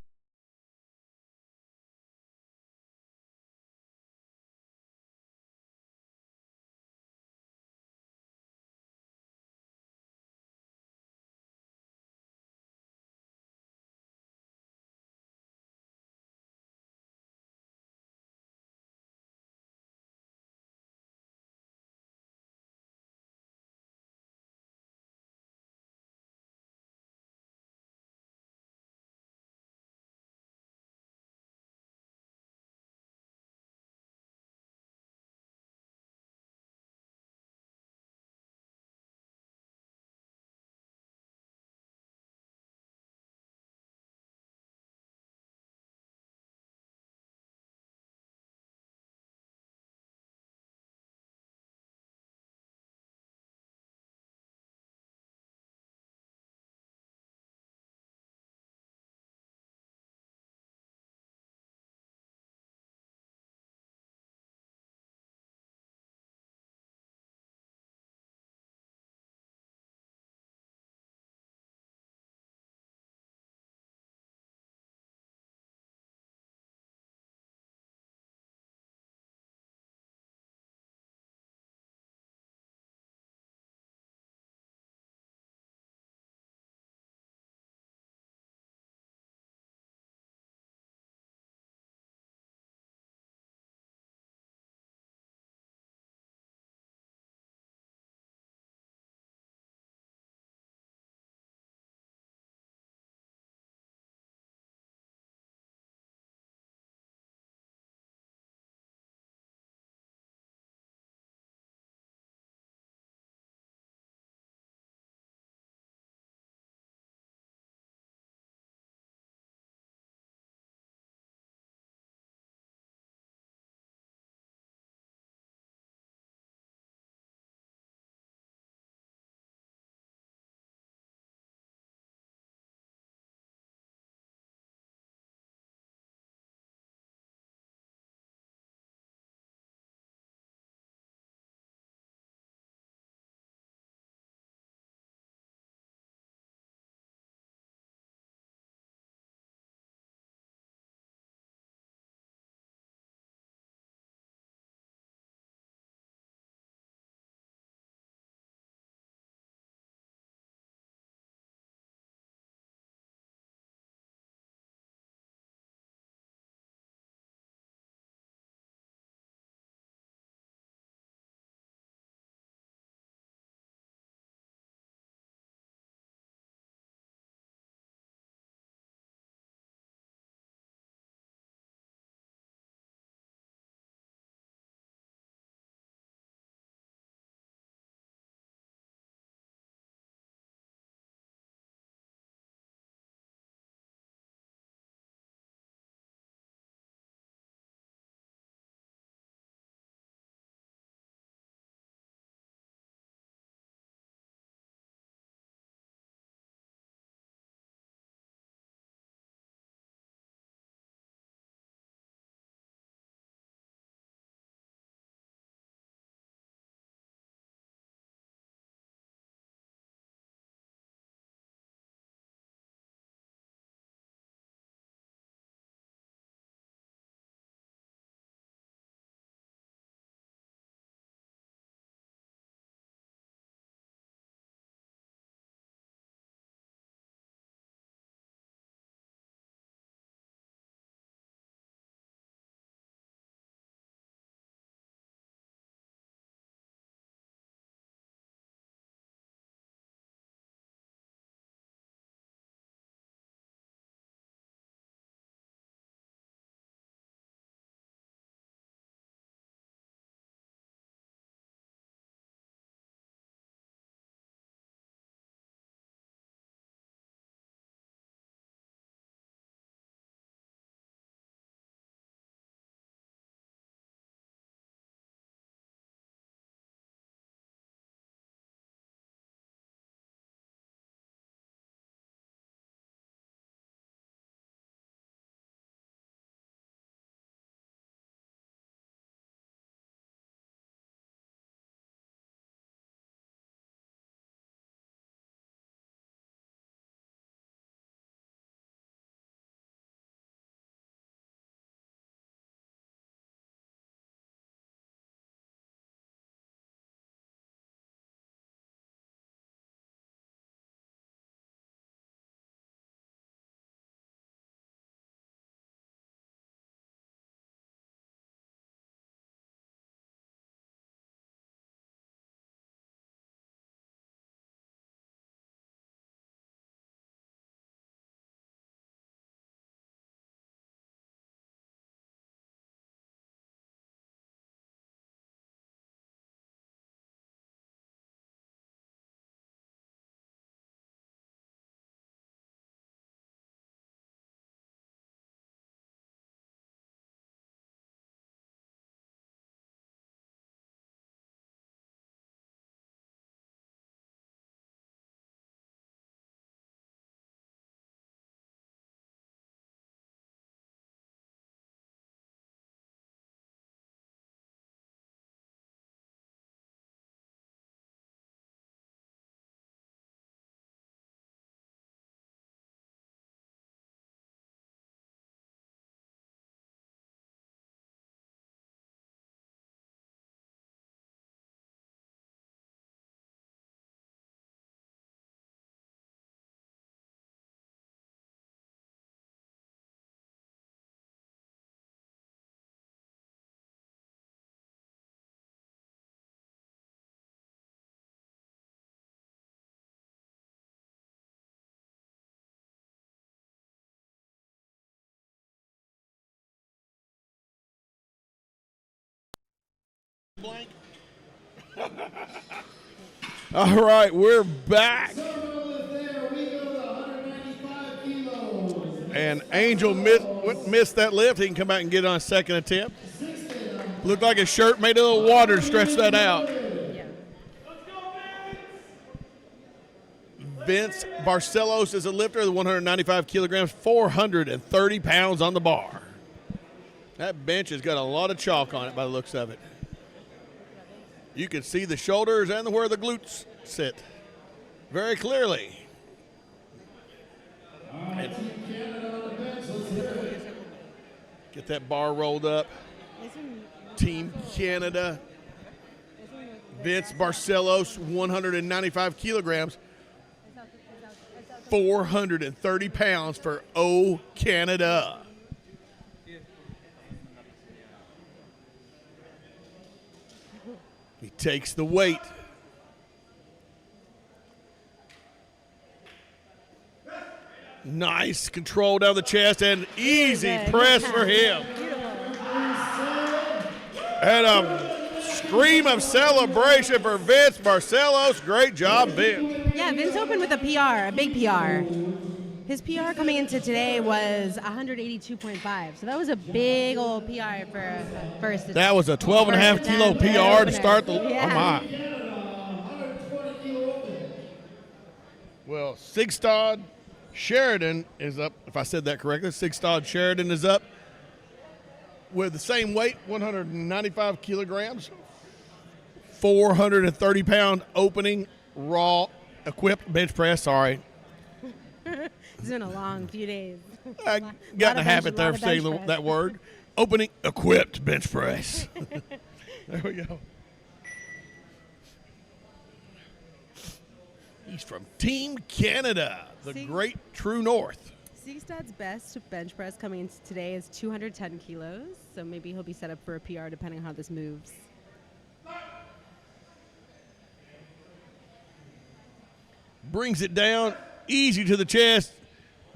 Blank. All right, we're back. And Angel missed that lift. He can come back and get it on a second attempt. Looked like his shirt made a little water to stretch that out. Vince Barcelos is a lifter, the 195 kilograms, 430 pounds on the bar. That bench has got a lot of chalk on it by the looks of it. You can see the shoulders and where the glutes sit very clearly. Get that bar rolled up. Team Canada. Vince Barcelos, 195 kilograms, 430 pounds for O Canada. He takes the weight. Nice control down the chest and easy press for him. And a scream of celebration for Vince Barcelos. Great job, Vince. Yeah, Vince opened with a PR, a big PR. His PR coming into today was 182.5. So that was a big old PR for a first. That was a 12.5 kilo PR to start the. Yeah. Oh, my. Well, Sigstad Sheridan is up, if I said that correctly. Sigstad Sheridan is up with the same weight, 195 kilograms, 430-pound opening raw equipped bench press. Sorry. It's been a long few days. I got in the habit there of saying that word. Opening equipped bench press. There we go. He's from Team Canada, the great true north. Sigstad's best bench press coming into today is 210 kilos, so maybe he'll be set up for a PR depending on how this moves. Brings it down, easy to the chest,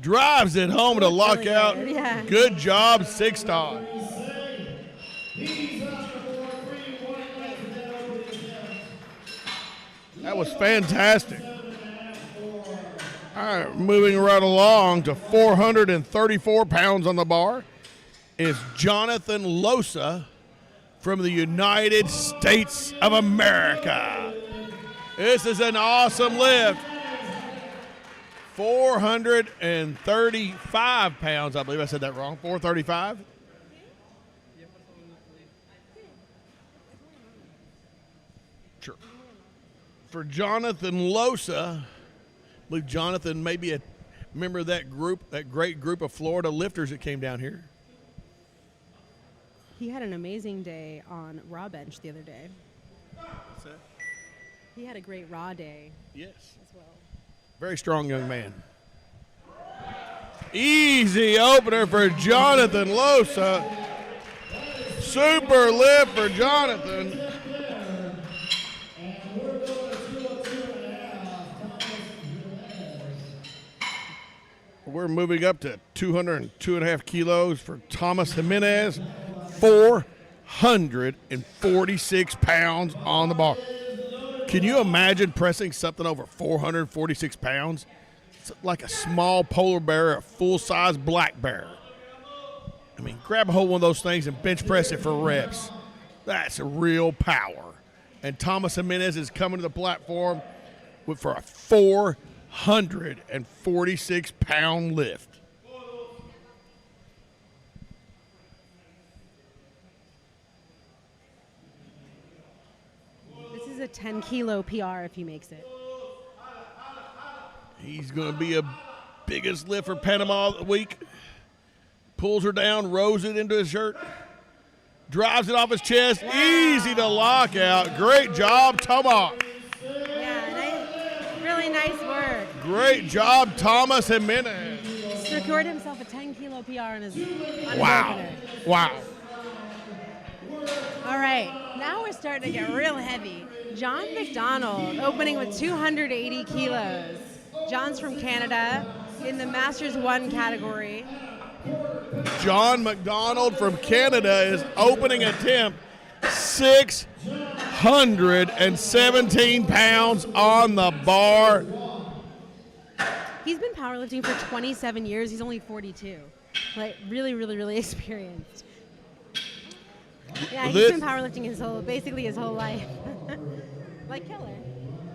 drives it home with a lockout. Really good. Yeah. Good job, Sigstad. That was fantastic. All right, moving right along to 434 pounds on the bar is Jonathan Losa from the United States of America. This is an awesome lift. 435 pounds, I believe I said that wrong. 435? Sure. For Jonathan Losa, I believe Jonathan may be a member of that group, that great group of Florida lifters that came down here. He had an amazing day on raw bench the other day. What's that? He had a great raw day. Yes. As well. Very strong young man. Easy opener for Jonathan Losa. Super lift for Jonathan. We're moving up to 202.5 kilos for Thomas Jimenez. 446 pounds on the bar. Can you imagine pressing something over 446 pounds? It's like a small polar bear, a full-size black bear. I mean, grab a hold of one of those things and bench press it for reps. That's a real power. And Thomas Jimenez is coming to the platform for a 446-pound lift. This is a 10-kilo PR if he makes it. He's going to be a biggest lift for Panama of the week. Pulls her down, rows it into his shirt, drives it off his chest. Easy to lock out. Great job, Thomas. Yeah, really nice work. Great job, Thomas Jimenez. Secured himself a 10-kilo PR on his Wow. opener. Wow. All right, now we're starting to get real heavy. John McDonald opening with 280 kilos. John's from Canada in the Masters 1 category. John McDonald from Canada is opening attempt 617 pounds on the bar. He's been powerlifting for 27 years. He's only 42. Like, really, really, really experienced. Yeah, he's been powerlifting basically his whole life. Like Keller.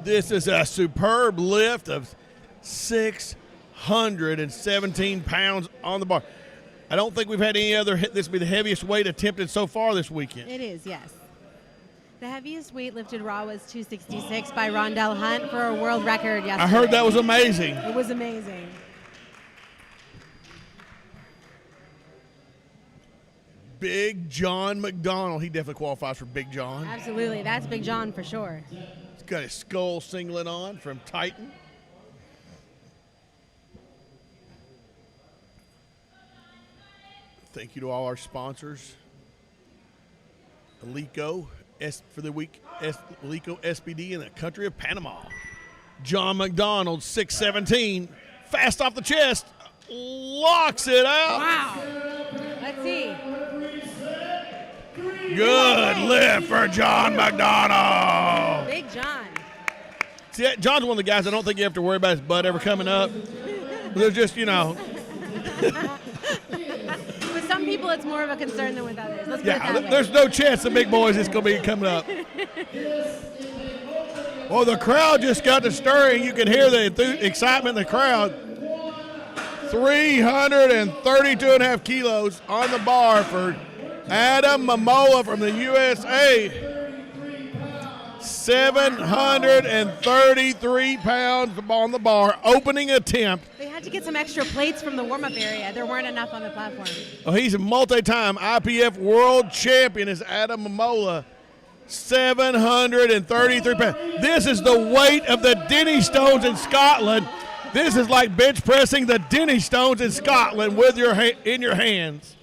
This is a superb lift of 617 pounds on the bar. I don't think we've had any other. This will be the heaviest weight attempted so far this weekend. It is, yes. The heaviest weight lifted raw was 266 by Rondell Hunt for a world record yesterday. I heard that was amazing. It was amazing. Big John McDonald. He definitely qualifies for Big John. Absolutely. That's Big John for sure. He's got his skull singlet on from Titan. Thank you to all our sponsors. Alico for the week, Alico SBD in the country of Panama. John McDonald, 617, fast off the chest, locks it out. Wow. Let's see. Good lift for John McDonald. Big John. See, John's one of the guys I don't think you have to worry about his butt ever coming up. There's just, With some people, it's more of a concern than with others. Let's put it that way. There's no chance the big boys is going to be coming up. Well, the crowd just got to stirring. You can hear the excitement in the crowd. 332.5 kilos on the bar for Adam Momola from the USA. 733 pounds on the bar, opening attempt. They had to get some extra plates from the warm-up area. There weren't enough on the platform. Oh, he's a multi-time IPF world champion is Adam Momola. 733 pounds. This is the weight of the Denny Stones in Scotland. This is like bench pressing the Denny Stones in Scotland with in your hands.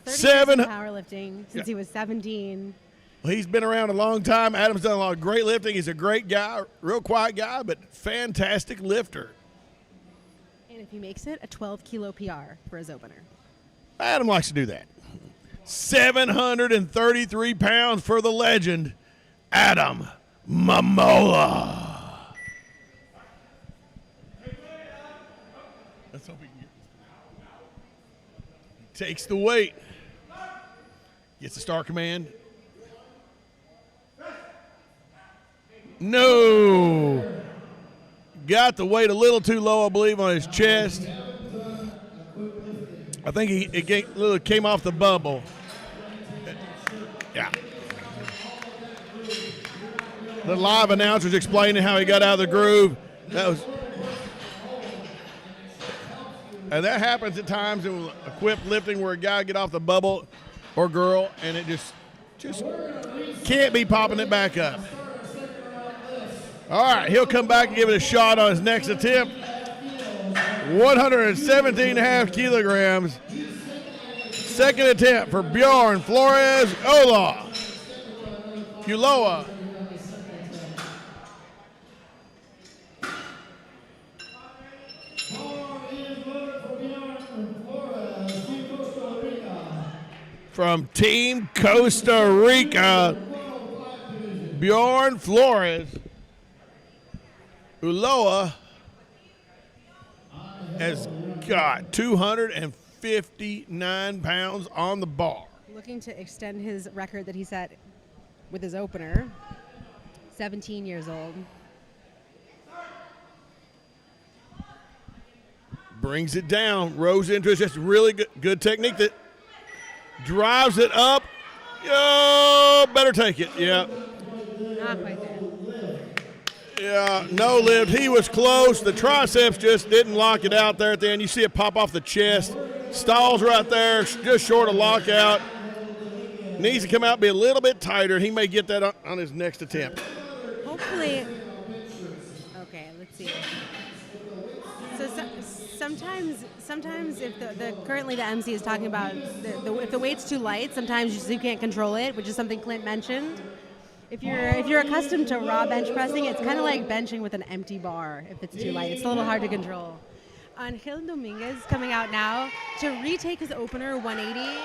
30 years in powerlifting since he was 17. Well, he's been around a long time. Adam's done a lot of great lifting. He's a great guy, real quiet guy, but fantastic lifter. And if he makes it, a 12-kilo PR for his opener. Adam likes to do that. 733 pounds for the legend, Adam Momola. Let's hope he can get this. He takes the weight. Gets the star command. No. Got the weight a little too low, I believe, on his chest. I think it came off the bubble. Yeah. The live announcer's explaining how he got out of the groove. And that happens at times in equipped lifting where a guy get off the bubble or girl, and it just can't be popping it back up. All right, he'll come back and give it a shot on his next attempt. 117.5 kilograms. Second attempt for Bjorn Flores Uloa. From Team Costa Rica, Bjorn Flores Uloa has got 259 pounds on the bar. Looking to extend his record that he set with his opener. 17 years old. Brings it down, rows into it. Just really good technique that drives it up. Oh, better take it. Yeah. Not quite there. Yeah, no lift. He was close. The triceps just didn't lock it out there at the end. You see it pop off the chest. Stalls right there, just short of lockout. Needs to come out, be a little bit tighter. He may get that on his next attempt. Hopefully. Okay, let's see. So sometimes if currently the MC is talking about if the weight's too light, sometimes you can't control it, which is something Clint mentioned. If you're accustomed to raw bench pressing, it's kind of like benching with an empty bar. If it's too light, it's a little hard to control. Angel Dominguez coming out now to retake his opener 180.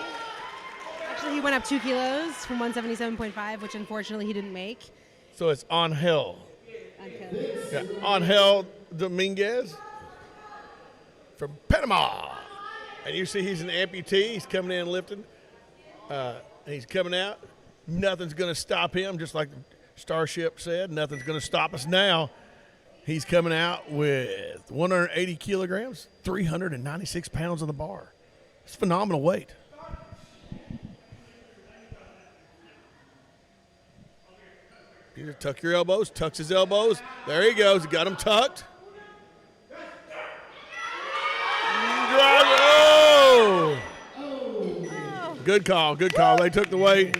Actually, he went up 2 kilos from 177.5, which unfortunately he didn't make. So it's Angel. Yeah, Angel Dominguez from Panama. And you see he's an amputee. He's coming in lifting. He's coming out. Nothing's going to stop him, just like Starship said. Nothing's going to stop us now. He's coming out with 180 kilograms, 396 pounds on the bar. It's phenomenal weight. You just tuck your elbows, tucks his elbows. There he goes. He got them tucked. Oh! Good call, good call. They took the weight.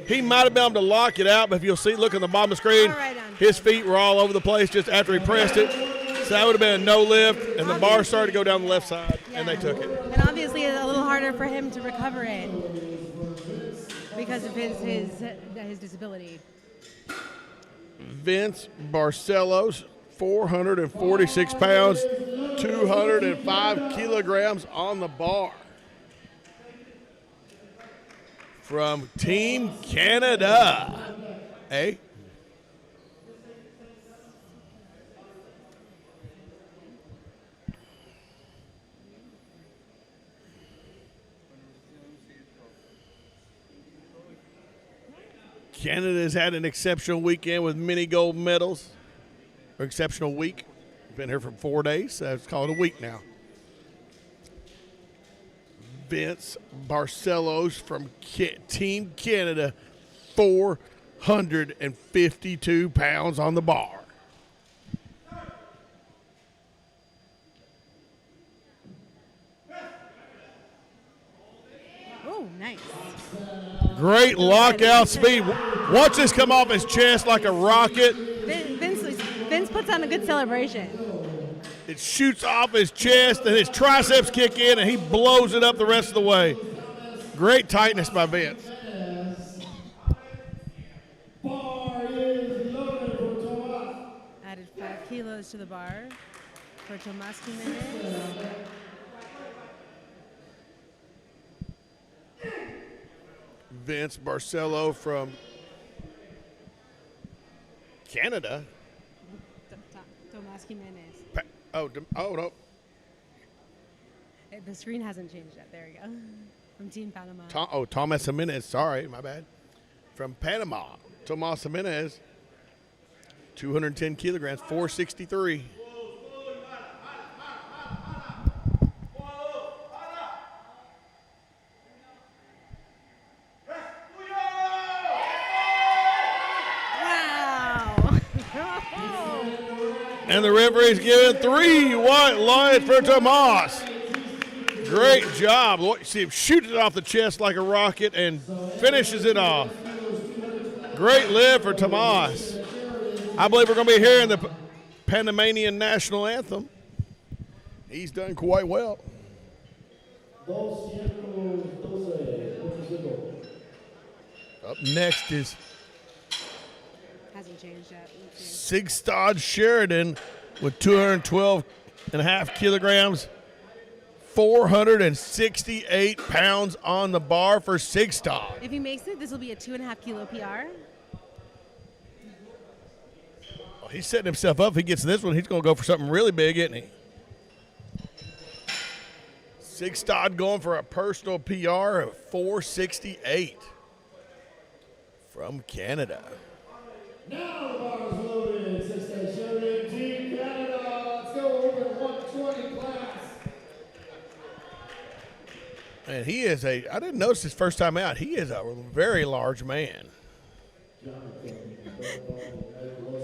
He might have been able to lock it out, but if you'll see, look on the bottom of the screen, his feet were all over the place just after he pressed it. So that would have been a no lift, and the bar started to go down the left side, and they took it. And obviously it's a little harder for him to recover it because of his disability. Vince Barcelos, 446 pounds, 205 kilograms on the bar. From Team Canada. Hey. Canada's had an exceptional weekend with many gold medals. Or exceptional week. Been here for 4 days, so let's call it a week now. Vince Barcelos from Team Canada, 452 pounds on the bar. Oh, nice. Great lockout speed. Watch this come off his chest like a rocket. Vince puts on a good celebration. It shoots off his chest, and his triceps kick in, and he blows it up the rest of the way. Great tightness by Vince. Added 5 kilos to the bar for Tomas Jimenez. Vince Barcelo from Canada. Tomas Jimenez. Oh, no. The screen hasn't changed yet. There we go. From Team Panama. Tomas Jimenez. Sorry, my bad. From Panama, Tomas Jimenez, 210 kilograms, 463. And the referee's giving 3 white lights for Tomas. Great job. See him shoot it off the chest like a rocket and finishes it off. Great lift for Tomas. I believe we're going to be hearing the Panamanian national anthem. He's done quite well. Up next is Hasn't changed yet. Sigstad Sheridan with 212.5 kilograms, 468 pounds on the bar for Sigstad. If he makes it, this will be a 2.5 kilo PR. Well, he's setting himself up. If he gets this one, he's going to go for something really big, isn't he? Sigstad going for a personal PR of 468 from Canada. Now the bar is loaded. Sigstad Sheridan, Team Canada. Let's go over 120 class. And he is I didn't notice his first time out, he is a very large man.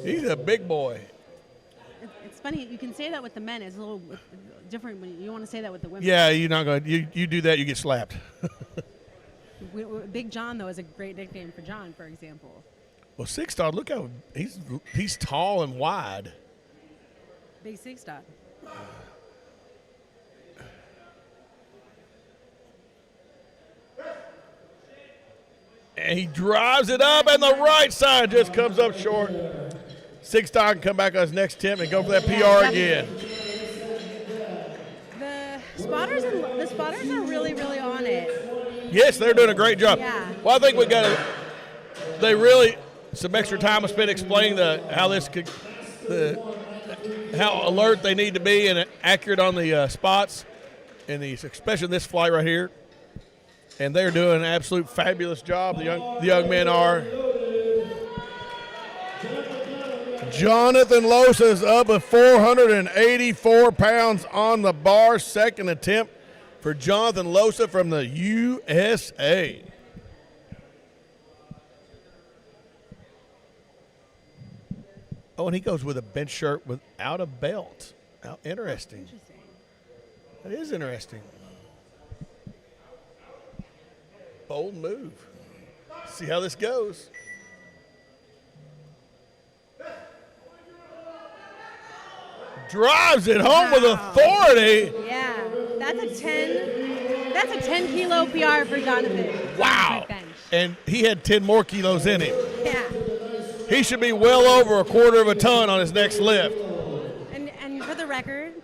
He's a big boy. It's funny, you can say that with the men. It's a little different when you want to say that with the women. Yeah, you're not going to, you do that, you get slapped. Big John, though, is a great nickname for John, for example. Well, Sigstad, look how he's tall and wide. Big Sigstad. And he drives it up, and the right side just comes up short. Sigstad can come back on his next attempt and go for that PR again. The spotters are really, really on it. Yes, they're doing a great job. Yeah. Well, I think some extra time was spent explaining how alert they need to be and accurate on the spots, especially this flight right here. And they're doing an absolute fabulous job. The young men are. Jonathan Losa's up at 484 pounds on the bar. Second attempt for Jonathan Losa from the USA. Oh, and he goes with a bench shirt without a belt. How interesting. That is interesting. Bold move. See how this goes. Drives it home with authority. Yeah, that's a 10 kilo PR for Jonathan. Wow. And he had 10 more kilos in him. Yeah. He should be well over a quarter of a ton on his next lift. And for the record,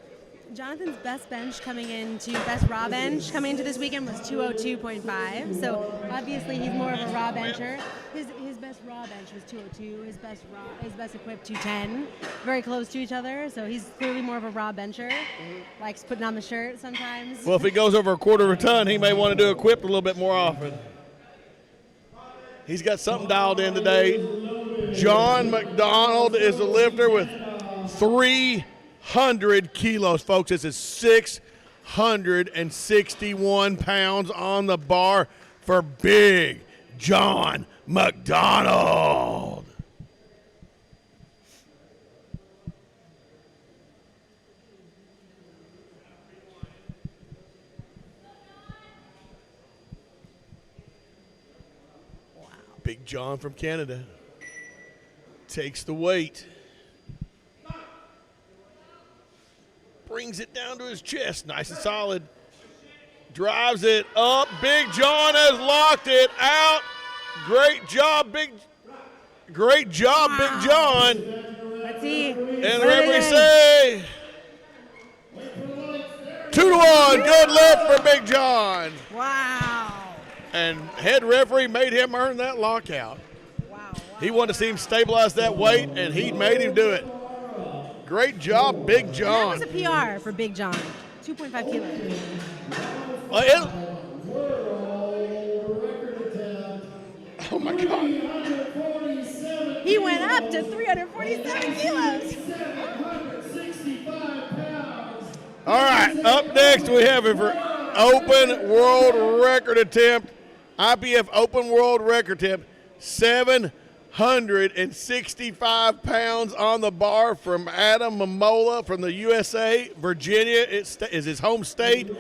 Jonathan's best raw bench coming into this weekend was 202.5. So obviously he's more of a raw bencher. His best raw bench was 202. His best equipped 210. Very close to each other. So he's clearly more of a raw bencher. Likes putting on the shirt sometimes. Well, if he goes over a quarter of a ton, he may want to do equipped a little bit more often. He's got something dialed in today. John McDonald is the lifter with 300 kilos, folks. This is 661 pounds on the bar for Big John McDonald. Wow. Big John from Canada takes the weight. Brings it down to his chest, nice and solid. Drives it up. Big John has locked it out. Great job, Big John. Let's see. And the referee say 2-1. Good lift for Big John. Wow. And head referee made him earn that lockout. Wow. He wanted to see him stabilize that weight, and he made him do it. Great job, Big John. And that was a PR for Big John. 2.5 kilos. Oh, my God. He went up to 347 kilos. All right, up next we have it for open world record attempt. IPF open world record attempt. 765 pounds on the bar from Adam Mamola from the USA. Virginia is his home state.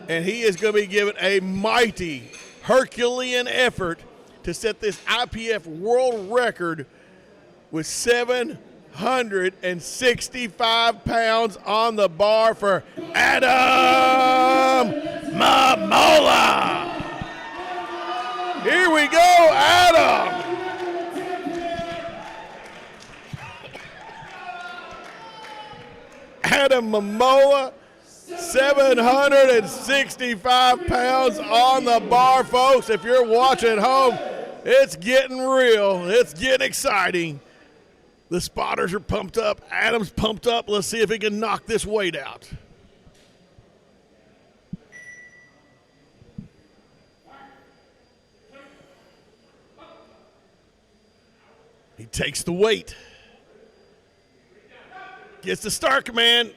And he is going to be given a mighty Herculean effort to set this IPF world record with 765 pounds on the bar for Adam Mamola. Here we go, Adam. Adam Mamola, 765 pounds on the bar, folks. If you're watching at home, it's getting real. It's getting exciting. The spotters are pumped up. Adam's pumped up. Let's see if he can knock this weight out. He takes the weight. Gets the start command.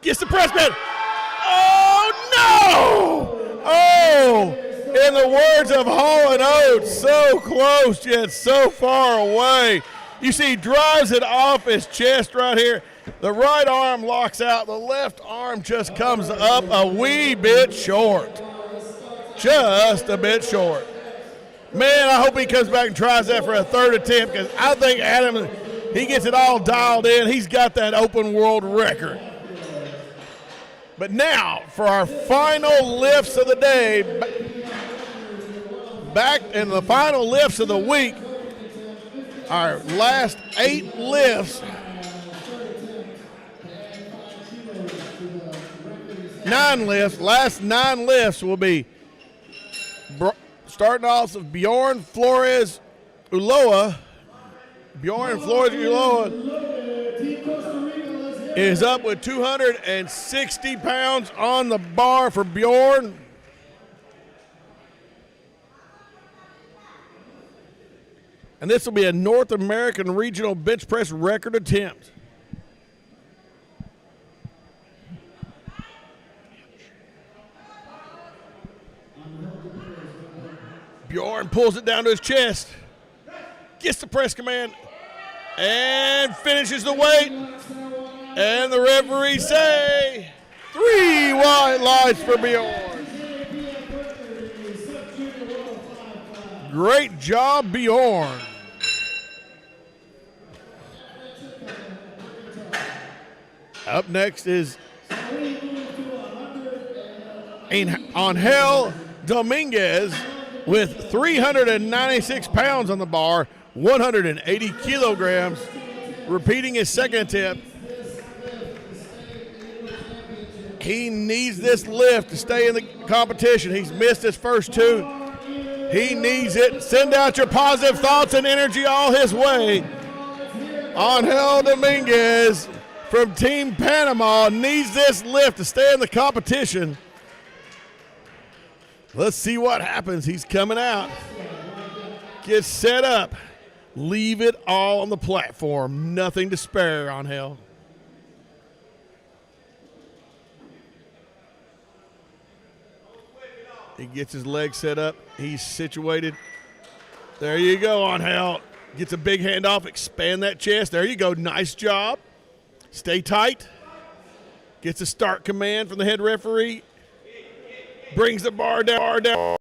Gets the press bed. Oh, no! Oh, in the words of Hall & Oates, so close yet so far away. You see, he drives it off his chest right here. The right arm locks out. The left arm just comes up a wee bit short. Just a bit short. Man, I hope he comes back and tries that for a third attempt, because I think Adam, he gets it all dialed in. He's got that open world record. But now, for our final lifts of the day, back in the final lifts of the week, our last 8 lifts. 9 lifts. Last 9 lifts will be starting off with Bjorn Flores Ulloa. Bjorn Flores Ulloa is up with 260 pounds on the bar for Bjorn. And this will be a North American regional bench press record attempt. Bjorn pulls it down to his chest, gets the press command, and finishes the weight. And the referees say 3 white lights for Bjorn. Great job, Bjorn. Up next is Angel Dominguez with 396 pounds on the bar, 180 kilograms, repeating his second attempt. He needs this lift to stay in the competition. He's missed his first 2. He needs it. Send out your positive thoughts and energy all his way. Angel Dominguez from Team Panama needs this lift to stay in the competition. Let's see what happens. He's coming out. Get set up. Leave it all on the platform. Nothing to spare, Angel. He gets his legs set up. He's situated. There you go, Angel. Gets a big handoff. Expand that chest. There you go. Nice job. Stay tight. Gets a start command from the head referee. Brings the bar down.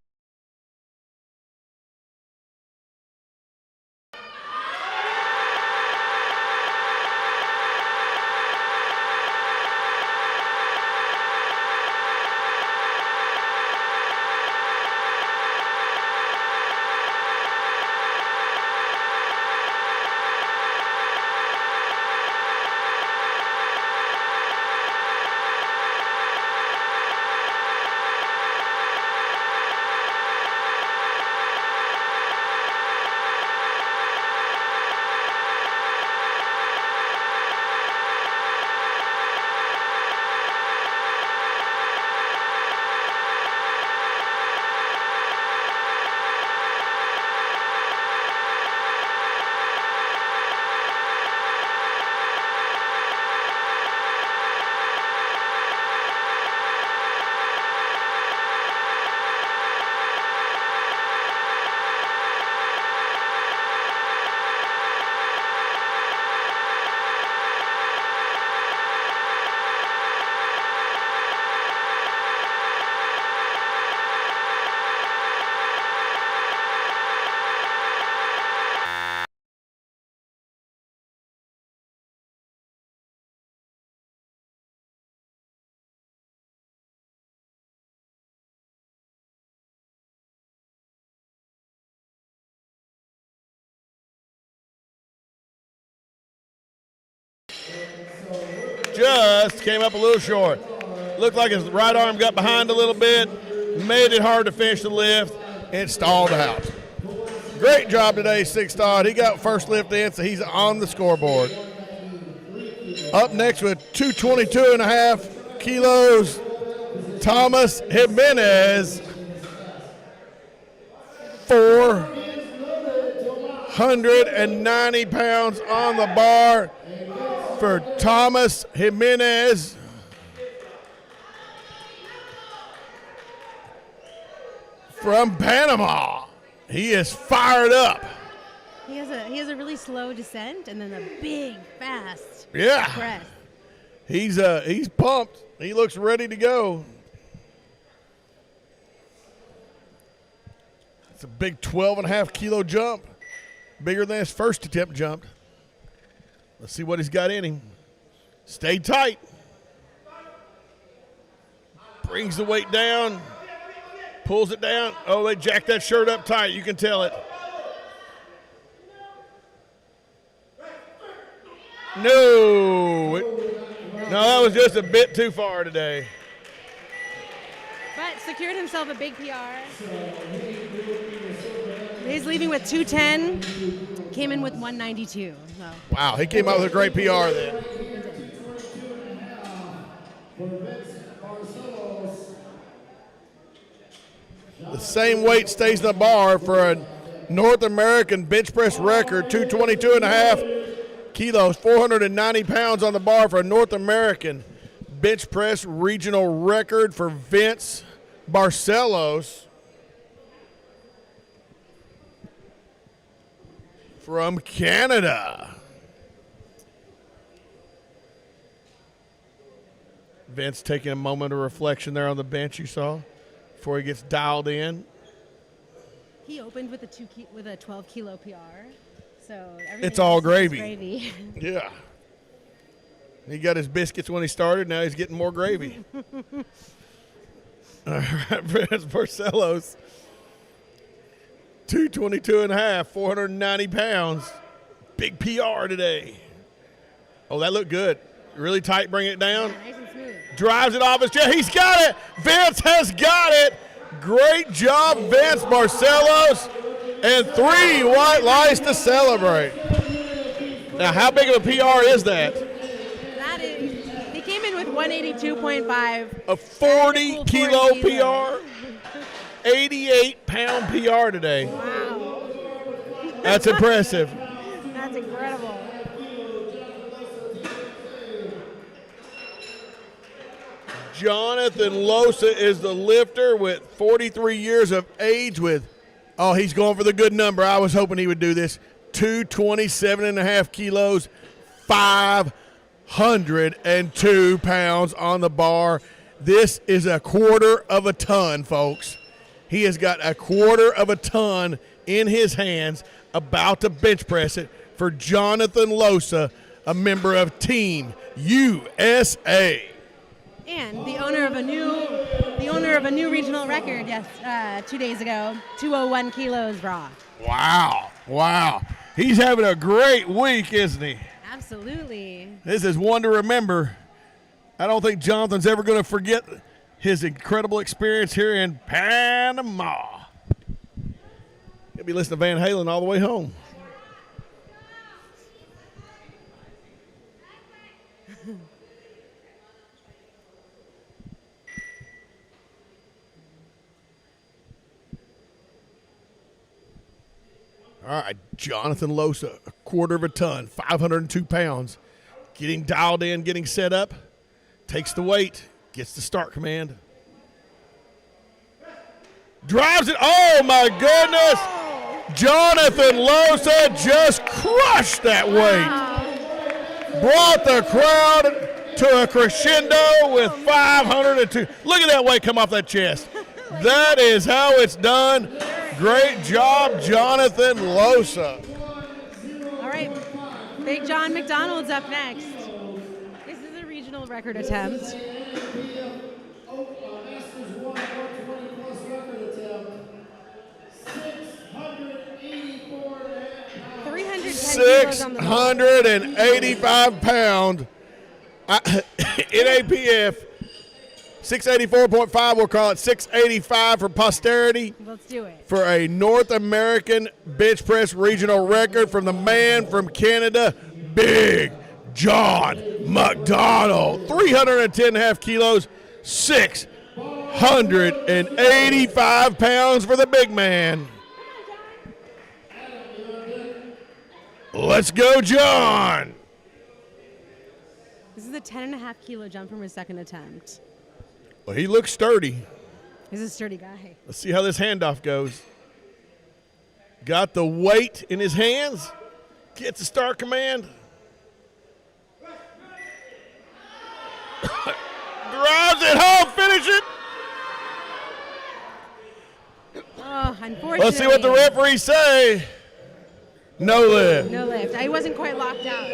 Just came up a little short. Looked like his right arm got behind a little bit, made it hard to finish the lift, and stalled out. Great job today, Six Todd. He got first lift in, so he's on the scoreboard. Up next with 222.5 kilos, Thomas Jimenez. 490 pounds on the bar for Thomas Jimenez. From Panama. He is fired up. He has a really slow descent and then a big, fast press. He's pumped. He looks ready to go. It's a big 12.5 kilo jump. Bigger than his first attempt jump. Let's see what he's got in him. Stay tight. Brings the weight down. Pulls it down. Oh, they jacked that shirt up tight. You can tell it. No, that was just a bit too far today. secured himself a big PR. He's leaving with 210. Came in with 192. So. Wow, he came out with a great PR then. The same weight stays in the bar for a North American bench press record, 222.5 kilos, 490 pounds on the bar for a North American bench press regional record for Vince Barcelos from Canada. Vince taking a moment of reflection there on the bench, you saw, before he gets dialed in. He opened with a 12 kilo PR, so it's all gravy. Gravy. Yeah. He got his biscuits when he started. Now he's getting more gravy. All right, Vince Barcelos, 222.5, 490 pounds. Big PR today. Oh, that looked good. Really tight, bring it down. Yeah, nice and smooth. Drives it off his chest. He's got it. Vince has got it. Great job, Vince Barcelos. And 3 white lights to celebrate. Now, how big of a PR is that? That is, he came in with 182.5. A 40 kilo PR. 88-pound PR today. Wow. That's impressive. That's incredible. Jonathan Losa is the lifter with 43 years of age he's going for the good number. I was hoping he would do this. 227.5 kilos, 502 pounds on the bar. This is a quarter of a ton, folks. He has got a quarter of a ton in his hands, about to bench press it for Jonathan Losa, a member of Team USA. And the owner of a new regional record, 2 days ago, 201 kilos raw. Wow. He's having a great week, isn't he? Absolutely. This is one to remember. I don't think Jonathan's ever going to forget his incredible experience here in Panama. He'll be listening to Van Halen all the way home. All right, Jonathan Losa, a quarter of a ton, 502 pounds. Getting dialed in, getting set up. Takes the weight, gets the start command. Drives it. Oh, my goodness. Jonathan Losa just crushed that weight. Brought the crowd to a crescendo with 502. Look at that weight come off that chest. That is how it's done. Great job, Jonathan Losa. All right, Big John McDonald's up next. This is a regional record attempt. 685 pound NAPF. 684.5, we'll call it 685 for posterity. Let's do it. For a North American bench press regional record from the man from Canada, Big John McDonald. 310.5 kilos, 685 pounds for the big man. Let's go, John. This is a 10.5 kilo jump from his second attempt. Well, he looks sturdy. He's a sturdy guy. Let's see how this handoff goes. Got the weight in his hands. Gets the start command. Drives it home. Finish it. Oh, unfortunately. Let's see what the referees say. No lift. No lift. I wasn't quite locked out.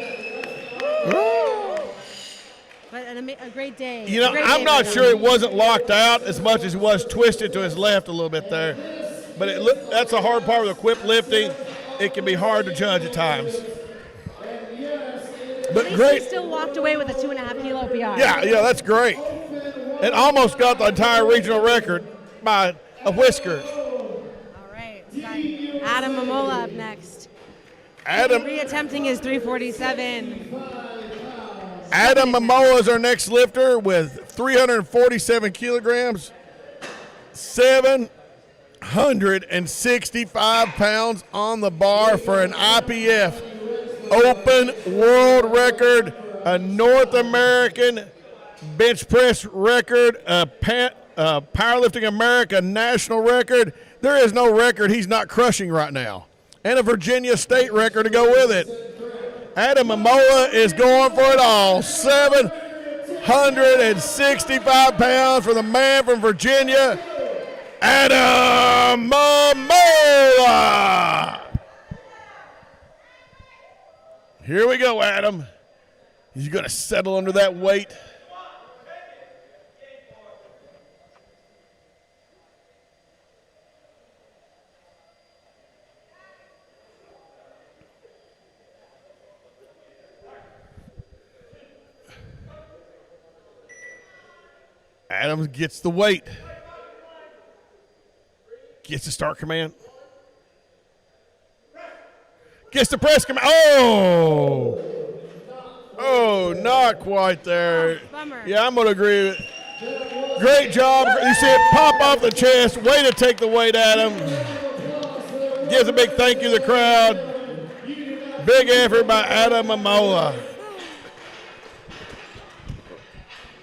But a great day. You know, I'm not sure it wasn't locked out as much as it was twisted to his left a little bit there. But that's a hard part with equipped lifting. It can be hard to judge at times. But great. He still walked away with a 2.5 kilo PR. Yeah, that's great. It almost got the entire regional record. by a whisker. All right. Adam Momola up next. Adam Reattempting his 347. Adam Momola is our next lifter with 347 kilograms, 765 pounds on the bar for an IPF open world record, a North American bench press record, a Powerlifting America national record. There is no record he's not crushing right now. And a Virginia state record to go with it. Adam Momola is going for it all. 765 pounds for the man from Virginia, Adam Momola. Here we go, Adam. He's going to settle under that weight. Adams gets the weight. Gets the start command. Gets the press command. Oh, not quite there. Bummer. Yeah, I'm going to agree with it. Great job. You see it pop off the chest. Way to take the weight, Adam. Gives a big thank you to the crowd. Big effort by Adam Momola.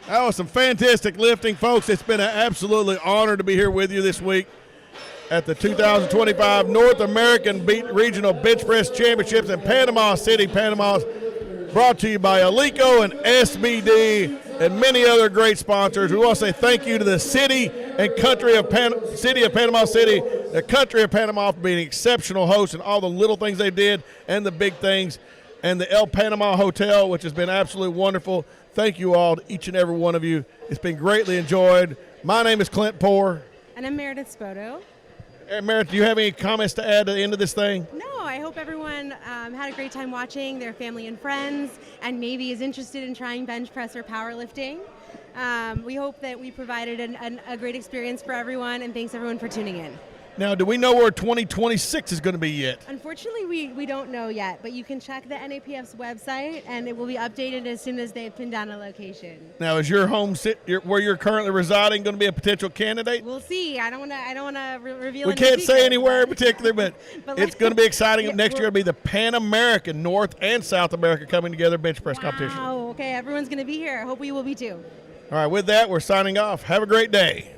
That was some fantastic lifting, folks. It's been an absolutely honor to be here with you this week at the 2025 North American Regional Bench Press Championships in Panama City, Panama. Brought to you by Alico and SBD and many other great sponsors. We want to say thank you to the city and country of Panama City, the country of Panama, for being exceptional hosts and all the little things they did and the big things, and the El Panama Hotel, which has been absolutely wonderful. Thank you all, to each and every one of you. It's been greatly enjoyed. My name is Clint Poore. And I'm Meredith Spoto. Meredith, do you have any comments to add to the end of this thing? No, I hope everyone had a great time watching, their family and friends, and maybe is interested in trying bench press or powerlifting. We hope that we provided a great experience for everyone, and thanks everyone for tuning in. Now, do we know where 2026 is going to be yet? Unfortunately, we don't know yet, but you can check the NAPF's website, and it will be updated as soon as they've pinned down a location. Now, is your home where you're currently residing going to be a potential candidate? We'll see. I don't want to reveal. We can't say anywhere in particular, but it's going to be exciting. Yeah, next year will be the Pan American North and South America coming together bench press competition. Wow. Okay, everyone's going to be here. I hope we will be too. All right, with that, we're signing off. Have a great day.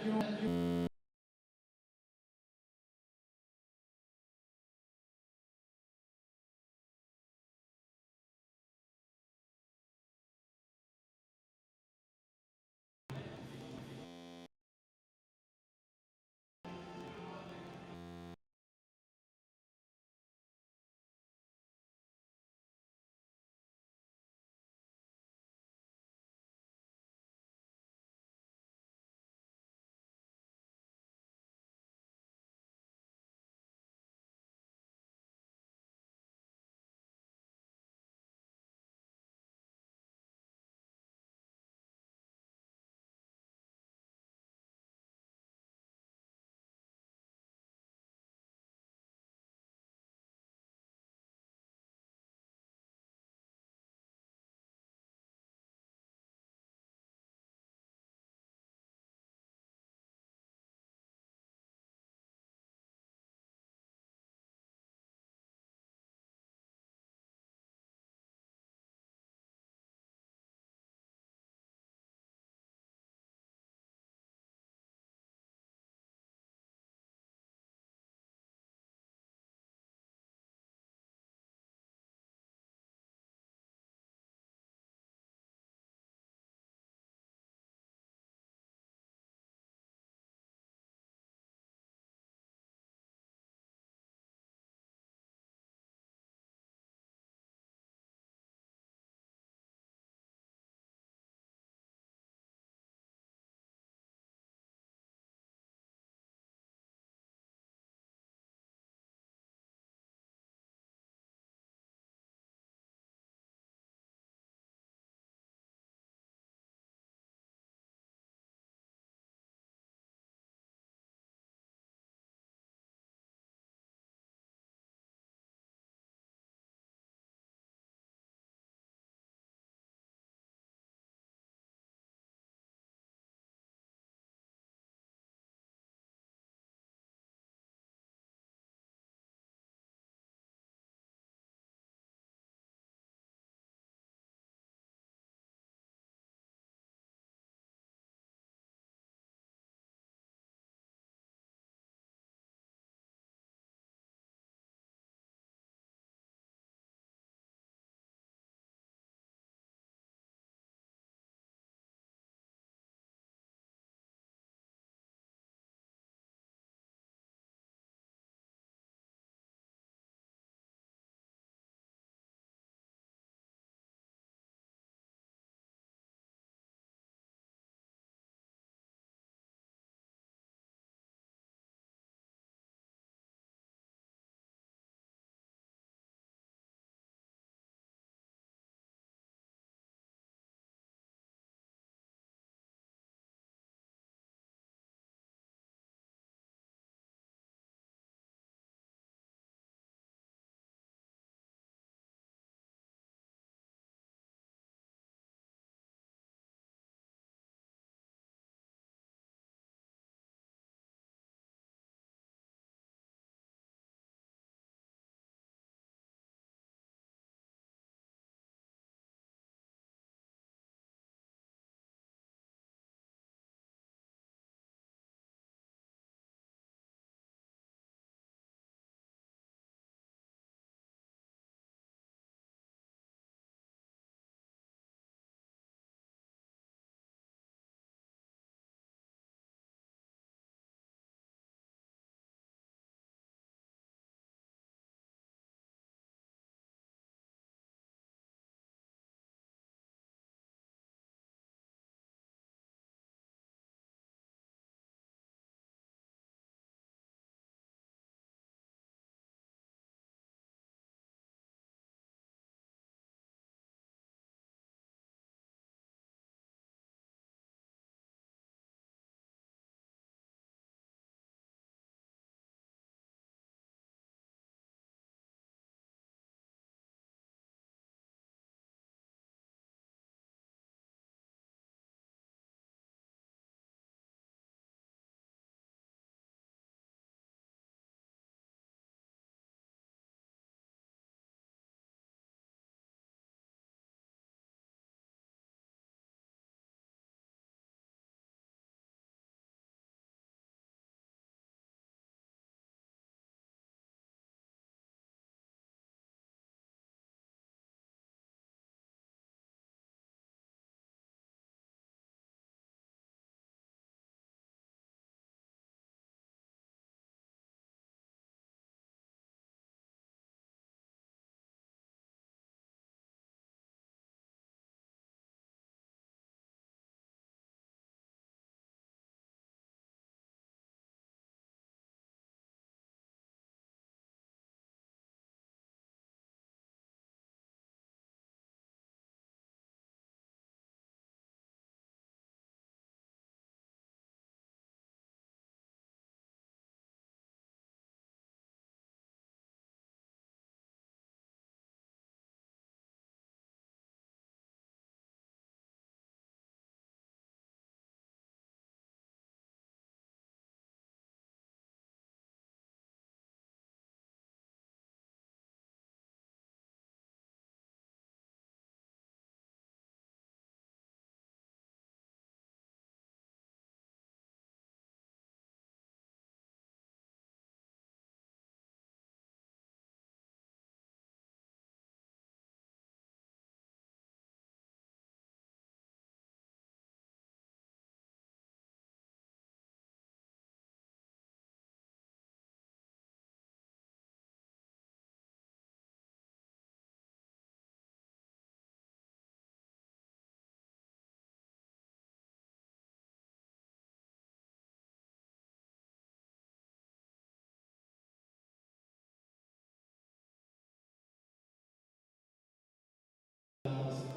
your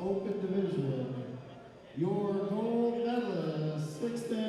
Open Division. Your gold medalist, 6'10",